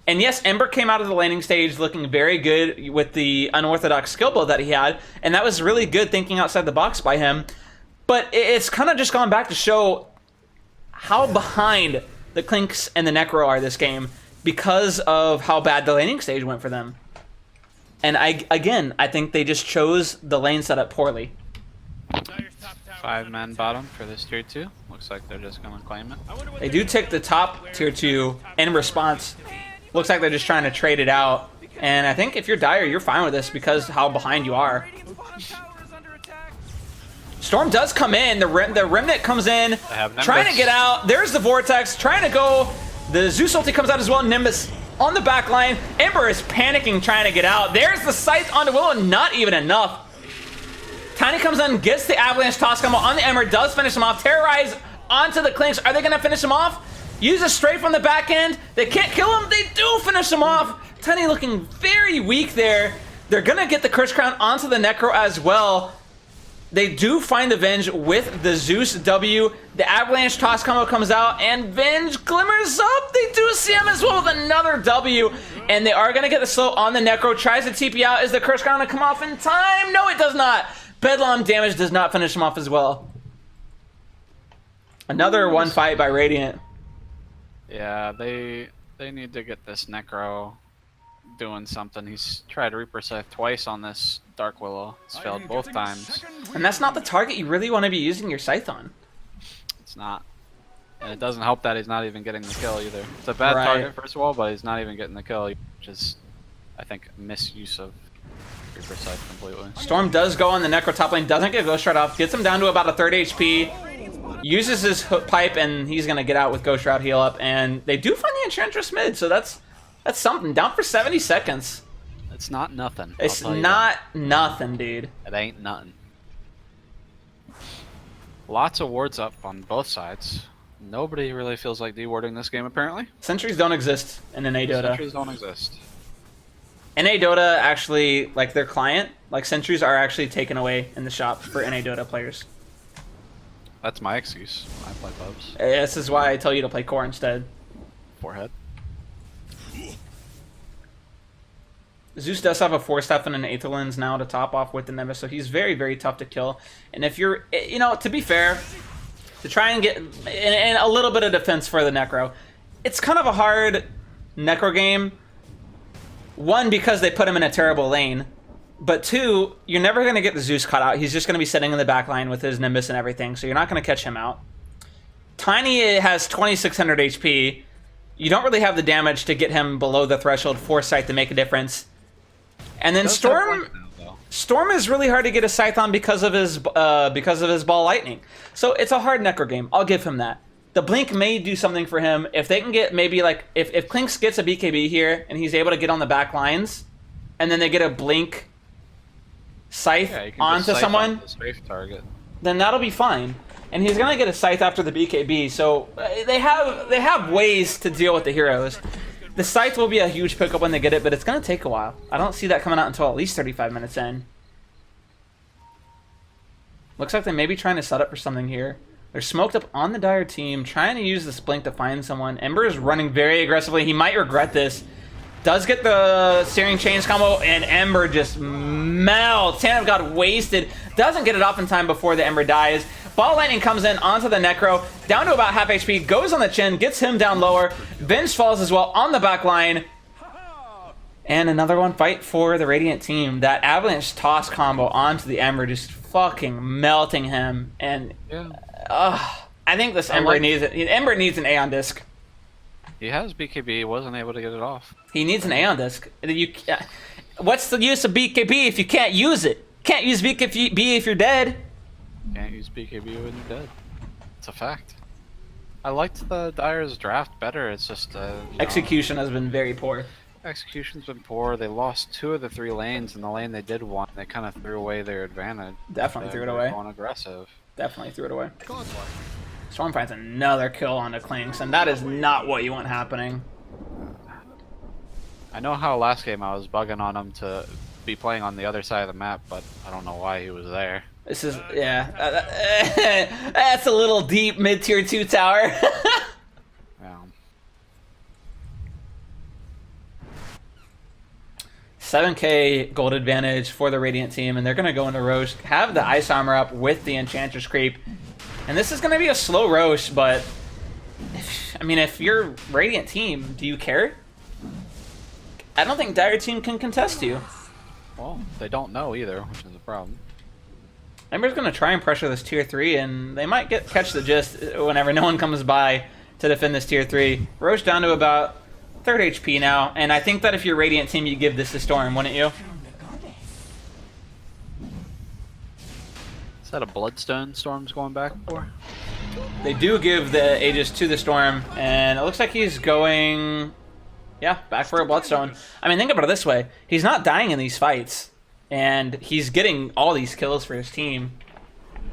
And yes, Ember came out of the laning stage looking very good with the unorthodox skill build that he had, and that was really good thinking outside the box by him. But it's kind of just gone back to show how behind the Clinks and the Necro are this game because of how bad the laning stage went for them. And I think they just chose the lane setup poorly. Dire's top 5-man bottom for this tier 2. Looks like they're just gonna claim it. They do take the top tier 2 in response. Looks like they're just trying to trade it out. And I think if you're Dire, you're fine with this because how behind you are. Storm does come in. The Remnant comes in, trying to get out. There's the Vortex, trying to go. The Zeus ulti comes out as well. Nimbus on the back line. Ember is panicking, trying to get out. There's the Scythe onto Willow, not even enough. Tiny comes in, gets the Avalanche toss combo on the Ember, does finish him off. Terrorize onto the Clinks. Are they going to finish him off? Use a straight from the back end. They can't kill him. They do finish him off. Tiny looking very weak there. They're going to get the Curse Crown onto the Necro as well. They do find the Venge with the Zeus W. The Avalanche toss combo comes out, and Venge glimmers up. They do see him as well with another W, and they are going to get the slow on the Necro. Tries to TP out. Is the Curse Crown going to come off in time? No, it does not. Bedlam damage does not finish him off as well. Another one fight by Radiant. Yeah, they need to get this Necro doing something. He's tried Reaper Scythe twice on this Dark Willow. It's failed both times. And that's not the target you really want to be using your Scythe on. It's not. And it doesn't help that he's not even getting the kill either. It's a bad Right. target, first of all, but he's not even getting the kill, which is, I think, misuse of Reaper Scythe completely. Storm does go on the Necro top lane, doesn't get Ghost Shroud off, gets him down to about a 3rd HP, uses his hook pipe, and he's going to get out with Ghost Shroud heal up, and they do find the Enchantress mid, so that's something. Down for 70 seconds. It's not nothing. It's not nothing, dude. It ain't nothing. Lots of wards up on both sides. Nobody really feels like dewarding this game, apparently. Sentries don't exist in NA Dota. Sentries don't exist. NA Dota actually, like their client, like sentries are actually taken away in the shop for NA Dota players. That's my excuse when I play pubs. This is why I tell you to play core instead. Forehead. Zeus does have a 4-step and an Aether Lens now to top off with the Nimbus, so he's very, very tough to kill. And if you're, you know, to be fair, to try and get and a little bit of defense for the Necro, it's kind of a hard Necro game. One, because they put him in a terrible lane, but two, you're never going to get the Zeus caught out. He's just going to be sitting in the back line with his Nimbus and everything, so you're not going to catch him out. Tiny has 2600 HP. You don't really have the damage to get him below the threshold for Scythe to make a difference. And then Storm is really hard to get a Scythe on because of his ball lightning. So it's a hard Necro game. I'll give him that. The Blink may do something for him if they can get maybe like if Klinks gets a BKB here and he's able to get on the back lines, and then they get a Blink Scythe onto someone, on the strafe target. then that'll be fine. And he's gonna get a Scythe after the BKB. So they have ways to deal with the heroes. The Scythe will be a huge pickup when they get it, but it's going to take a while. I don't see that coming out until at least 35 minutes in. Looks like they may be trying to set up for something here. They're smoked up on the Dire team, trying to use this Blink to find someone. Ember is running very aggressively. He might regret this. Does get the Searing Chains combo, and Ember just melts. Tanev got wasted. Doesn't get it off in time before the Ember dies. Ball Lightning comes in onto the Necro, down to about half HP, goes on the chin, gets him down lower. Venge falls as well on the back line. And another one fight for the Radiant team. That Avalanche toss combo onto the Ember, just fucking melting him. And I think this Ember needs it. Ember needs an Aeon Disc. He has BKB, wasn't able to get it off. He needs an Aeon Disc. What's the use of BKB if you can't use it? Can't use BKB if you're dead. Can't use BKB when you're dead. It's a fact. I liked the Dire's draft better. It's just execution has been very poor. Execution's been poor. They lost 2 of the 3 lanes, and the lane they did won, they kind of threw away their advantage. Definitely threw it away. Going aggressive. Definitely threw it away. Storm finds another kill onto Klinks, and that is not what you want happening. I know how last game I was bugging on him to be playing on the other side of the map, but I don't know why he was there. This is, yeah. That's a little deep mid-tier 2 tower. Yeah. 7k gold advantage for the Radiant team, and they're going to go into Roche, have the Ice Armor up with the Enchantress creep. And this is going to be a slow Roche, but I mean, if you're Radiant team, do you care? I don't think Dire team can contest you. Well, they don't know either, which is a problem. Ember's gonna try and pressure this tier 3, and they might catch the gist whenever no one comes by to defend this tier 3. Roche down to about 3rd HP now, and I think that if you're Radiant team, you give this to Storm, wouldn't you? Is that a Bloodstone Storm's going back for? They do give the Aegis to the Storm, and it looks like he's going, yeah, back for a Bloodstone. I mean, think about it this way. He's not dying in these fights, and he's getting all these kills for his team.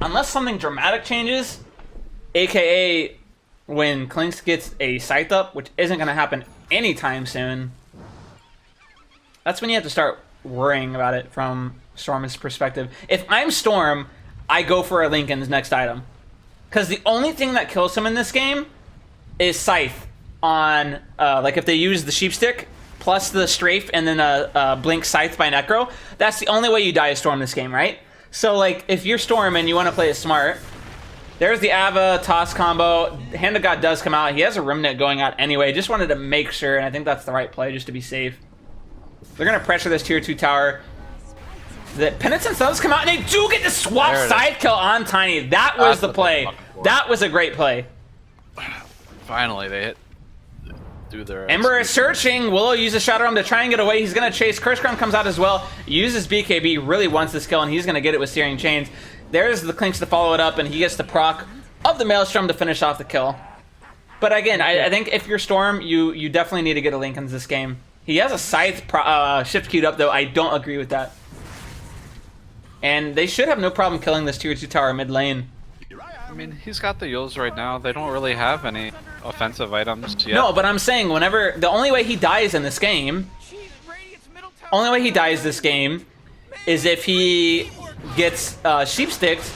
Unless something dramatic changes, aka when Klinks gets a Scythe up, which isn't going to happen anytime soon, that's when you have to start worrying about it from Storm's perspective. If I'm Storm, I go for a Lincoln's next item. Because the only thing that kills him in this game is Scythe on, like if they use the Sheep Stick plus the Strafe and then a Blink Scythe by Necro, that's the only way you die as Storm this game, right? So like, if you're Storm and you want to play it smart, there's the Ava toss combo. Hand of God does come out. He has a Remnant going out anyway. Just wanted to make sure, and I think that's the right play just to be safe. They're going to pressure this tier 2 tower. The Penitence does come out, and they do get the swap side kill on Tiny. That was the play. That was a great play. Finally, they hit. Do their Ember is searching. Willow uses Shadow Realm to try and get away. He's going to chase. Curse Crown comes out as well. Uses BKB. Really wants this kill, and he's going to get it with Searing Chains. There's the Klinks to follow it up, and he gets the proc of the Maelstrom to finish off the kill. But again, I think if you're Storm, you definitely need to get a Lincoln's this game. He has a Scythe shift queued up, though. I don't agree with that. And they should have no problem killing this tier 2 tower mid lane. I mean, he's got the Yules right now. They don't really have any offensive items yet. No, but I'm saying whenever the only way he dies in this game, is if he gets Sheep Sticked.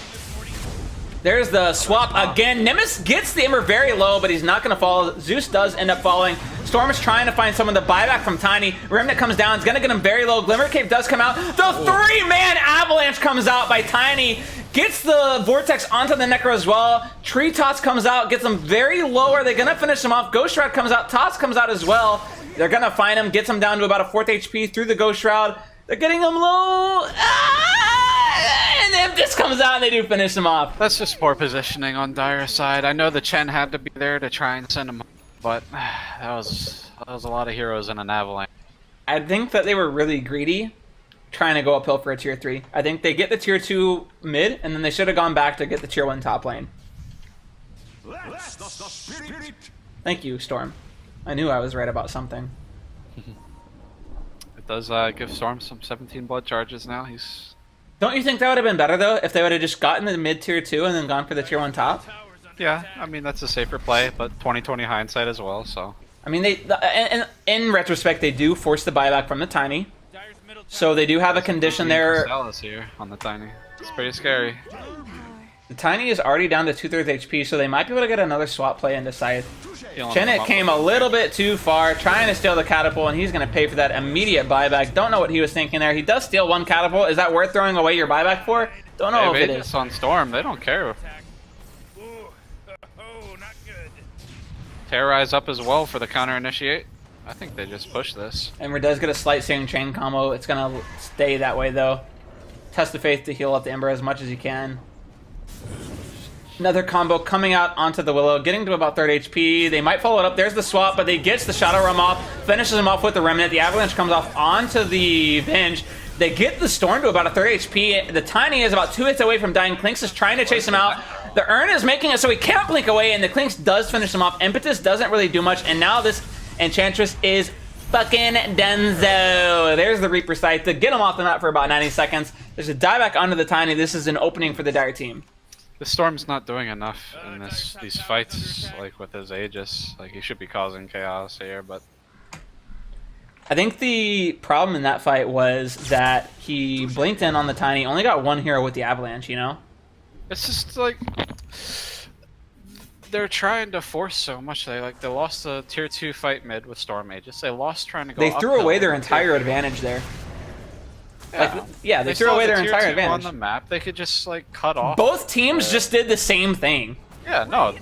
There's the swap again. Nemesis gets the Ember very low, but he's not going to fall. Zeus does end up falling. Storm is trying to find someone to buy back from Tiny. Remnant comes down. It's going to get him very low. Glimmer Cape does come out. The 3-man avalanche comes out by Tiny. Gets the Vortex onto the Necro as well. Tree Toss comes out. Gets him very low. Are they going to finish him off? Ghost Shroud comes out. Toss comes out as well. They're going to find him. Gets him down to about a 4th HP through the Ghost Shroud. They're getting him low. And then this comes out and they do finish him off. That's just poor positioning on Dire's side. I know the Chen had to be there to try and send him, but that was a lot of heroes in an avalanche. I think that they were really greedy trying to go uphill for a tier 3. I think they get the tier 2 mid, and then they should have gone back to get the tier 1 top lane. Thank you, Storm. I knew I was right about something. It does give Storm some 17 blood charges now. Don't you think that would have been better, though, if they would have just gotten the mid tier 2 and then gone for the tier 1 top? Yeah, I mean, that's a safer play, but 20/20 hindsight as well, so. I mean, in retrospect, they do force the buyback from the Tiny. So they do have a condition there. Here on the Tiny. It's pretty scary. The Tiny is already down to 2/3 HP, so they might be able to get another swap play into Scythe. Chenet came a little bit too far, trying to steal the catapult, and he's going to pay for that immediate buyback. Don't know what he was thinking there. He does steal 1 catapult. Is that worth throwing away your buyback for? Don't know if it is. On Storm, they don't care. Terrorize up as well for the counter initiate. I think they just push this. Ember does get a slight Searing Chain combo. It's going to stay that way, though. Test of Faith to heal up the Ember as much as you can. Another combo coming out onto the Willow, getting to about 3rd HP. They might follow it up. There's the swap, but they gets the Shadow Realm off, finishes him off with the Remnant. The Avalanche comes off onto the Venge. They get the Storm to about a 3rd HP. The Tiny is about 2 hits away from dying. Klinks is trying to chase him out. The Urn is making it so he can't blink away, and the Klinks does finish him off. Impetus doesn't really do much, and now this Enchantress is fucking Denzo. There's the Reaper Scythe to get him off the map for about 90 seconds. There's a dieback onto the Tiny. This is an opening for the Dire team. The Storm's not doing enough in these fights, like with his Aegis. Like, he should be causing chaos here, but... I think the problem in that fight was that he blinked in on the Tiny, only got 1 hero with the Avalanche, you know? It's just like... They're trying to force so much. They lost the tier 2 fight mid with Storm Aegis. They lost trying to go They threw away their uphill. entire advantage there. Yeah, They threw away their entire advantage. On the map, they could just like cut off. Both teams just did the same thing. Yeah, no.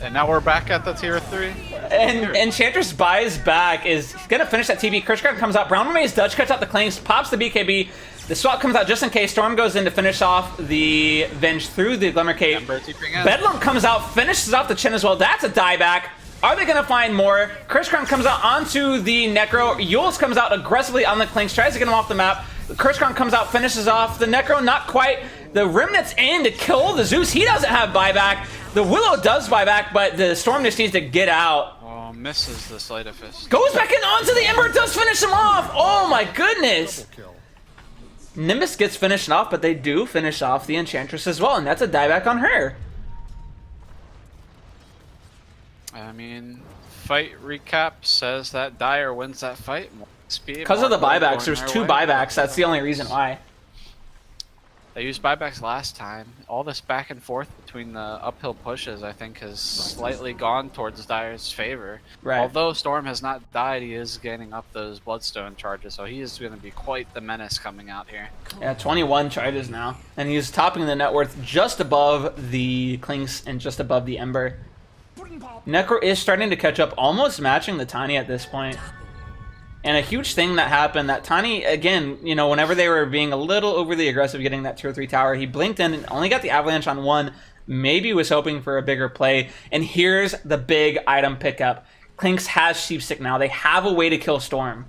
And now we're back at the tier 3. And Enchantress buys back, is gonna finish that TB. Kirschgard comes out. Brown Maze Dutch cuts out the Klinks, pops the BKB. The swap comes out just in case. Storm goes in to finish off the Venge through the Glimmer Cape. Bedlam comes out, finishes off the Chin as well. That's a dieback. Are they going to find more? Curse Crown comes out onto the Necro. Yules comes out aggressively on the Clinks, tries to get him off the map. The Curse Crown comes out, finishes off the Necro, not quite. The Remnant's in to kill the Zeus. He doesn't have buyback. The Willow does buyback, but the Storm just needs to get out. Oh, misses the Sleight of Fist. Goes back in onto the Ember, does finish him off. Oh my goodness. Nimbus gets finished off, but they do finish off the Enchantress as well, and that's a dieback on her. I mean, fight recap says that Dire wins that fight. Because of the buybacks, there's 2 buybacks. That's the only reason why. They used buybacks last time. All this back and forth between the uphill pushes, I think, has slightly gone towards Dire's favor. Right. Although Storm has not died, he is gaining up those Bloodstone charges, so he is going to be quite the menace coming out here. Yeah, 21 charges now. And he's topping the net worth just above the Clinks and just above the Ember. Necro is starting to catch up, almost matching the Tiny at this point. And a huge thing that happened, that Tiny, again, you know, whenever they were being a little overly aggressive getting that tier 3 tower, he blinked in and only got the Avalanche on 1. Maybe was hoping for a bigger play. And here's the big item pickup. Clinks has Sheepstick now. They have a way to kill Storm.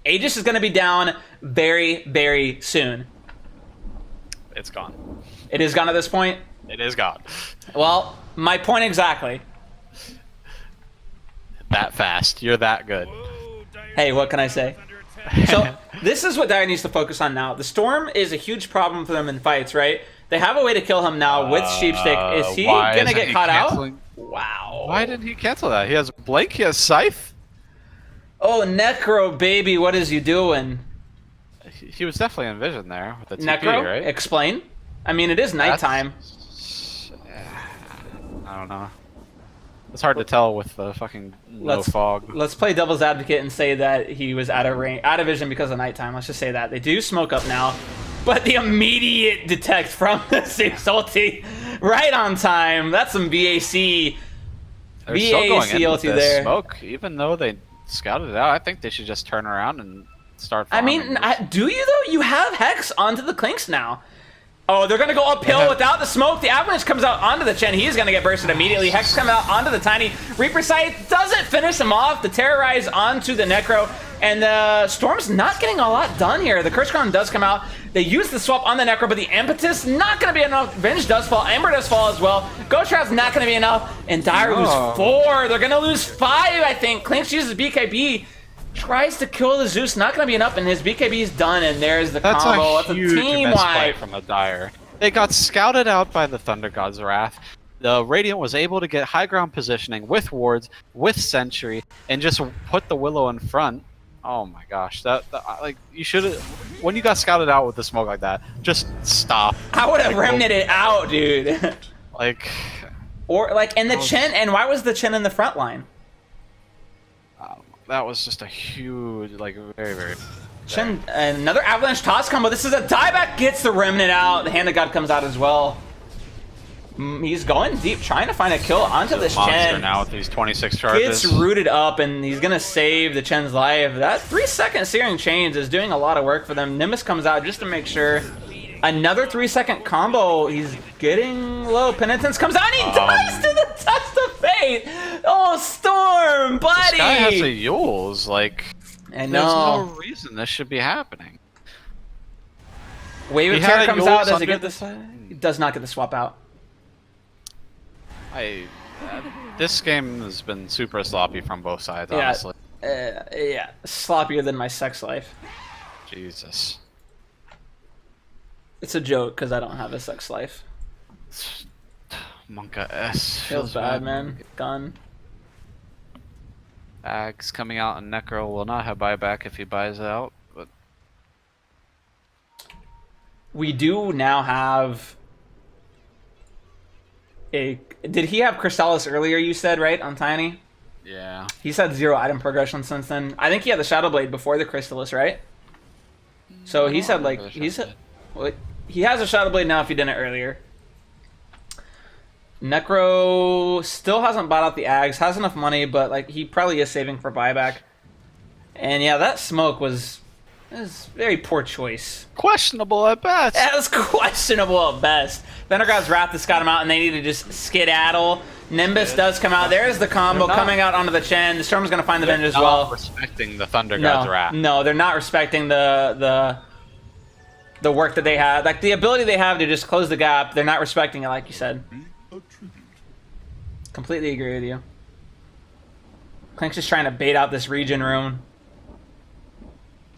Aegis is going to be down very, very soon. It's gone. It is gone at this point? It is gone. Well, my point exactly. That fast. You're that good. Hey, what can I say? So, this is what Dire needs to focus on now. The Storm is a huge problem for them in fights, right? They have a way to kill him now with Sheepstick. Is he going to get caught out? Wow. Why didn't he cancel that? He has Blink, he has Scythe. Oh, Necro, baby, what is you doing? He was definitely in vision there with the TP, Necro, right? explain. I mean, it is nighttime. I don't know. It's hard to tell with the fucking low fog. Let's play devil's advocate and say that he was out of vision because of nighttime. Let's just say that. They do smoke up now, but the immediate detect from the Zeus ulti right on time. That's some BAC. They're still going in with ulti this there. smoke, even though they scouted it out. I think they should just turn around and start farming. I mean, do you though? You have Hex onto the Clinks now. Oh, they're going to go uphill without the smoke. The Avalanche comes out onto the Chen. He's going to get bursted immediately. Hex comes out onto the Tiny. Reaper Scythe doesn't finish him off. The Terrorize onto the Necro. And the Storm's not getting a lot done here. The Curse Crown does come out. They use the swap on the Necro, but the Impetus not going to be enough. Venge does fall. Ember does fall as well. Ghost Shroud's not going to be enough. And Dire lose 4. They're going to lose 5, I think. Clinks uses BKB. Tries to kill the Zeus, not going to be enough, and his BKB is done, and there's the combo. That's a team wipe from the Dire. They got scouted out by the Thunder God's Wrath. The Radiant was able to get high ground positioning with wards, with Sentry, and just put the Willow in front. Oh my gosh, that like you should have when you got scouted out with the smoke like that. Just stop. I would have remnanted it out, dude. Like, or like, and the Chen, and why was the Chen in the front line? That was just a huge, like, very, very... Chen, another Avalanche toss combo. This is a dieback, gets the Remnant out. The Hand of God comes out as well. He's going deep, trying to find a kill onto this Chen. Now with these 26 charges. Gets rooted up, and he's going to save the Chen's life. That 3-second Searing Chains is doing a lot of work for them. Nimbus comes out just to make sure. Another 3-second combo. He's getting low. Penitence comes out, and he dies to the Test of Fate. Oh, Storm, buddy. This guy has a Yules. Like, I know. There's no reason this should be happening. Wave of Terror comes out. Does he get this? He does not get the swap out. This game has been super sloppy from both sides, honestly. Yeah, sloppier than my sex life. Jesus. It's a joke because I don't have a sex life. Monka S. Feels bad, man. Gun. Ags coming out, and Necro will not have buyback if he buys out. But we do now have a. Did he have Crystallis earlier? You said right on Tiny. Yeah. He's had 0 item progression since then. I think he had the Shadow Blade before the Crystallis, right? So he said like he has a Shadow Blade now if he didn't earlier. Necro still hasn't bought out the Ags, has enough money, but like he probably is saving for buyback. And yeah, that smoke was It was very poor choice. Questionable at best. That was questionable at best. Thundergod's Wrath just got him out, and they need to just skedaddle. Nimbus does come out. There's the combo coming out onto the chin. The Storm's gonna find the Venge as well. Respecting the Thunder God's Wrath. No, they're not respecting the work that they have. Like the ability they have to just close the gap. They're not respecting it, like you said. Completely agree with you. Clink's just trying to bait out this region rune.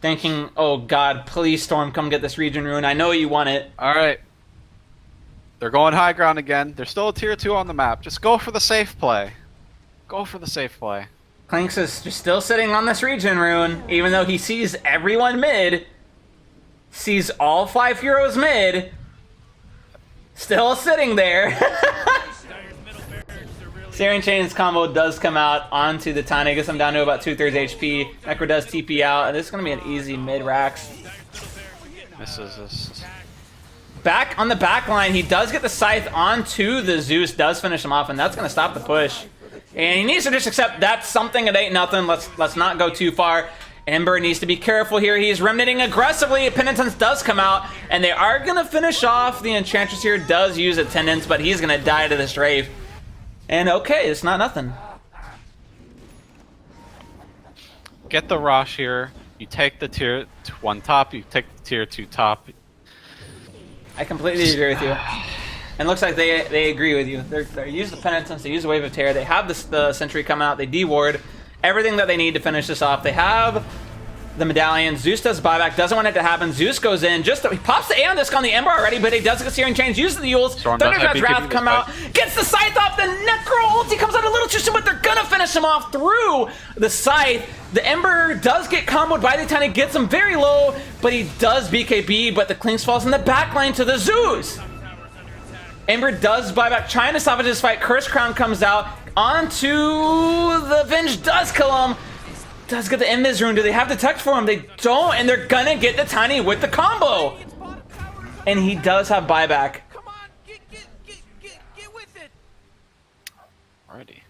Thinking, oh god, please Storm, come get this region rune. I know you want it. Alright. They're going high ground again. They're still a tier 2 on the map. Just go for the safe play. Go for the safe play. Clinks is just still sitting on this region rune, even though he sees everyone mid. Sees all 5 heroes mid. Still sitting there. Searing Chains combo does come out onto the Tiny. Gets him down to about 2/3 HP. Necro does TP out, and this is going to be an easy mid-racks. Misses this. Back on the back line, he does get the Scythe onto the Zeus, does finish him off, and that's going to stop the push. And he needs to just accept that's something, it ain't nothing. Let's not go too far. Ember needs to be careful here. He's remnanting aggressively. Penitence does come out, and they are going to finish off. The Enchantress here does use Attendance, but he's going to die to this Wraith. And okay, it's not nothing. Get the Rosh here. You take the tier 1 top. You take the tier 2 top. I completely agree with you. And looks like they agree with you. They use the Penitence, they use the Wave of Terror, they have the Sentry come out, they deward everything that they need to finish this off. They have the Medallion. Zeus does buyback, doesn't want it to happen. Zeus goes in, he pops the Aeon Disc on the Ember already, but he does get Searing Chains, uses the Yules. Thundergod's Wrath come out, gets the Scythe off, the Necro ulti comes out a little too soon, but they're gonna finish him off through the Scythe. The Ember does get comboed by the Tiny, gets him very low, but he does BKB, but the Clinks falls in the back lane to the Zeus. Ember does buyback, trying to salvage this fight. Curse Crown comes out onto the Venge, does kill him. Does get the Invis rune. Do they have Detect for him? They don't, and they're gonna get the Tiny with the combo. And he does have buyback. Come on, get with it. Alrighty.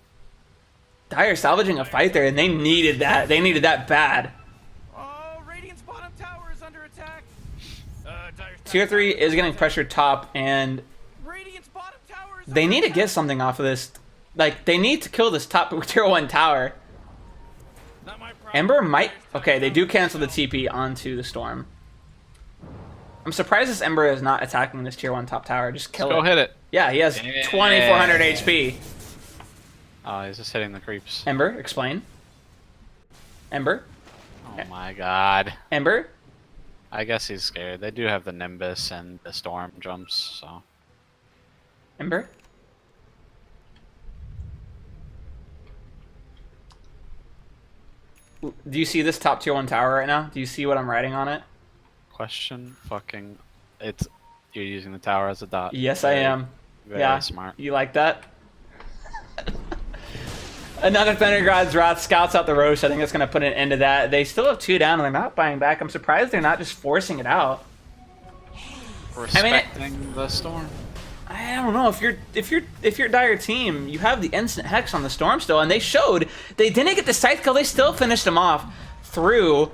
Dire salvaging a fight there, and they needed that. They needed that bad. Oh, Radiant's bottom tower is under attack. Tier 3 is getting pressured top, and Radiant's bottom tower is they need to get something off of this. Like, they need to kill this top tier 1 tower. Ember might... Okay, they do cancel the TP onto the Storm. I'm surprised this Ember is not attacking this tier 1 top tower. Just kill it. Go hit it. Yeah, he has 2,400 HP. Oh, he's just hitting the creeps. Ember, explain. Ember? Oh my god. Ember? I guess he's scared. They do have the Nimbus and the Storm jumps, so... Ember? Do you see this top tier 1 tower right now? Do you see what I'm writing on it? Question fucking... It's... You're using the tower as a dot. Yes, I am. Very smart. You like that? Another Thundergod's Wrath scouts out the Roche. I think that's going to put an end to that. They still have 2 down, and they're not buying back. I'm surprised they're not just forcing it out. Respecting the Storm. I don't know, if you're Dire team, you have the instant hex on the Storm still, and they showed they didn't get the Scythe kill. They still finished him off through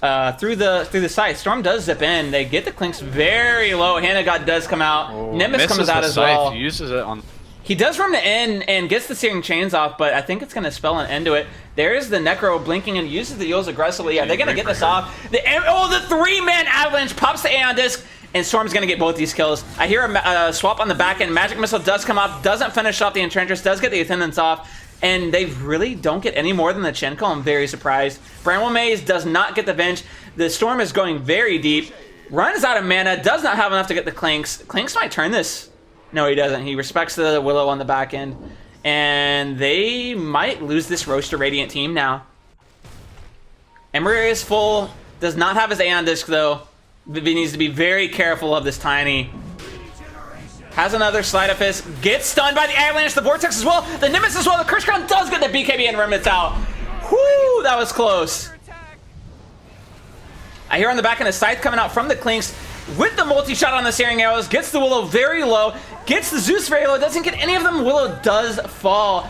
the Scythe. Storm does zip in. They get the Clinks very low. Hand of God does come out. Oh, Nimbus comes out as well. Uses it on. He does run the in and gets the Searing Chains off, but I think it's going to spell an end to it. There's the Necro blinking and uses the Yules aggressively. Yeah, they're going to get this off. The 3-man avalanche pops the Aeon Disc, and Storm's going to get both these kills. I hear a swap on the back end. Magic Missile does come up, doesn't finish off the Enchantress, does get the Attendance off, and they really don't get any more than the Chen kill. I'm very surprised. Bramwell Maze does not get the Venge. The Storm is going very deep. Runs out of mana, does not have enough to get the Clinks. Clinks might turn this. No, he doesn't. He respects the Willow on the back end. And they might lose this Roaster Radiant team now. Ember is full. Does not have his Aeon Disc, though. He needs to be very careful of this Tiny. Has another Sleight of Fist. Gets stunned by the Avalanche, the Vortex as well. The Nimbus as well. The Curse Crown does get the BKB and Remnants out. Whoo, that was close. I hear on the back end a Scythe coming out from the Clinks with the multi-shot on the Searing Arrows. Gets the Willow very low. Gets the Zeus very low. Doesn't get any of them. Willow does fall.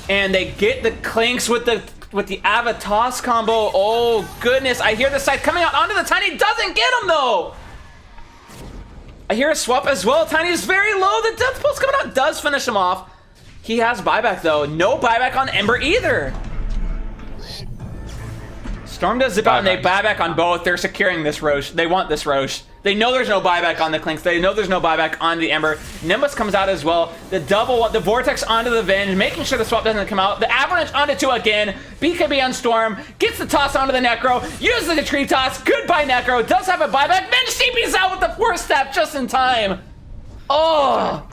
And they get the Clinks with the with the Avatos combo. Oh, goodness. I hear the scythe coming out onto the Tiny. Doesn't get him, though. I hear a swap as well. Tiny is very low. The Death Pulse coming out does finish him off. He has buyback, though. No buyback on Ember either. Storm does zip out and they buyback on both. They're securing this Roche. They want this Roche. They know there's no buyback on the Clinks. They know there's no buyback on the Ember. Nimbus comes out as well. The double, the Vortex onto the Venge, making sure the swap doesn't come out. The Avalanche onto 2 again. BKB on Storm. Gets the toss onto the Necro. Uses the tree toss. Goodbye, Necro. Does have a buyback. Venge CP's out with the 4-step just in time. Oh.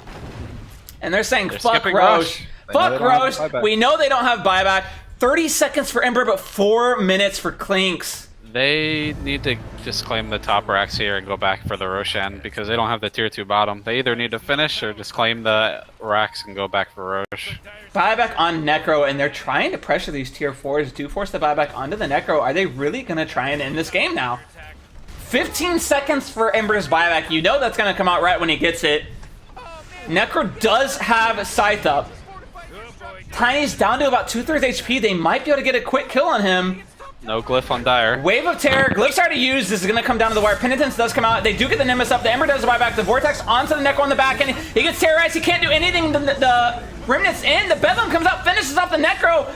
And they're saying, fuck Roche. Fuck Roche. We know they don't have buyback. 30 seconds for Ember, but 4 minutes for Clinks. They need to just claim the top racks here and go back for the Roshan because they don't have the tier 2 bottom. They either need to finish or just claim the racks and go back for Roche. Buyback on Necro, and they're trying to pressure these tier 4s. Do force the buyback onto the Necro. Are they really going to try and end this game now? 15 seconds for Ember's buyback. You know that's going to come out right when he gets it. Necro does have Scythe up. Tiny's down to about 2/3 HP. They might be able to get a quick kill on him. No glyph on Dire. Wave of Terror. Glyph's already used. This is going to come down to the wire. Penitence does come out. They do get the Nimbus up. The Ember does buy back. The Vortex onto the Necro on the back end. He gets terrorized. He can't do anything. The Remnant's in. The Bedlam comes out, finishes off the Necro.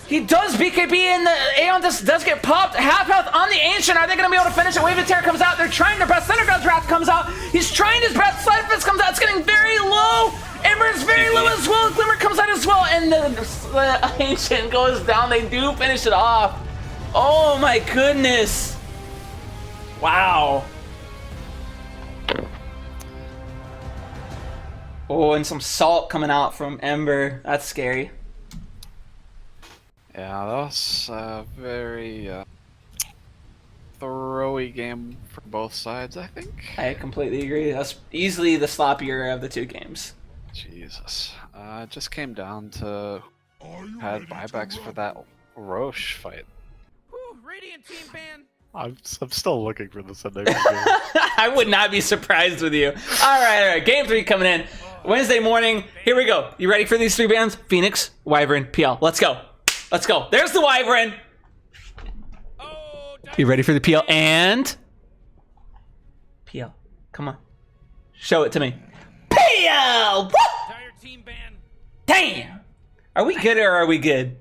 He does BKB, and the Aeon does get popped. Half health on the Ancient. Are they going to be able to finish it? Wave of Terror comes out. They're trying their best. Thundergod's Wrath comes out. He's trying his best. Slide Fist comes out. It's getting very low. Ember's very low as well. Glimmer comes out as well. And the Ancient goes down. They do finish it off. Oh my goodness. Wow. Oh, and some salt coming out from Ember. That's scary. Yeah, that was a very throwy game for both sides, I think. I completely agree. That's easily the sloppier of the two games. Jesus. It just came down to had buybacks for that Roche fight. Whew, Radiant team ban. I'm still looking for this ending. I would not be surprised with you. All right. Game 3 coming in. Wednesday morning. Here we go. You ready for these 3 bands? Phoenix, Wyvern, PL. Let's go. Let's go. There's the Wyvern. You ready for the PL? And PL. Come on. Show it to me. PL! Team ban. Damn! Are we good or are we good?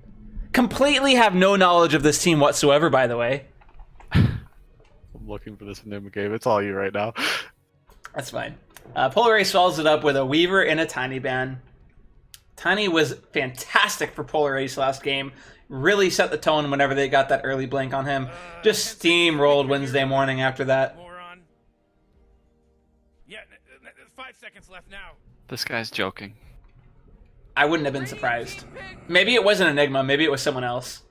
Completely have no knowledge of this team whatsoever, by the way. I'm looking for this name game. It's all you right now. That's fine. Polaris follows it up with a Weaver and a Tiny ban. Tiny was fantastic for Polaris last game. Really set the tone whenever they got that early blink on him. Just steamrolled Wednesday morning after that. Moron. Yeah, 5 seconds left now. This guy's joking. I wouldn't have been surprised. Maybe it wasn't Enigma. Maybe it was someone else.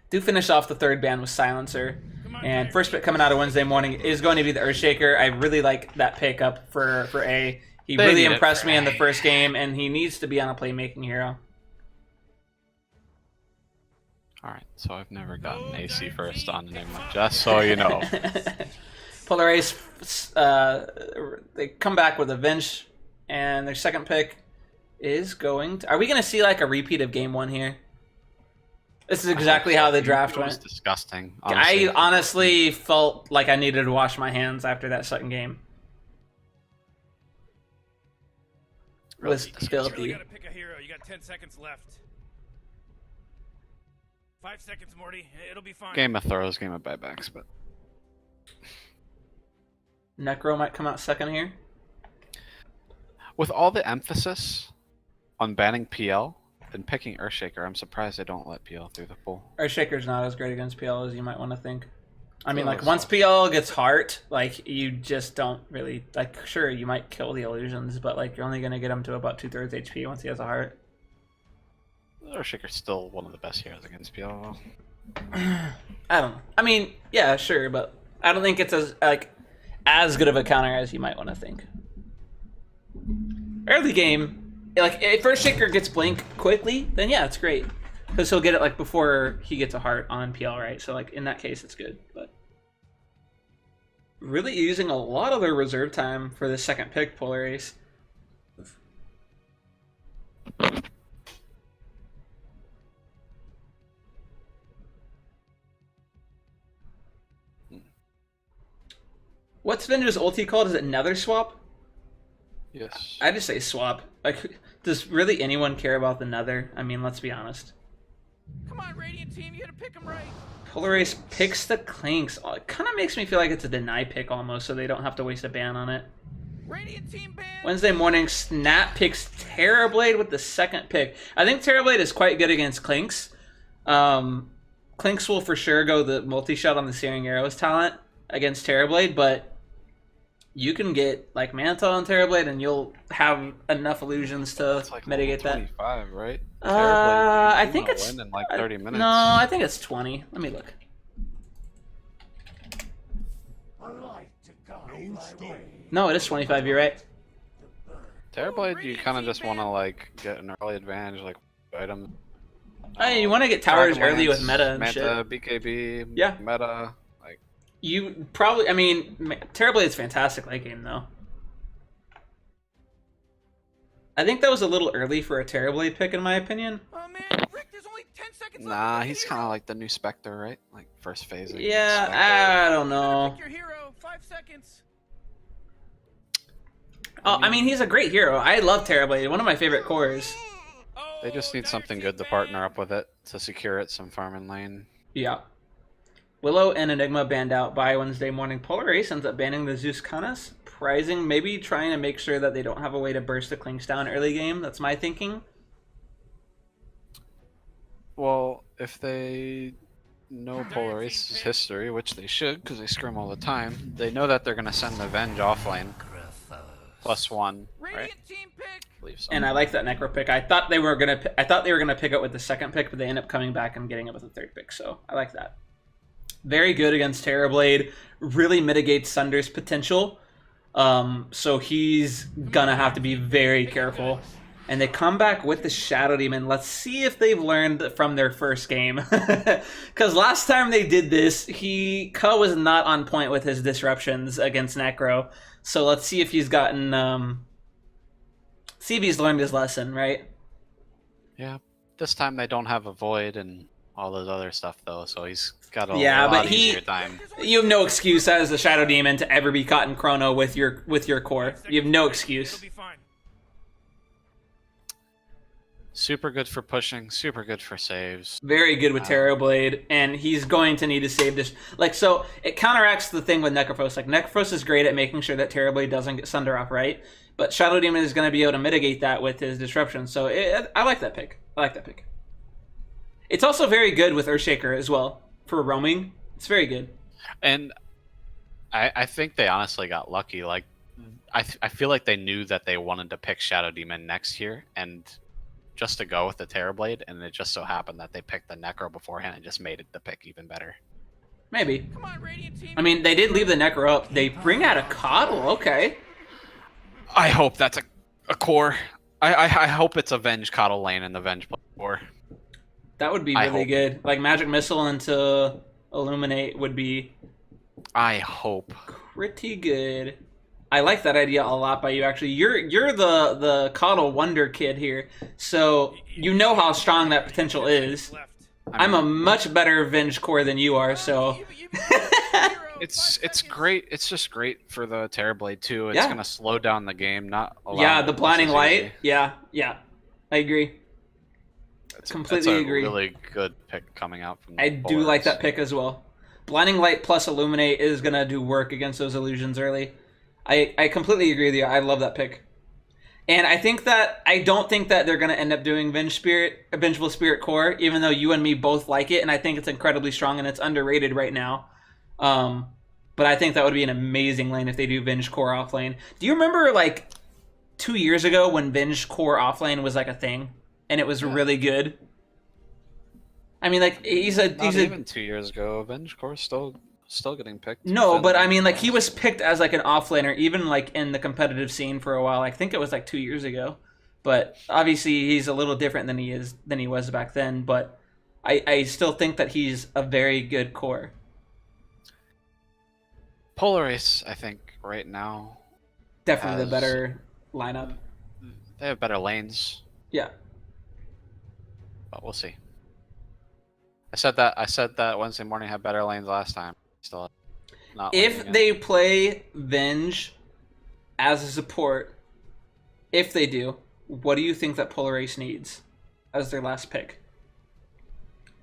Do finish off the 3rd ban with Silencer. And first pick coming out of Wednesday morning is going to be the Earthshaker. I really like that pick up for A. He really impressed me in the first game, and he needs to be on a playmaking hero. Alright, so I've never gotten AC first on Enigma, just so you know. Polaris, they come back with a Venge, and their second pick is going to... Are we going to see like a repeat of game 1 here? This is exactly how the draft went. It was disgusting, honestly. I honestly felt like I needed to wash my hands after that second game. It was filthy. You gotta pick a hero. You got 10 seconds left. 5 seconds, Morty. It'll be fine. Game of throws, game of buybacks, but... Necro might come out second here. With all the emphasis on banning PL and picking Earthshaker, I'm surprised they don't let PL through the pool. Earthshaker's not as great against PL as you might want to think. I mean, like, once PL gets heart, like, you just don't really... Like, sure, you might kill the illusions, but, like, you're only going to get him to about 2/3 HP once he has a heart. Earthshaker's still one of the best heroes against PL. I don't know. I mean, yeah, sure, but I don't think it's as good of a counter as you might want to think. Early game, like, if Earthshaker gets blink quickly, then yeah, it's great. Because he'll get it, like, before he gets a heart on PL, right? So, like, in that case, it's good. But really using a lot of their reserve time for the second pick, Polaris. What's Venge's ulti called? Is it Nether Swap? Yes. I just say swap. Like, does really anyone care about the Nether? I mean, let's be honest. Come on, Radiant team, you gotta pick them right. Polarace picks the Clinks. It kind of makes me feel like it's a deny pick almost, so they don't have to waste a ban on it. Radiant team ban. Wednesday morning, Snap picks Terrorblade with the second pick. I think Terrorblade is quite good against Clinks. Clinks will for sure go the multi-shot on the Searing Arrows talent against Terrorblade, but you can get like Mantle on Terrorblade and you'll have enough illusions to It's like mitigate that. 25, right? I think it's win in like 30 minutes. No, I think it's 20. Let me look. No, it is 25. You're right. Terrorblade, you kind of just want to like get an early advantage, like item. Hey, you want to get towers early with Dragonlance, meta and Manta, shit. BKB, Yeah. meta. Like You probably, I mean, Terrorblade's fantastic late game though. I think that was a little early for a Terrorblade pick in my opinion. Oh man, Rick, there's only 10 seconds left. nah, Pick a he's hero. kind of like the new Spectre, right? Like first phase. Yeah, Spectre. I don't You better know. Pick your hero. 5 seconds. Oh, I mean, he's a great hero. I love Terrorblade, one of my favorite cores. Oh, They just need Dagger something team good to ban. partner up with it to secure it some farming lane. Yeah. Willow and Enigma banned out by Wednesday morning. Polar Ace ends up banning the Zeus Canas. Prizing, maybe trying to make sure that they don't have a way to burst the Clinks down early game. That's my thinking. Well, if they know Polar Ace's history, which they should, because they scrim all the time, they know that they're gonna send the Venge offlane. +1, right? Radiant team pick. I believe so. And I like that Necro pick. I thought they were gonna pick it with the second pick, but they end up coming back and getting it with the third pick. So I like that. Very good against Terrorblade. Really mitigates Sunder's potential. So he's gonna have to be very careful. And they come back with the Shadow Demon. Let's see if they've learned from their first game. Because last time they did this, Ko was not on point with his disruptions against Necro. So let's see if he's gotten, see if he's learned his lesson, right? Yeah, this time they don't have a Void and all those other stuff, though, so he's got a Yeah, lot but easier time. You have no excuse as the Shadow Demon to ever be caught in Chrono with your core. You have no excuse. It'll be fine. Super good for pushing, super good for saves. Very good with Terrorblade, and he's going to need to save this. Like, so it counteracts the thing with Necrophos. Like, Necrophos is great at making sure that Terrorblade doesn't get Sunder off, right? But Shadow Demon is going to be able to mitigate that with his disruption. So I like that pick. I like that pick. It's also very good with Earthshaker as well for roaming. It's very good. And I think they honestly got lucky. Like, I feel like they knew that they wanted to pick Shadow Demon next year, and just to go with the Terrorblade, and it just so happened that they picked the Necro beforehand and just made it the pick even better. Maybe. Come on, Radiant team. I mean, they did leave the Necro up. They bring out a Coddle. Okay. I hope that's a core. I hope it's a Venge Coddle lane and the Venge core. That would be I really hope. good. Like, Magic Missile into Illuminate would be I hope. pretty good. I like that idea a lot by you, actually. You're the Coddle Wonder Kid here, so you know how strong that potential is. Left. I'm a much better Venge core than you are, so... It's great. It's just great for the Terrorblade too. It's Yeah. gonna slow down the game, not allow Yeah, it the to Blinding be Light. easy. Yeah. I agree. Completely that's a agree. Really good pick coming out from. I the do like Bullets. that pick as well. Blinding Light plus Illuminate is going to do work against those illusions early. I completely agree with you. I love that pick. And I don't think that they're going to end up doing Vengeful Spirit Core, even though you and me both like it, and I think it's incredibly strong and it's underrated right now. But I think that would be an amazing lane if they do Venge Core offlane. Do you remember, like, 2 years ago when Venge Core offlane was, like, a thing? And it was really good? I mean, like, Not even 2 years ago. Venge Core still getting picked. No, but I mean, like, he was picked as, like, an offlaner, even, like, in the competitive scene for a while. I think it was, like, 2 years ago. But obviously, he's a little different than he was back then. But I still think that he's a very good core. Polar Ace, I think, right now, Definitely the Has- better lineup. they have better lanes, Yeah. but we'll see. I said that Wednesday morning had better lanes last time. Still, not If winning it. they play Venge as a support, if they do, what do you think that Polar Ace needs as their last pick?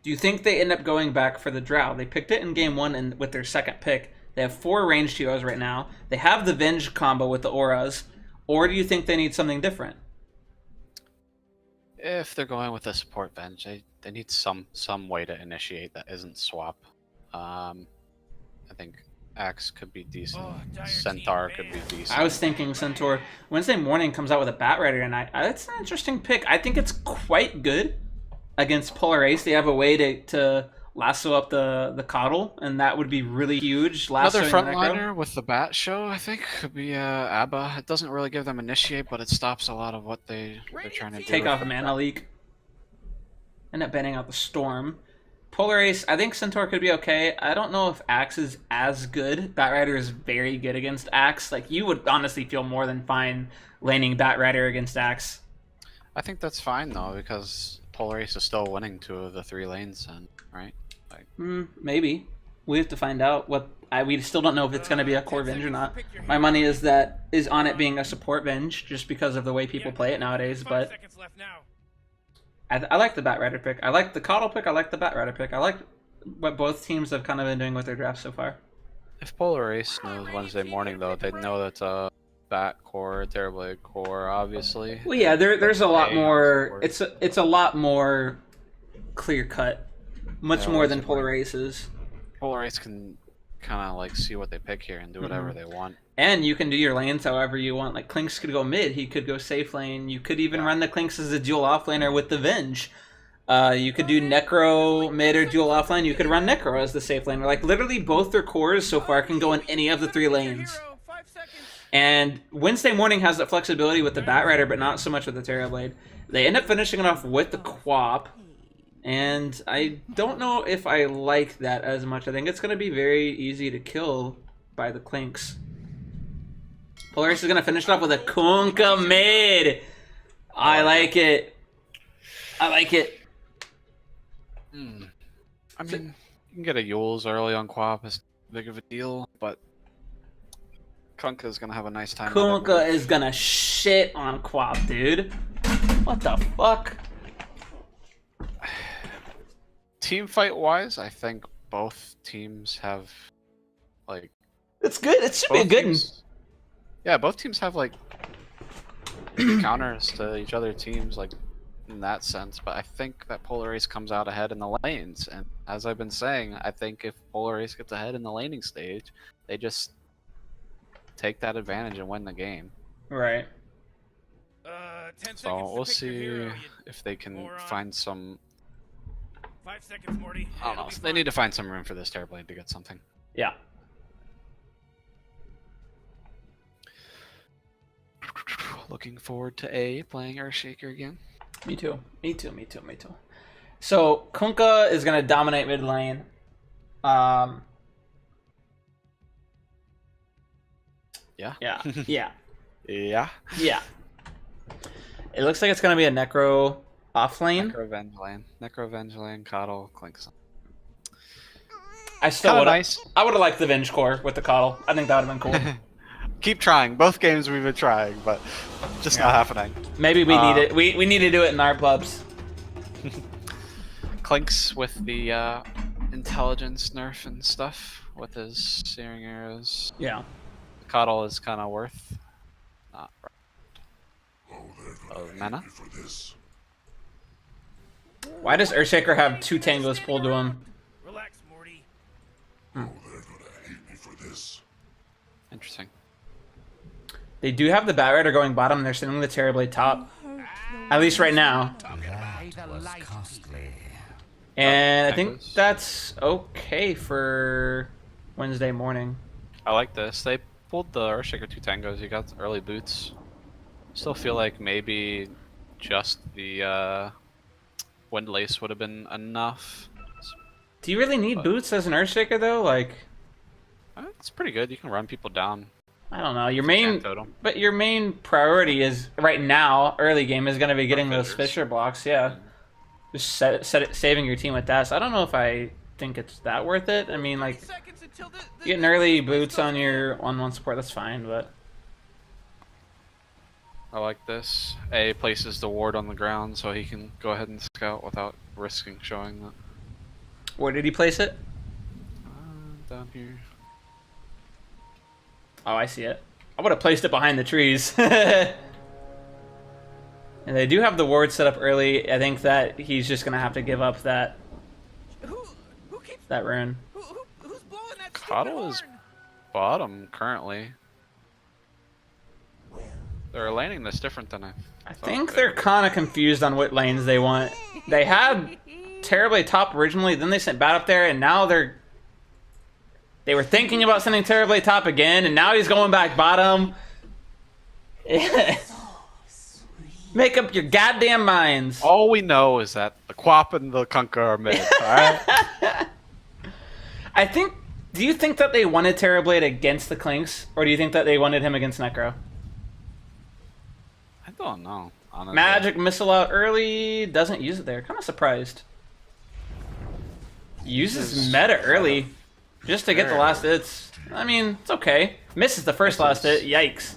Do you think they end up going back for the Drow? They picked it in game 1 and with their second pick. They have 4 ranged heroes right now. They have the Venge combo with the auras. Or do you think they need something different? If they're going with a support Venge, they need some way to initiate that isn't swap. I think Axe could be decent. Oh, dire Centaur team, could be man. decent. I was thinking Centaur. Wednesday morning comes out with a Bat Rider, and that's an interesting pick. I think it's quite good against Polar Ace. They have a way to lasso up the Coddle, and that would be really huge. Another Lassoing the Necro. frontliner with the Bat Show, I think, could be Abba. It doesn't really give them initiate, but it stops a lot of what they're trying to do. Take off a mana leak. End up banning out the Storm. Polar Ace, I think Centaur could be okay. I don't know if Axe is as good. Bat Rider is very good against Axe. Like, you would honestly feel more than fine laning Bat Rider against Axe. I think that's fine though, because Polar Ace is still winning 2 of the 3 lanes, and right? Like, Maybe. We have to find out what... we still don't know if it's going to be a core Venge or not. My money is on it being a support Venge, just because of the way people play it nowadays, 5 but... seconds left now. I like the Bat Rider pick. I like the Coddle pick. I like the Bat Rider pick. I like what both teams have kind of been doing with their drafts so far. if Polar Ace knows Wednesday morning though, they'd know that's a Bat core, Terrorblade core, obviously. Well, yeah, there's a lot Hey, more. support. It's a lot more clear cut, much Yeah, more what's than it Polar like? Aces. Polar Ace can kind of like see what they pick here and do whatever they want. And you can do your lanes however you want. Like Clinks could go mid. He could go safe lane. You could even run the Clinks as a dual offlaner with the Venge. You could do Necro mid or dual offlane. You could run Necro as the safe laner. Like literally both their cores so far can go in any of the 3 lanes. 5 seconds. And Wednesday morning has that flexibility with the Bat Rider, but not so much with the Terrorblade. They end up finishing it off with the Quap. And I don't know if I like that as much. I think it's going to be very easy to kill by the Clinks. Polaris is going to finish it off with a Kunkka mid. I like it. I like it. I mean, you can get a Yules early on Quap, it's big of a deal, but Kunkka's gonna have a nice time. Kunkka is going to shit on Quap, dude. What the fuck? Team fight wise, I think both teams have like It's good. It should be a good one. Yeah, both teams have like counters to each other teams, like in that sense. But I think that Polar Ace comes out ahead in the lanes, and as I've been saying, I think if Polar Ace gets ahead in the laning stage, they just take that advantage and win the game. Right. 10 So seconds to we'll pick your see hero, you if they can moron. find some. 5 seconds, Morty. I don't It'll know. be They fine. need to find some room for this Terrorblade to get something. Yeah. Looking forward to playing Earthshaker again. Me too. Me too. Me too. Me too. So Kunkka is gonna dominate mid lane. Yeah. Yeah. Yeah. Yeah. Yeah. It looks like it's gonna be a Necro off lane. Necro Venge Lane, Coddle, Clinks. I still Kinda would. nice. I would have liked the Venge core with the Coddle. I think that would have been cool. Keep trying. Both games we've been trying, but just not happening. Maybe we need it. We need to do it in our pubs. Clinks with the intelligence nerf and stuff with his searing arrows. Yeah. Coddle is kind of worth not of mana. For this. Why does Earthshaker have 2 tangos pulled to him? Relax, Morty. Oh, they're gonna hate me for this. Interesting. They do have the Bat Rider going bottom. They're sending the Terrorblade top. At least right now. That was costly. And I think tangos. that's okay for Wednesday morning. I like this. They pulled the Earthshaker 2 tangos. You got early boots. Still feel like maybe just the Windlace would have been enough. Do you really need boots as an Earthshaker though? Like, It's pretty good. You can run people down. I don't know. Your Can't main, totem. but your main priority is right now, early game, is going to be getting those Fissures. Fisher blocks. Yeah, just saving your team with that. So I don't know if I think it's that worth it. I mean, like, Seconds until getting early boots on your 1-1 support, that's fine, but... I like this. A places the ward on the ground so he can go ahead and scout without risking showing that. Where did he place it? Down here. Oh, I see it. I would have placed it behind the trees. And they do have the ward set up early. I think that he's just going to have to give up that Who keeps rune. who's blowing that Coddle is stupid horn? bottom currently. They're laning this different than I think they're kind of confused on what lanes they want. They had Terribly top originally, then they sent Bat up there, and now they were thinking about sending Terribly top again, and now he's going back bottom. Make up your goddamn minds. All we know is that the Quap and the Kunkka are mid, alright? I think... Do you think that they wanted Terrorblade against the Clinks, or do you think that they wanted him against Necro? I don't know, honestly. Magic Missile out early, doesn't use it there. Kind of surprised. Uses meta early, just to get the last hits. I mean, it's okay. Misses the first last hit, yikes.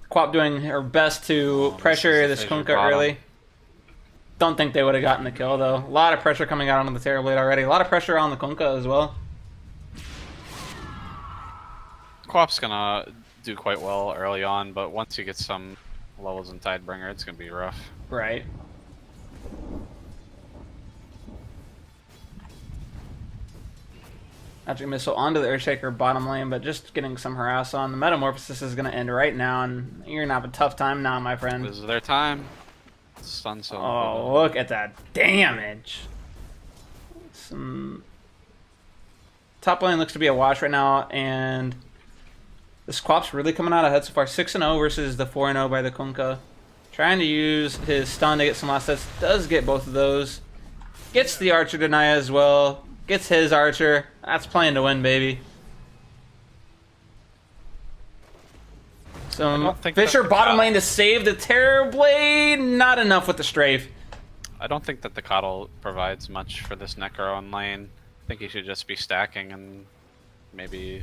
Quap doing her best to pressure this Kunkka early. Don't think they would have gotten the kill, though. A lot of pressure coming out on the Terrorblade already. A lot of pressure on the Kunkka as well. Quap's gonna do quite well early on, but once you get some levels in Tidebringer, it's gonna be rough. Right. Magic Missile onto the Earthshaker bottom lane, but just getting some harass on. The Metamorphosis is going to end right now, and you're going to have a tough time now, my friend. This is their time. Stun so. Oh, look at that damage. Some top lane looks to be a wash right now, and this Quap's really coming out ahead so far. 6-0 versus the 4-0 by the Kunkka. Trying to use his stun to get some last hits. Does get both of those. Gets the Archer deny as well. Gets his Archer. That's playing to win, baby. So Fisher bottom lane to save the Terrorblade. Not enough with the strafe. I don't think that the Coddle provides much for this Necro on lane. I think he should just be stacking and maybe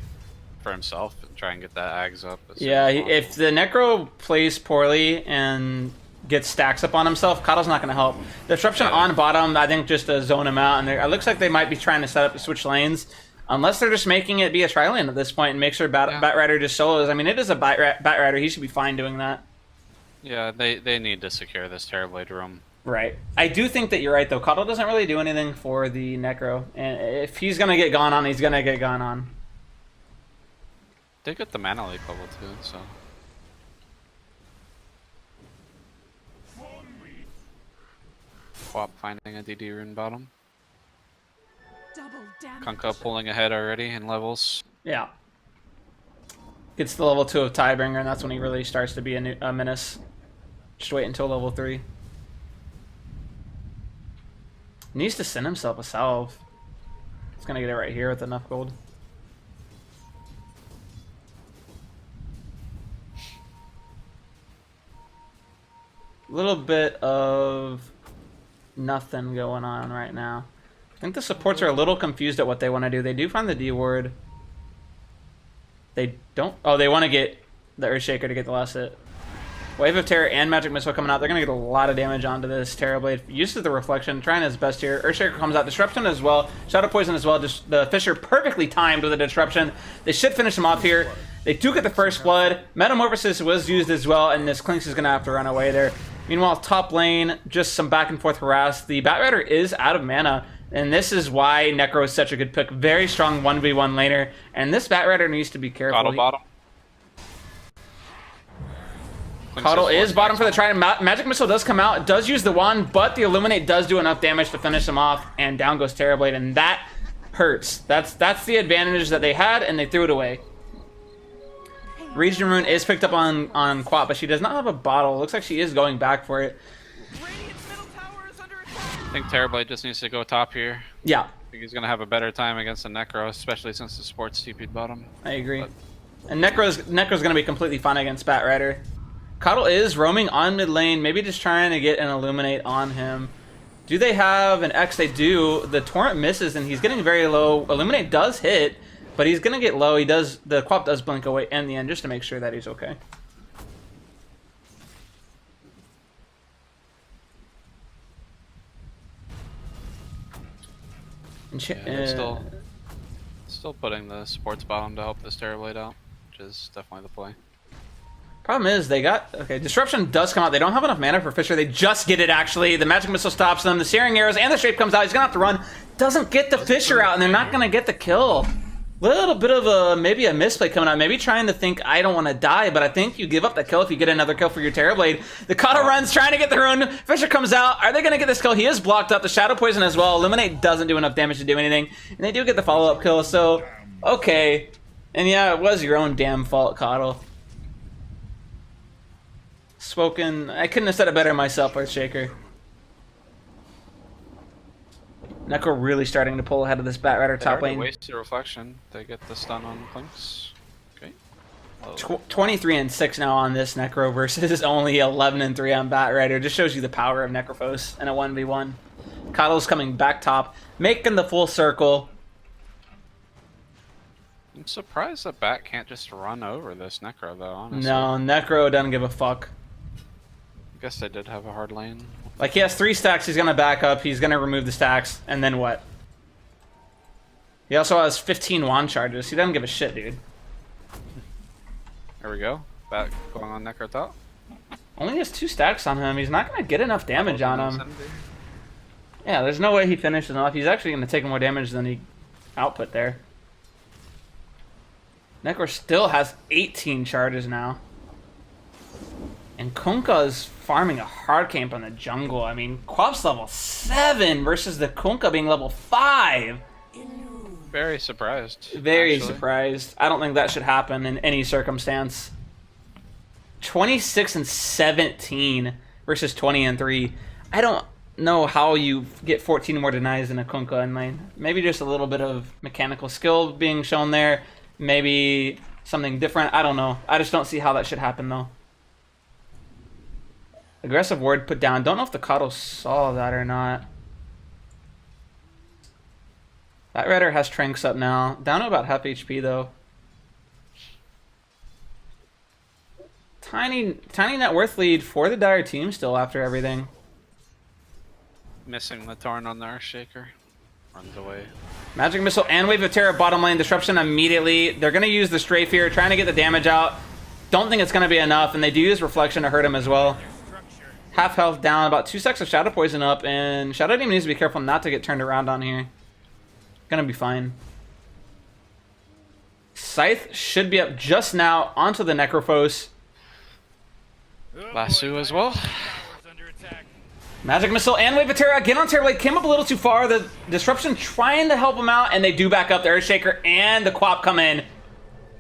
for himself and try and get that Ags up. Yeah, if the Necro plays poorly and gets stacks up on himself, Coddle's not going to help. Disruption on bottom, I think, just to zone him out. And it looks like they might be trying to set up to switch lanes. Unless they're just making it be a tri-lane at this point and make sure Batrider just solos. I mean, it is a Batrider. He should be fine doing that. Yeah, they need to secure this Terrorblade room. Right. I do think that you're right, though. Coddle doesn't really do anything for the Necro. And if he's going to get gone on, he's going to get gone on. They get the mana leak level too, so. Quap finding a DD rune bottom. Kunkka pulling ahead already in levels. Yeah. Gets to level 2 of Tidebringer, and that's when he really starts to be a menace. Just wait until level 3. Needs to send himself a salve. He's gonna get it right here with enough gold. A little bit of nothing going on right now. I think the supports are a little confused at what they want to do. They do find the D ward. They don't... Oh, they want to get the Earthshaker to get the last hit. Wave of Terror and Magic Missile coming out. They're going to get a lot of damage onto this Terrorblade. Uses the Reflection, trying his best here. Earthshaker comes out. Disruption as well. Shadow Poison as well. Just the Fisher perfectly timed with a Disruption. They should finish him off here. They do get the first blood. Metamorphosis was used as well, and this Clinks is going to have to run away there. Meanwhile, top lane, just some back and forth harass. The Batrider is out of mana, and this is why Necro is such a good pick. Very strong 1v1 laner, and this Batrider needs to be careful. Coddle bottom. Coddle is bottom for the try. Magic Missile does come out, does use the wand, but the Illuminate does do enough damage to finish him off, and down goes Terrorblade, and that hurts. That's the advantage that they had, and they threw it away. Region Rune is picked up on Quap, but she does not have a bottle. Looks like she is going back for it. I think Terrorblade just needs to go top here. Yeah. I think he's going to have a better time against the Necro, especially since the sports TP'd bottom. I agree. And Necro's going to be completely fine against Batrider. Coddle is roaming on mid lane, maybe just trying to get an Illuminate on him. Do they have an X? They do. The Torrent misses, and he's getting very low. Illuminate does hit, but he's gonna get low. He does. The Quap does blink away in the end, just to make sure that he's okay. Yeah, they're still putting the supports bottom to help this Terrorblade out, which is definitely the play. Problem is, they got... Okay, Disruption does come out. They don't have enough mana for Fisher. They just get it, actually. The Magic Missile stops them. The Searing Arrows and the Shape comes out. He's going to have to run. Doesn't get the Fisher out, and they're not going to get the kill. Little bit of a... maybe a misplay coming out. Maybe trying to think, I don't want to die, but I think you give up that kill if you get another kill for your Terrorblade. The Kato runs, trying to get the rune. Fisher comes out. Are they going to get this kill? He is blocked up. The Shadow Poison as well. Illuminate doesn't do enough damage to do anything. And they do get the follow-up kill, so... Okay. And yeah, it was your own damn fault, Kato. Spoken. I couldn't have said it better myself, Earthshaker. Neko really starting to pull ahead of this Batrider top lane. Waste the reflection. They get the stun on Clinks. Okay. 23 and 6 now on this Necro versus only 11 and 3 on Batrider. Just shows you the power of Necrophos in a 1v1. Kato's coming back top, making the full circle. I'm surprised that Bat can't just run over this Necro though, honestly. No, Necro doesn't give a fuck. I guess they did have a hard lane. Like, he has 3 stacks, he's gonna back up, he's gonna remove the stacks, and then what? He also has 15 wand charges. He doesn't give a shit, dude. There we go. Bat going on Necro top. Only has 2 stacks on him. He's not gonna get enough damage on him. Yeah, there's no way he finishes enough. He's actually gonna take more damage than he output there. Necro still has 18 charges now. And Kunkka is farming a hard camp on the jungle. I mean, Quap's level 7 versus the Kunkka being level 5. Very surprised. Very surprised. I don't think that should happen in any circumstance. 26 and 17 versus 20 and 3. I don't know how you get 14 more denies in a Kunkka in lane. Maybe just a little bit of mechanical skill being shown there. Maybe something different. I don't know. I just don't see how that should happen, though. Aggressive ward put down. Don't know if the Kato saw that or not. That Redder has Tranks up now. Down to about half HP, though. Tiny net worth lead for the Dire team still after everything. Missing the Torn on the Earthshaker. Runs away. Magic Missile and Wave of Terror bottom lane. Disruption immediately. They're going to use the Strafe here, trying to get the damage out. Don't think it's going to be enough, and they do use Reflection to hurt him as well. Half health down, about 2 stacks of Shadow Poison up, and Shadow Demon needs to be careful not to get turned around on here. Gonna be fine. Scythe should be up just now onto the Necrophos. Lasso as well. Magic Missile and Wave of Terror again on Terrorblade. Came up a little too far. The Disruption trying to help him out, and they do back up. The Earthshaker and the Quap come in.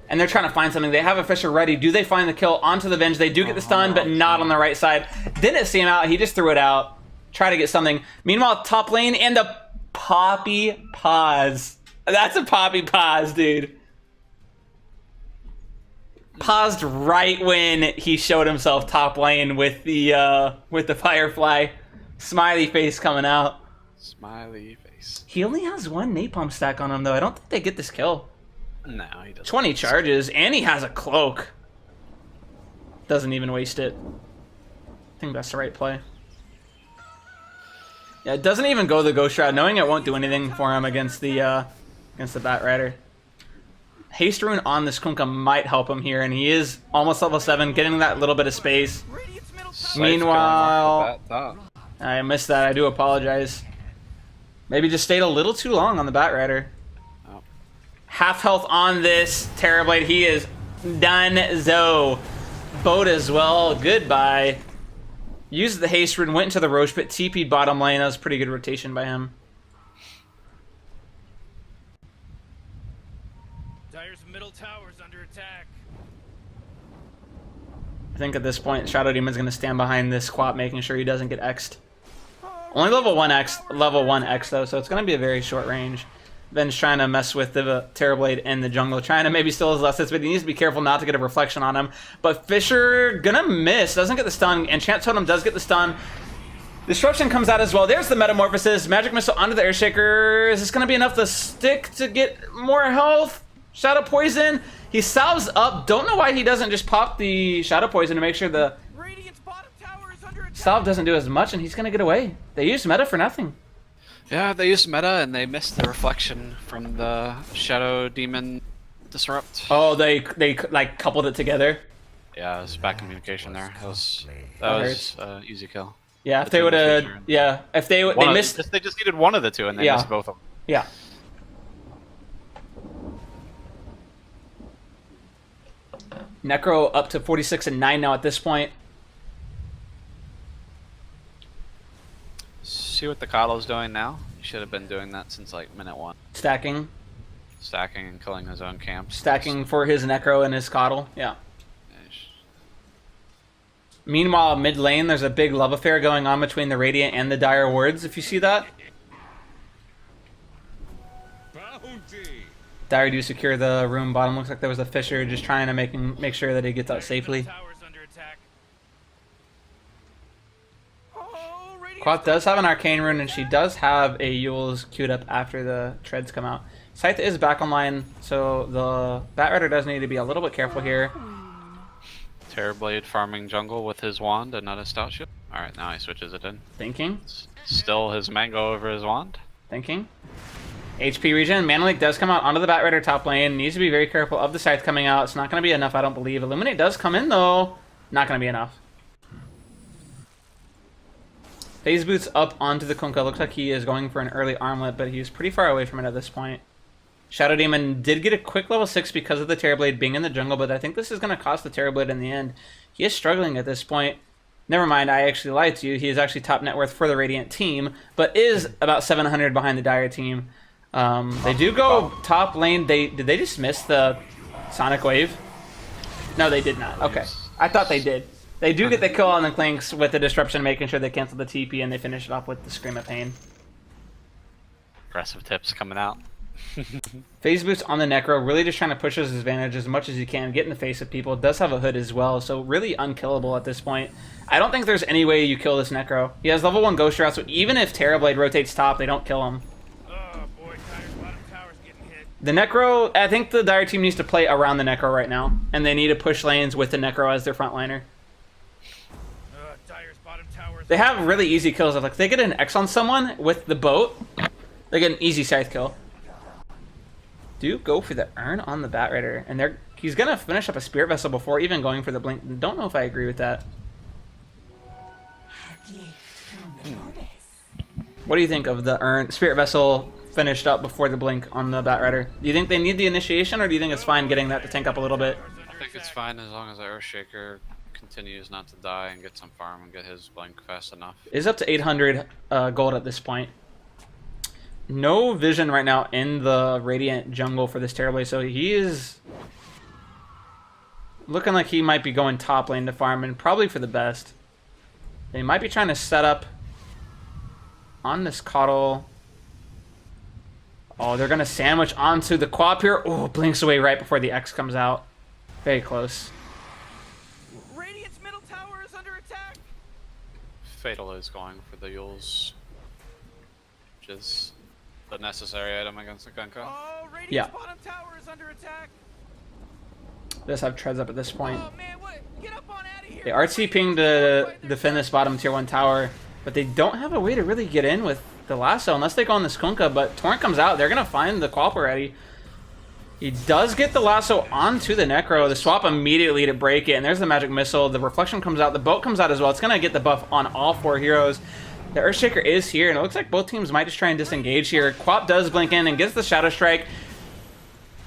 And they're trying to find something. They have a Fisher ready. Do they find the kill onto the Venge? They do get the stun, but not on the right side. Didn't see him out. He just threw it out. Try to get something. Meanwhile, top lane and the Poppy pause. That's a Poppy pause, dude. Paused right when he showed himself top lane with the Firefly. Smiley face coming out. Smiley face. He only has 1 napalm stack on him, though. I don't think they get this kill. No, he doesn't. 20 charges, and he has a cloak. Doesn't even waste it. I think that's the right play. Yeah, it doesn't even go the Ghost Shroud, knowing it won't do anything for him against the Batrider. Haste Rune on this Kunkka might help him here, and he is almost level 7, getting that little bit of space. Meanwhile, I missed that. I do apologize. Maybe just stayed a little too long on the Batrider. Half health on this Terrorblade. He is done-zo. Boat as well. Goodbye. Used the haste rune, went into the Roche Pit, TP'd bottom lane. That was pretty good rotation by him. Dire's middle tower's under attack. I think at this point, Shadow Demon's going to stand behind this Quap, making sure he doesn't get X'd. Only level 1 X though, so it's going to be a very short range. Ben's trying to mess with the Terrorblade in the jungle, trying to maybe steal his last hits, but he needs to be careful not to get a reflection on him. But Fisher gonna miss, doesn't get the stun, and Chance Totem does get the stun. Disruption comes out as well. There's the Metamorphosis. Magic Missile onto the Earthshaker. Is this going to be enough to stick to get more health? Shadow Poison. He salves up. Don't know why he doesn't just pop the Shadow Poison to make sure the Radiant's bottom tower is under attack. salve doesn't do as much, and he's going to get away. They used meta for nothing. Yeah, they used meta and they missed the reflection from the Shadow Demon Disrupt. Oh, they like coupled it together. Yeah, it was bad communication there. That was easy kill. Yeah, if they would have, yeah, if they missed, they just needed one of the two and they missed both of them. yeah. Necro up to 46 and 9 now at this point. See what the Coddle's doing now? He should have been doing that since like minute 1. Stacking Stacking and killing his own camps. for his Necro and his Coddle, yeah. Meanwhile, mid lane, there's a big love affair going on between the Radiant and the Dire Wards, if you see that. Dire do secure the room bottom. Looks like there was a Fisher just trying to make sure that he gets out safely. Quap does have an Arcane Rune, and she does have a Yule's queued up after the treads come out. Scythe is back online, so the Batrider does need to be a little bit careful here. Terrorblade farming jungle with his wand and not his stout shield. Alright, now he switches it in. Thinking. Still his mango over his wand. Thinking. HP regen. Mana Leak does come out onto the Batrider top lane. Needs to be very careful of the Scythe coming out. It's not going to be enough, I don't believe. Illuminate does come in, though. Not going to be enough. Phase Boots up onto the Kunkka. Looks like he is going for an early armlet, but he's pretty far away from it at this point. Shadow Demon did get a quick level 6 because of the Terrorblade being in the jungle, but I think this is going to cost the Terrorblade in the end. He is struggling at this point. Never mind, I actually lied to you. He is actually top net worth for the Radiant team, but is about 700 behind the Dire team. They do go top lane. Did they just miss the Sonic Wave? No, they did not. Okay. I thought they did. They do get the kill on the Clinks with the Disruption, making sure they cancel the TP, and they finish it off with the Scream of Pain. Aggressive tips coming out. Phase Boost on the Necro, really just trying to push his advantage as much as he can, get in the face of people. Does have a hood as well, so really unkillable at this point. I don't think there's any way you kill this Necro. He has level 1 Ghost Shroud, so even if Terrorblade rotates top, they don't kill him. Oh boy, Dire's bottom tower's getting hit. The Necro, I think the Dire team needs to play around the Necro right now, and they need to push lanes with the Necro as their frontliner. Dire's bottom tower's They have really easy kills. Like, if they get an X on someone with the boat, they get an easy Scythe kill. Do go for the Urn on the Batrider, and he's gonna finish up a Spirit Vessel before even going for the Blink. Don't know if I agree with that. What do you think of the Urn Spirit Vessel finished up before the Blink on the Batrider? Do you think they need the initiation, or do you think it's fine getting that to tank up a little bit? I think it's fine as long as the Earthshaker continues not to die and get some farm and get his blink fast enough. Is up to 800 gold at this point. No vision right now in the Radiant jungle for this Terrorblade, so he is looking like he might be going top lane to farm, and probably for the best. They might be trying to set up on this Coddle. Oh, they're going to sandwich onto the Quap here. Oh, blinks away right before the X comes out. Very close. Radiant's middle tower is under attack. Fatal is going for the Yules, which is the necessary item against the Kunkka. Oh, Radiant's Yeah. bottom tower is under attack. Does have treads up at this point. Oh man, what? Get up on out of here. They are TPing to defend this bottom tier 1 tower, but they don't have a way to really get in with the lasso unless they go on this Kunkka, but Torrent comes out. They're going to find the Quap already. He does get the lasso onto the Necro. The swap immediately to break it, and there's the Magic Missile. The Reflection comes out. The boat comes out as well. It's going to get the buff on all 4 heroes. The Earthshaker is here, and it looks like both teams might just try and disengage here. Quap does blink in and gets the Shadow Strike.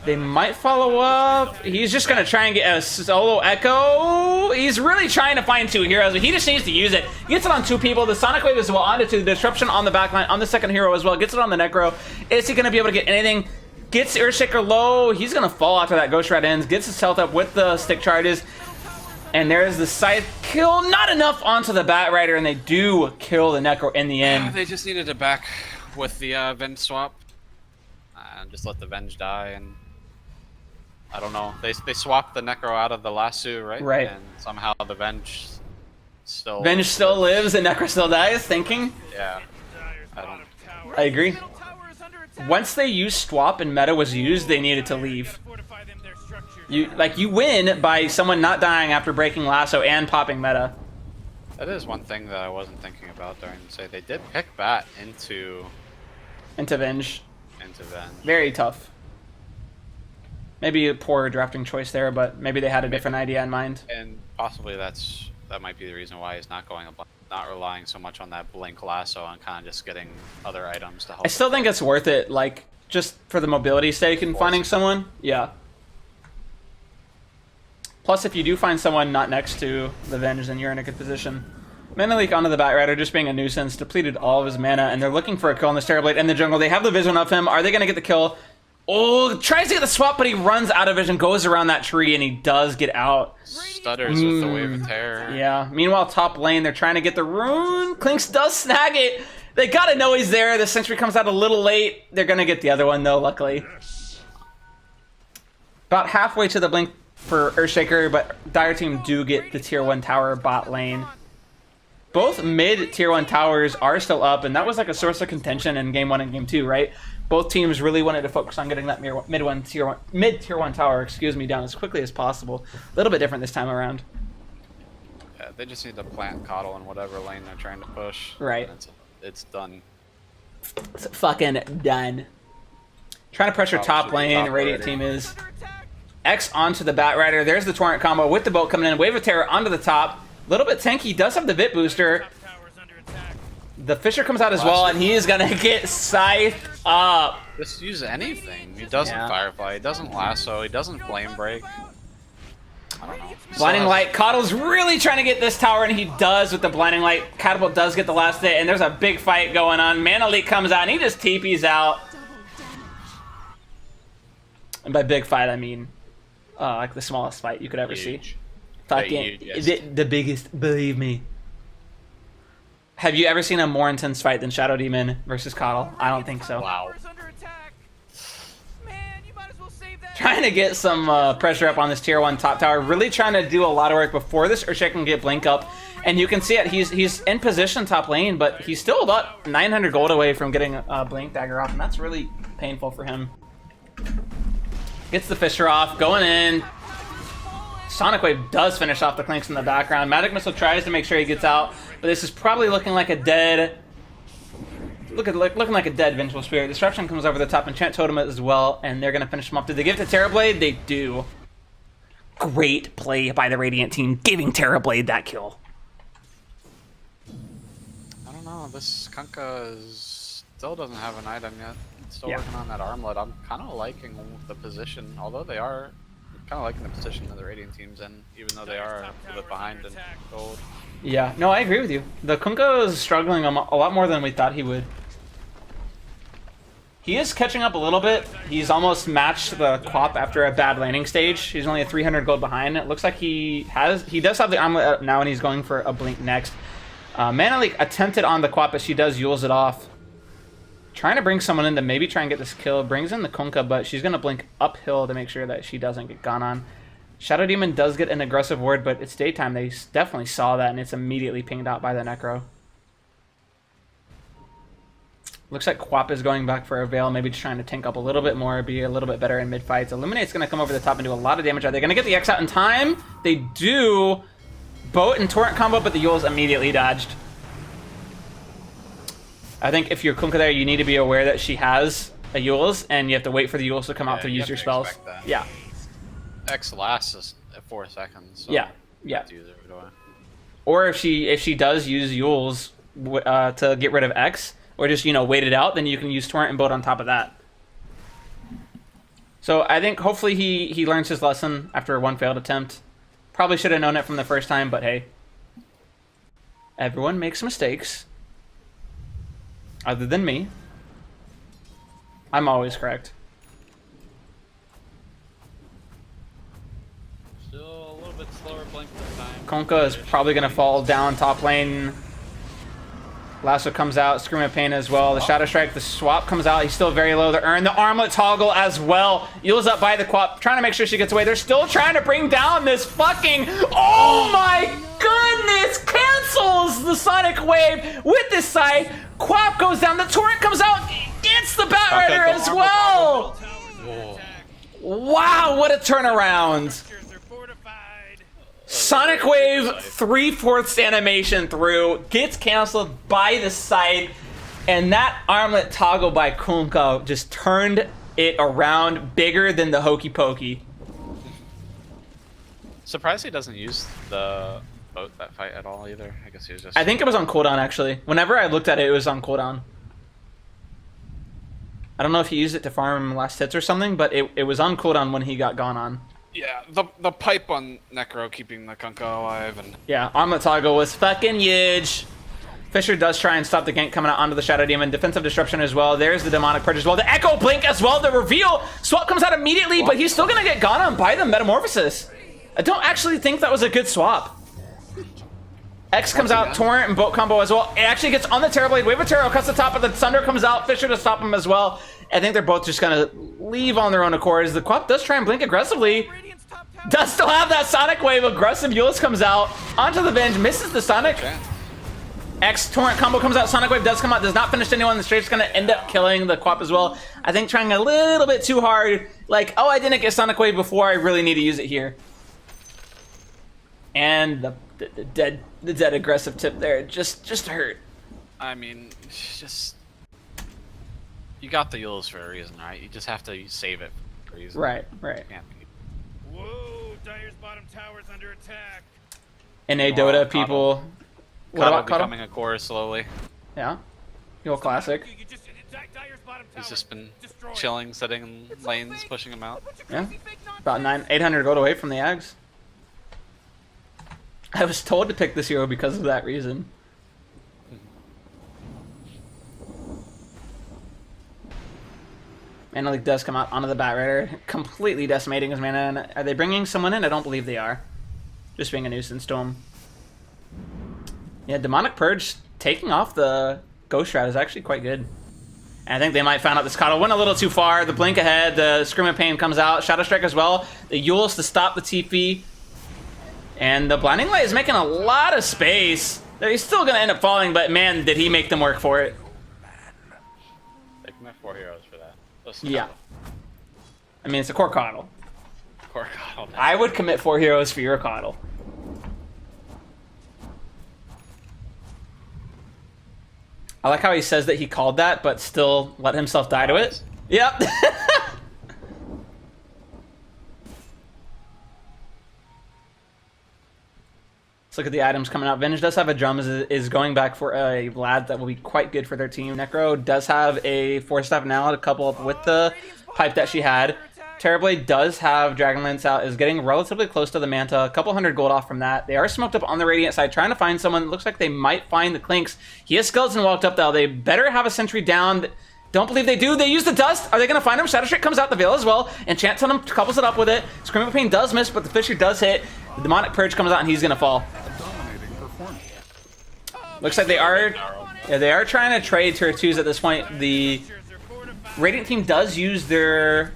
They might follow up. He's just going to try and get a solo Echo. He's really trying to find 2 heroes, but he just needs to use it. Gets it on 2 people. The Sonic Wave as well onto the Disruption on the backline, on the second hero as well. Gets it on the Necro. Is he going to be able to get anything? Gets Earthshaker low. He's going to fall after that Ghost Shroud ends. Gets his health up with the stick charges. And there's the Scythe kill. Not enough onto the Batrider, and they do kill the Necro in the end. They just needed to back with the Venge swap and just let the Venge die. And I don't know. They swapped the Necro out of the lasso, right? Right. And somehow the Venge still. Venge still lives and Necro still dies, thinking? Yeah. I don't. I agree. Middle tower is under attack. Once they used swap and meta was used, they needed to leave. You win by someone not dying after breaking lasso and popping meta. That is one thing that I wasn't thinking about during the say. They did pick bat into Venge. Venge. Very tough. Maybe a poor drafting choice there, but maybe they had a different idea in mind. And possibly that might be the reason why he's not going not relying so much on that blink lasso and kind of just getting other items to help. I still think it's worth it, like, just for the mobility sake and finding someone. Yeah. Plus, if you do find someone not next to the Venge, then you're in a good position. Mana Leak onto the Batrider, just being a nuisance, depleted all of his mana, and they're looking for a kill on this Terrorblade in the jungle. They have the vision of him. Are they going to get the kill? Oh, tries to get the swap, but he runs out of vision, goes around that tree, and he does get out. Stutters with the Wave of Terror. Yeah. Meanwhile, top lane, they're trying to get the rune. Clinks does snag it. They gotta know he's there. The Sentry comes out a little late. They're gonna get the other one, though, luckily. About halfway to the blink for Earthshaker, but Dire Team do get the tier 1 tower bot lane. Both mid tier 1 towers are still up, and that was like a source of contention in game 1 and game 2, right? Both teams really wanted to focus on getting that mid tier 1 tower, down as quickly as possible. A little bit different this time around. Yeah, they just need to plant Coddle in whatever lane they're trying to push. Right. It's done. It's fucking done. Trying to pressure top lane, the Radiant team is. X onto the Batrider. There's the Torrent combo with the boat coming in. Wave of Terror onto the top. A little bit tanky. Does have the Vit booster. The Fisher comes out as well, and he is going to get scythed up. Just use anything. He doesn't Firefly. He doesn't Lasso. He doesn't Flame Break. I don't know. Blinding Light. Coddle's really trying to get this tower, and he does with the Blinding Light. Catapult does get the last hit, and there's a big fight going on. Mana Leak comes out, and he just TP's out. And by big fight, I mean like the smallest fight you could ever see. Fucking the biggest, believe me. Have you ever seen a more intense fight than Shadow Demon versus Coddle? I don't think so. Wow. Trying to get some pressure up on this tier 1 top tower. Really trying to do a lot of work before this Earthshaker can get Blink up. And you can see it. He's in position top lane, but he's still about 900 gold away from getting a Blink Dagger off, and that's really painful for him. Gets the Fisher off, going in. Sonic Wave does finish off the Clinks in the background. Magic Missile tries to make sure he gets out, but this is probably looking like a dead... looking like a dead Vengeful Spirit. Disruption comes over the top, Enchant Totem as well, and they're going to finish him off. Did they give it to Terrorblade? They do. Great play by the Radiant team, giving Terrorblade that kill. I don't know. This Kunkka still doesn't have an item yet. Still working on that armlet. I'm kind of liking the position, although they are kind of liking the position that the Radiant team's in, even though they are a bit behind in gold. Yeah, no, I agree with you. The Kunkka is struggling a lot more than we thought he would. He is catching up a little bit. He's almost matched the Quap after a bad landing stage. He's only a 300 gold behind. It looks like he does have the armlet up now, and he's going for a Blink next. Mana Leak attempted on the Quap, but she does Yules it off. Trying to bring someone in to maybe try and get this kill. Brings in the Kunkka, but she's going to blink uphill to make sure that she doesn't get gone on. Shadow Demon does get an aggressive ward, but it's daytime. They definitely saw that, and it's immediately pinged out by the Necro. Looks like Quap is going back for a Veil, maybe just trying to tank up a little bit more, be a little bit better in mid-fights. Illuminate's going to come over the top and do a lot of damage. Are they going to get the X out in time? They do. Boat and Torrent combo, but the Yules immediately dodged. I think if you're Kunkka there, you need to be aware that she has a Yules, and you have to wait for the Yules to come out to use your spells. Yeah. X lasts 4 seconds. So yeah. Or if she does use Yules to get rid of X, or just wait it out, then you can use Torrent and Boat on top of that. So I think hopefully he learns his lesson after one failed attempt. Probably should have known it from the first time, but hey, everyone makes mistakes. Other than me. I'm always correct. Still a little bit slower blink this time. Kunkka is probably going to fall down top lane. Lasso comes out, Scream of Pain as well. The Shadow Strike, the swap comes out. He's still very low. The Urn, the Armlet toggle as well. Yule's up by the Quap, trying to make sure she gets away. They're still trying to bring down this fucking... Oh my goodness! Cancels the Sonic Wave with this side. Quap goes down. The Torrent comes out. Gets the Bat Rider as well. Wow, what a turnaround. Sonic Wave 3/4 animation through, gets canceled by the side, and that armlet toggle by Kunko just turned it around bigger than the Hokey Pokey. Surprised he doesn't use the boat that fight at all either. I guess he was just... I think it was on cooldown actually. Whenever I looked at it, it was on cooldown. I don't know if he used it to farm last hits or something, but it was on cooldown when he got gone on. Yeah, the pipe on Necro keeping the Kunko alive, and... Yeah, Armlet toggle was fucking huge. Fisher does try and stop the gank coming out onto the Shadow Demon. Defensive Disruption as well. There's the Demonic Purge as well. The Echo Blink as well. The reveal. Swap comes out immediately, but he's still going to get gone on by the Metamorphosis. I don't actually think that was a good swap. X comes out, Torrent and Boat combo as well. It actually gets on the Terrorblade. Wave of Terror cuts the top of the Thunder comes out. Fisher to stop him as well. I think they're both just going to leave on their own accord. The Quap does try and blink aggressively. Does still have that Sonic Wave. Aggressive Euless comes out onto the Venge. Misses the Sonic. X Torrent combo comes out. Sonic Wave does come out. Does not finish anyone. The Straight's going to end up killing the Quap as well. I think trying a little bit too hard. Like, oh, I didn't get Sonic Wave before. I really need to use it here. And the dead aggressive tip there just hurt. I mean, just... You got the Euless for a reason, right? You just have to save it for a reason. Right. Can't be. Whoa, Dire's bottom tower's under attack. NA Dota people. What about Cuddle? Becoming a core slowly. Yeah. The old classic. Dire's bottom He's tower just been destroyed. chilling, sitting in lanes, pushing him out. Yeah. About 800 gold away from the Ags. I was told to pick this hero because of that reason. Mana Leak does come out onto the Bat Rider, completely decimating his mana. And are they bringing someone in? I don't believe they are. Just being a nuisance to him. Yeah, Demonic Purge taking off the Ghost Shroud is actually quite good. And I think they might find out this Coddle went a little too far. The Blink ahead, the Scream of Pain comes out. Shadow Strike as well. The Euless to stop the TP. And the Blinding Light is making a lot of space. He's still going to end up falling, but man, did he make them work for it. They commit 4 heroes for that. Yeah. I mean, it's a core Coddle. Core Coddle. I would commit 4 heroes for your Coddle. I like how he says that he called that, but still let himself die to it. Yep. Let's look at the items coming out. Venge does have a drum, is going back for a lad that will be quite good for their team. Necro does have a 4-staff now to couple up with the pipe that she had. Terrorblade does have Dragonlance out, is getting relatively close to the Manta. A couple hundred gold off from that. They are smoked up on the Radiant side, trying to find someone. It looks like they might find the Clinks. He has Skeleton walked up, though. They better have a sentry down. Don't believe they do. They use the dust. Are they going to find him? Shadow Strike comes out the Veil as well. Enchant on him, couples it up with it. Scream of Pain does miss, but the Fisher does hit. The Demonic Purge comes out, and he's going to fall. Looks like they are trying to trade tier 2s at this point. The Radiant team does use their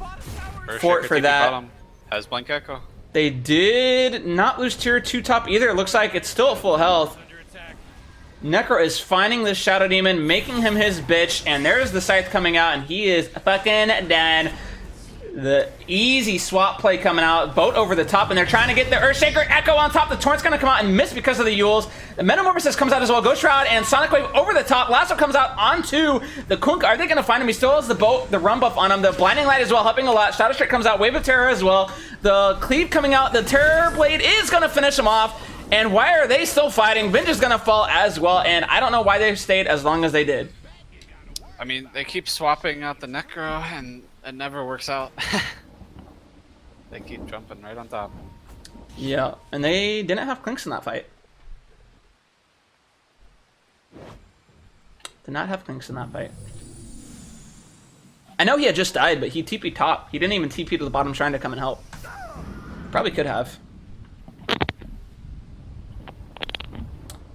fort for that. Has Blink Echo. They did not lose tier 2 top either. It looks like it's still at full health. Necro is finding this Shadow Demon, making him his bitch, and there's the Scythe coming out, and he is fucking done. The easy swap play coming out, boat over the top, and they're trying to get the Earthshaker Echo on top. The Torrent's gonna come out and miss because of the Yules. The Metamorphosis comes out as well. Ghost Shroud and Sonic Wave over the top. Lasso comes out onto the Kunk. Are they gonna find him? He still has the boat, the run buff on him. The Blinding Light as well, helping a lot. Shadow Strike comes out. Wave of Terror as well. The Cleave coming out. The Terror Blade is gonna finish him off. And why are they still fighting? Venge is gonna fall as well, and I don't know why they stayed as long as they did. I mean, they keep swapping out the Necro, and it never works out. They keep jumping right on top. Yeah, and they didn't have Clinks in that fight. Did not have Clinks in that fight. I know he had just died, but he TP top. He didn't even TP to the bottom shrine to come and help. Probably could have.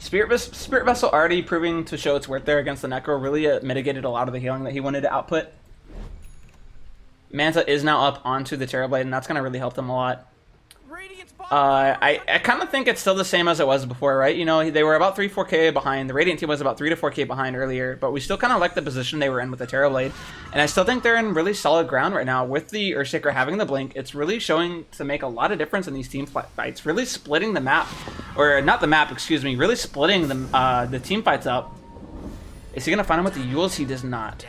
Spirit Vessel already proving to show its worth there against the Necro really mitigated a lot of the healing that he wanted to output. Manta is now up onto the Terrorblade, and that's going to really help them a lot. I kind of think it's still the same as it was before, right? You know, they were about 3-4k behind. The Radiant team was about 3 to 4k behind earlier, but we still kind of like the position they were in with the Terrorblade. And I still think they're in really solid ground right now. With the Earthshaker having the Blink, it's really showing to make a lot of difference in these team fights. Really splitting the map, or not the map, excuse me, really splitting the team fights up. Is he going to find him with the Yules? He does not.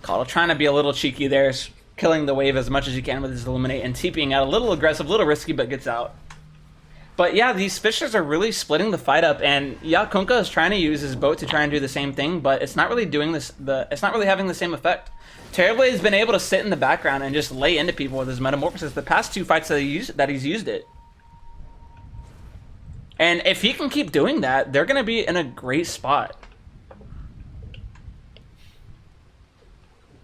Caudle trying to be a little cheeky there. Killing the wave as much as you can with his Illuminate and TPing out. A little aggressive, a little risky, but gets out. But yeah, these Fishers are really splitting the fight up, and yeah, Kunkka is trying to use his boat to try and do the same thing, but it's not really doing this. It's not really having the same effect. Terrorblade's been able to sit in the background and just lay into people with his Metamorphosis. The past 2 fights that he's used it. And if he can keep doing that, they're going to be in a great spot.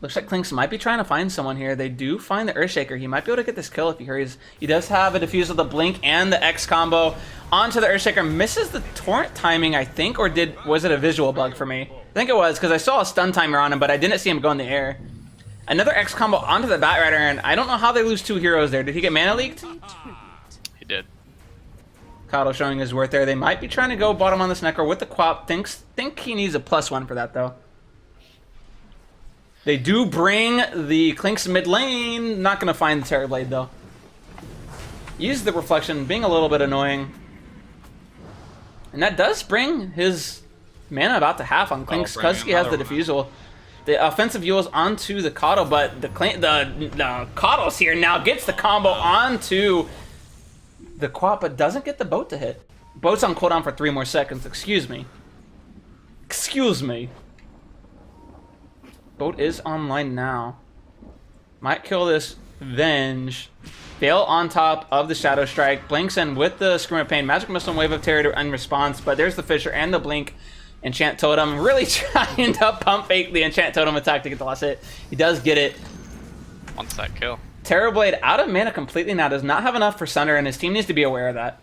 Looks like Clinks might be trying to find someone here. They do find the Earthshaker. He might be able to get this kill if he hurries. He does have a defuse with the Blink and the X combo onto the Earthshaker. Misses the torrent timing, I think, or was it a visual bug for me? I think it was, because I saw a stun timer on him, but I didn't see him go in the air. Another X combo onto the Batrider, and I don't know how they lose 2 heroes there. Did he get mana leaked? He did. Caudle showing his worth there. They might be trying to go bottom on this Necro with the Quap. Think he needs a +1 for that, though. They do bring the Clinks mid lane. Not going to find the Terrorblade, though. Use the Reflection, being a little bit annoying. And that does bring his mana about to half on Clinks because he has the Diffusal. The offensive Yules onto the Caudle, but the Caudle's here now gets the combo onto the Quap, but doesn't get the boat to hit. Boat's on cooldown for 3 more seconds. Excuse me. Excuse me. Boat is online now. Might kill this Venge. Veil on top of the Shadow Strike. Blinks in with the Scream of Pain. Magic Missile and Wave of Terror to end response. But there's the Fisher and the Blink. Enchant Totem. Really trying to pump fake the Enchant Totem attack to get the last hit. He does get it. Wants that kill. Terrorblade out of mana completely now. Does not have enough for Sunder, and his team needs to be aware of that.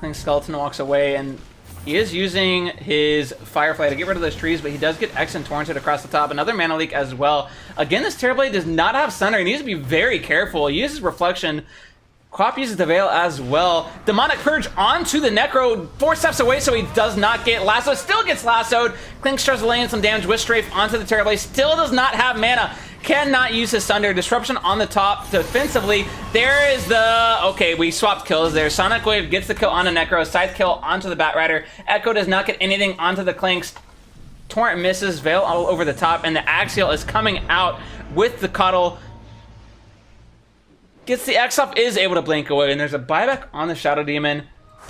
Clink Skeleton walks away, and he is using his Firefly to get rid of those trees, but he does get X and Torrented across the top. Another mana leak as well. Again, this Terrorblade does not have Sunder. He needs to be very careful. He uses Reflection. Quap uses the Veil as well. Demonic Purge onto the Necro. 4 steps away, so he does not get lassoed. Still gets lassoed. Clink starts laying some damage with Strafe onto the Terrorblade. Still does not have mana. Cannot use his Sunder. Disruption on the top defensively. There is the... Okay, we swapped kills there. Sonic Wave gets the kill on the Necro. Scythe kill onto the Batrider. Echo does not get anything onto the Clinks. Torrent misses. Veil all over the top. And the Axial is coming out with the Caudle. Gets the X off, is able to blink away. And there's a buyback on the Shadow Demon.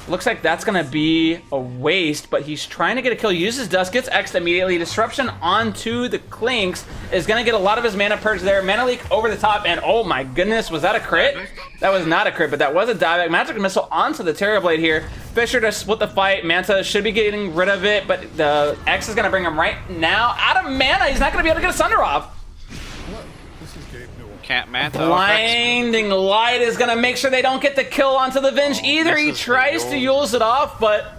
Looks like that's going to be a waste, but he's trying to get a kill. Uses Dust, gets X'd immediately. Disruption onto the Clinks is going to get a lot of his mana purge there. Mana leak over the top, and oh my goodness, was that a crit? That was not a crit, but that was a dieback. Magic Missile onto the Terrorblade here. Fisher to split the fight. Manta should be getting rid of it, but the X is going to bring him right now. Out of mana, he's not going to be able to get a Sunder off. Can't Manta. Blinding Light is going to make sure they don't get the kill onto the Venge either. He tries to Yules it off, but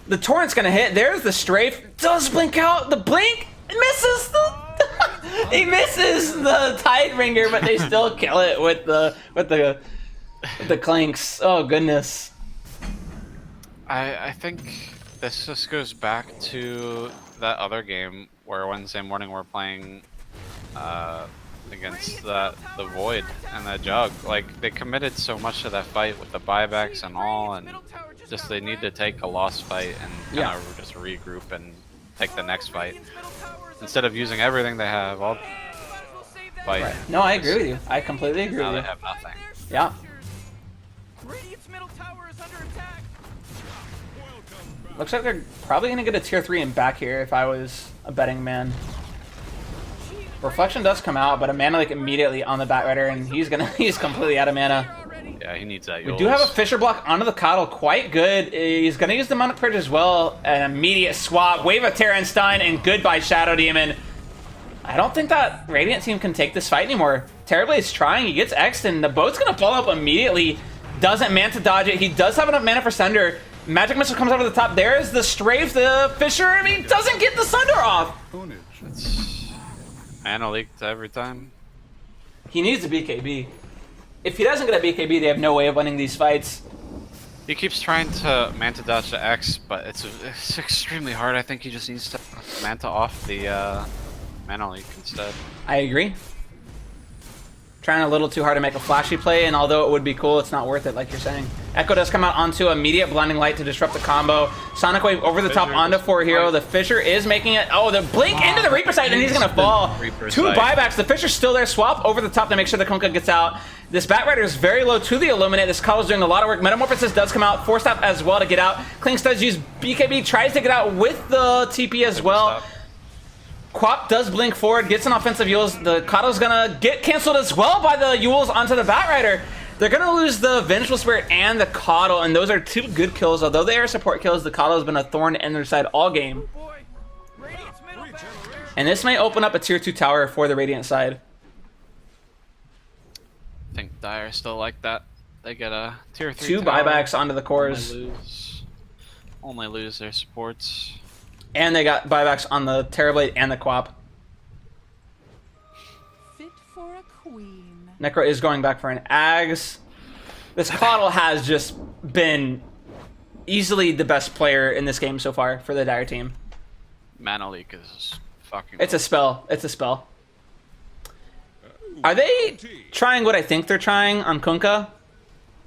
the Torrent's going to hit. There's the Strafe. Does blink out. The blink misses the... he misses the Tideringer, but they still kill it with the Clinks. Oh, goodness. I think this just goes back to that other game where Wednesday morning we're playing... against the Void and the Jug. Like, they committed so much to that fight with the buybacks and all, and just they need to take a lost fight and kind of just regroup and take the next fight. Instead of using everything they have, all fight. Right. No, I agree with you. I completely agree with you. Now they have nothing. Yeah. Looks like they're probably going to get a tier 3 and back here if I was a betting man. Reflection does come out, but a mana like immediately on the Batrider, and he's completely out of mana. Yeah, he needs that. We do have a Fisher block onto the Caudle, quite good. He's gonna use the Demonic Purge as well. An immediate swap, Wave of Terror and Stein, and goodbye Shadow Demon. I don't think that Radiant team can take this fight anymore. Terrorblade's trying, he gets X'd, and the boat's gonna fall up immediately. doesn't man to dodge it. He does have enough mana for Sunder. Magic Missile comes over the top. There's the strafe, the Fisher. I mean, doesn't get the Sunder off. It's mana leaked every time. He needs a BKB. If he doesn't get a BKB, they have no way of winning these fights. He keeps trying to Manta dodge the X, but it's extremely hard. I think he just needs to Manta off the mana leak instead. I agree. Trying a little too hard to make a flashy play, and although it would be cool, it's not worth it, like you're saying. Echo does come out onto immediate Blinding Light to disrupt the combo. Sonic Wave over the top onto 4-Hero. The Fisher is making it. Oh, the Blink into the Reaper side, and he's going to fall. Two buybacks. The Fisher's still there. Swap over the top to make sure the Kunkka gets out. This Batrider is very low to the Illuminate. This Coddle's doing a lot of work. Metamorphosis does come out. Force Staff as well to get out. Klinks does use BKB, tries to get out with the TP as well. Quap does blink forward, gets an offensive Yules. The Coddle's gonna get canceled as well by the Yules onto the Batrider. They're gonna lose the Vengeful Spirit and the Coddle, and those are two good kills. Although they are support kills, the Coddle has been a thorn in their side all game. And this may open up a tier 2 tower for the Radiant side. I think Dire still like that. They get a tier 3 Two tower. buybacks onto the cores. Only lose their supports. And they got buybacks on the Terrorblade and the Quap. Fit for a queen. Necro is going back for an Ags. This Coddle has just been easily the best player in this game so far for the Dire team. Mana leak is fucking. It's a spell. It's a spell. Are they trying what I think they're trying on Kunkka?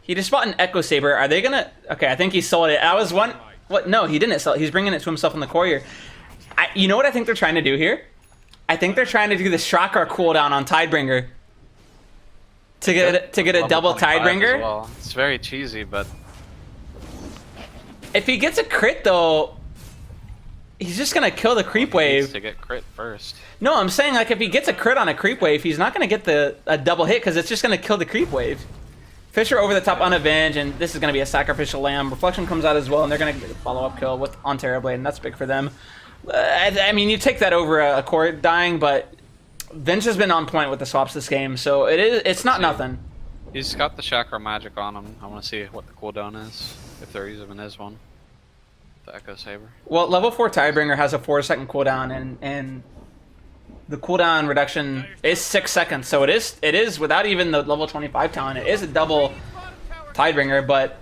He just bought an Echo Saber. Are they gonna? Okay, I think he sold it. I was one. What? No, he didn't sell it. He's bringing it to himself in the courier. You know what I think they're trying to do here? I think they're trying to do the Shrakar cooldown on Tidebringer to get a double Tidebringer. Well. It's very cheesy, but if he gets a crit though, he's just gonna kill the creep wave. To get crit first. No, I'm saying like if he gets a crit on a creep wave, he's not gonna get a double hit because it's just gonna kill the creep wave. Fisher over the top on Avenge, and this is going to be a sacrificial lamb. Reflection comes out as well, and they're going to get a follow-up kill on Terrorblade, and that's big for them. I mean, you take that over a core dying, but Vince has been on point with the swaps this game, so it's not nothing. He's got the chakra magic on him. I want to see what the cooldown is, if there even is one. The Echo Saber. Well, level 4 Tidebringer has a 4-second cooldown, and the cooldown reduction is 6 seconds, so it is without even the level 25 talent. It is a double Tidebringer, but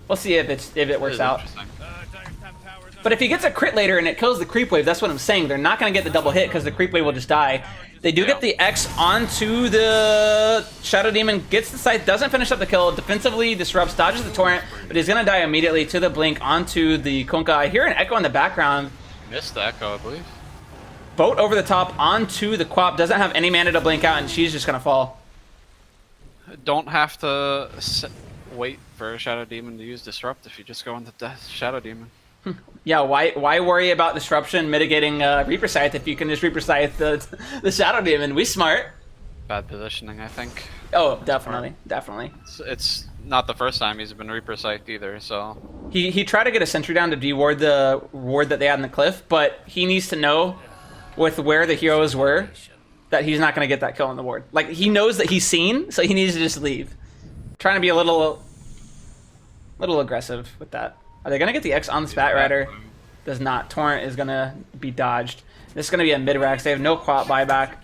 we'll see if it works out. But if he gets a crit later and it kills the creep wave, that's what I'm saying. They're not going to get the double hit because the creep wave will just die. They do get the X onto the Shadow Demon, gets the scythe, doesn't finish up the kill, defensively disrupts, dodges the torrent, but he's going to die immediately to the blink onto the Kunkka. I hear an Echo in the background. Missed the Echo, I believe. Boat over the top onto the Quap, doesn't have any mana to blink out, and she's just gonna fall. Don't have to wait for a Shadow Demon to use Disrupt if you just go into Death Shadow Demon. Yeah, why worry about disruption mitigating Reaper Scythe if you can just Reaper Scythe the Shadow Demon? We smart. Bad positioning, I think. Oh, definitely. It's not the first time he's been Reaper Scythed either, so. He tried to get a sentry down to deward the ward that they had in the cliff, but he needs to know with where the heroes were that he's not going to get that kill on the ward. Like, he knows that he's seen, so he needs to just leave. Trying to be a little aggressive with that. Are they going to get the X on the Spat Rider? Does not. Torrent is going to be dodged. This is going to be a mid-rax. They have no Quap buyback.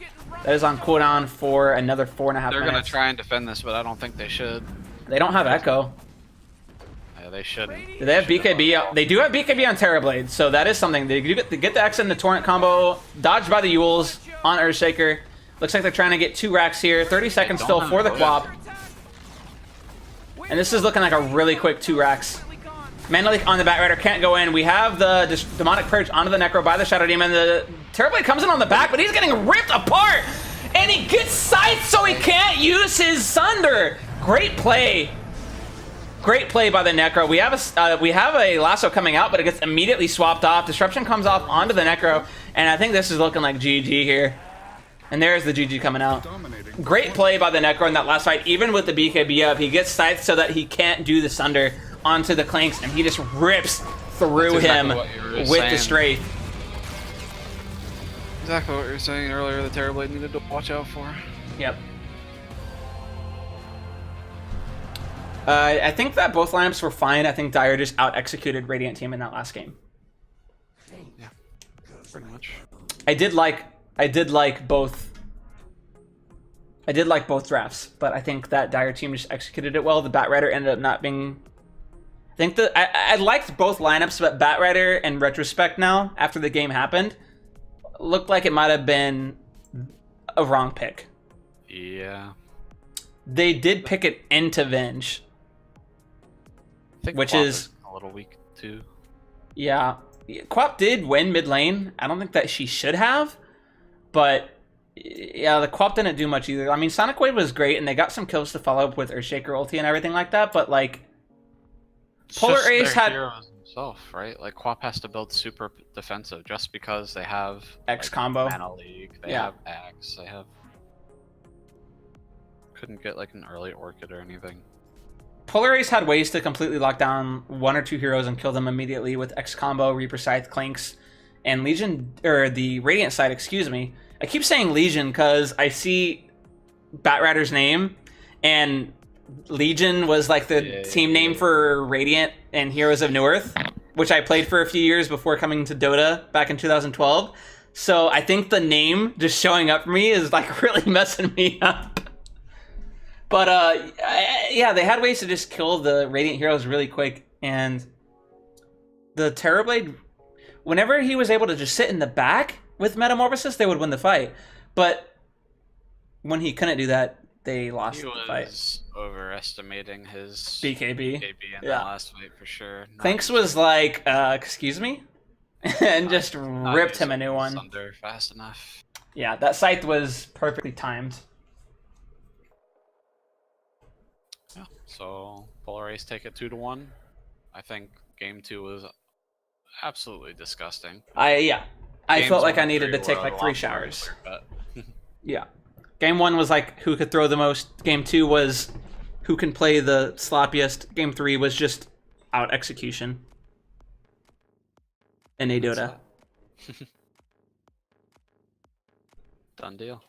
That is on cooldown for another 4.5 minutes. They're going to try and defend this, but I don't think they should. They don't have Echo. Yeah, they shouldn't. Do they have BKB? They do have BKB on Terrorblade, so that is something. They do get the X in the Torrent combo, dodged by the Yules on Earthshaker. Looks like they're trying to get 2 racks here. 30 seconds still for the Quap. And this is looking like a really quick 2 racks. Mana Leak on the Batrider can't go in. We have the Demonic Purge onto the Necro by the Shadow Demon. The Terrorblade comes in on the back, but he's getting ripped apart! And he gets Scythe so he can't use his Sunder! Great play. Great play by the Necro. We have a lasso coming out, but it gets immediately swapped off. Disruption comes off onto the Necro, and I think this is looking like GG here. And there's the GG coming out. Great play by the Necro in that last fight, even with the BKB up. He gets Scythe so that he can't do the Sunder onto the Clanks, and he just rips through him with the Strafe. Exactly what you were saying earlier, the Terrorblade needed to watch out for. Yep. I think that both lineups were fine. I think Dire just out-executed Radiant Team in that last game. Yeah, pretty much. I did like both. I did like both drafts, but I think that Dire Team just executed it well. The Batrider ended up not being. I think that I liked both lineups, but Batrider, in retrospect now, after the game happened, looked like it might have been a wrong pick. Yeah. They did pick it into Venge. I think Which Quap is a little weak too. Yeah. Quap did win mid lane. I don't think that she should have, but yeah, the Quap didn't do much either. I mean, Sonic Wave was great, and they got some kills to follow up with Earthshaker ulti and everything like that, but like, It's Polar just Ace their had heroes himself, right? Like Quap has to build super defensive just because they have X like, combo. Mana League, they Yeah. have Axe, they have. Couldn't get like an early Orchid or anything. Polar Ace had ways to completely lock down one or two heroes and kill them immediately with X combo, Reaper Scythe, Clinks, and Legion, or the Radiant side, excuse me. I keep saying Legion because I see Batrider's name, and Legion was like the team name for Radiant and Heroes of New Earth, which I played for a few years before coming to Dota back in 2012. So I think the name just showing up for me is like really messing me up. But yeah, they had ways to just kill the Radiant heroes really quick, and the Terrorblade, whenever he was able to just sit in the back with Metamorphosis, they would win the fight. But when he couldn't do that, they lost the fight. He was overestimating his BKB. in Yeah. that last fight for sure. Clinks was like, excuse me? And just ripped him a new one. Thunder fast enough. Yeah, that scythe was perfectly timed. Yeah. So Polar Ace take it 2-1. I think game 2 was absolutely disgusting. I Games felt like 1 I and needed 3 to take were like a 3 lot more showers. clear cut. Yeah. Game 1 was like who could throw the most. Game 2 was who can play the sloppiest. Game 3 was just out execution. In a Dota. Done deal.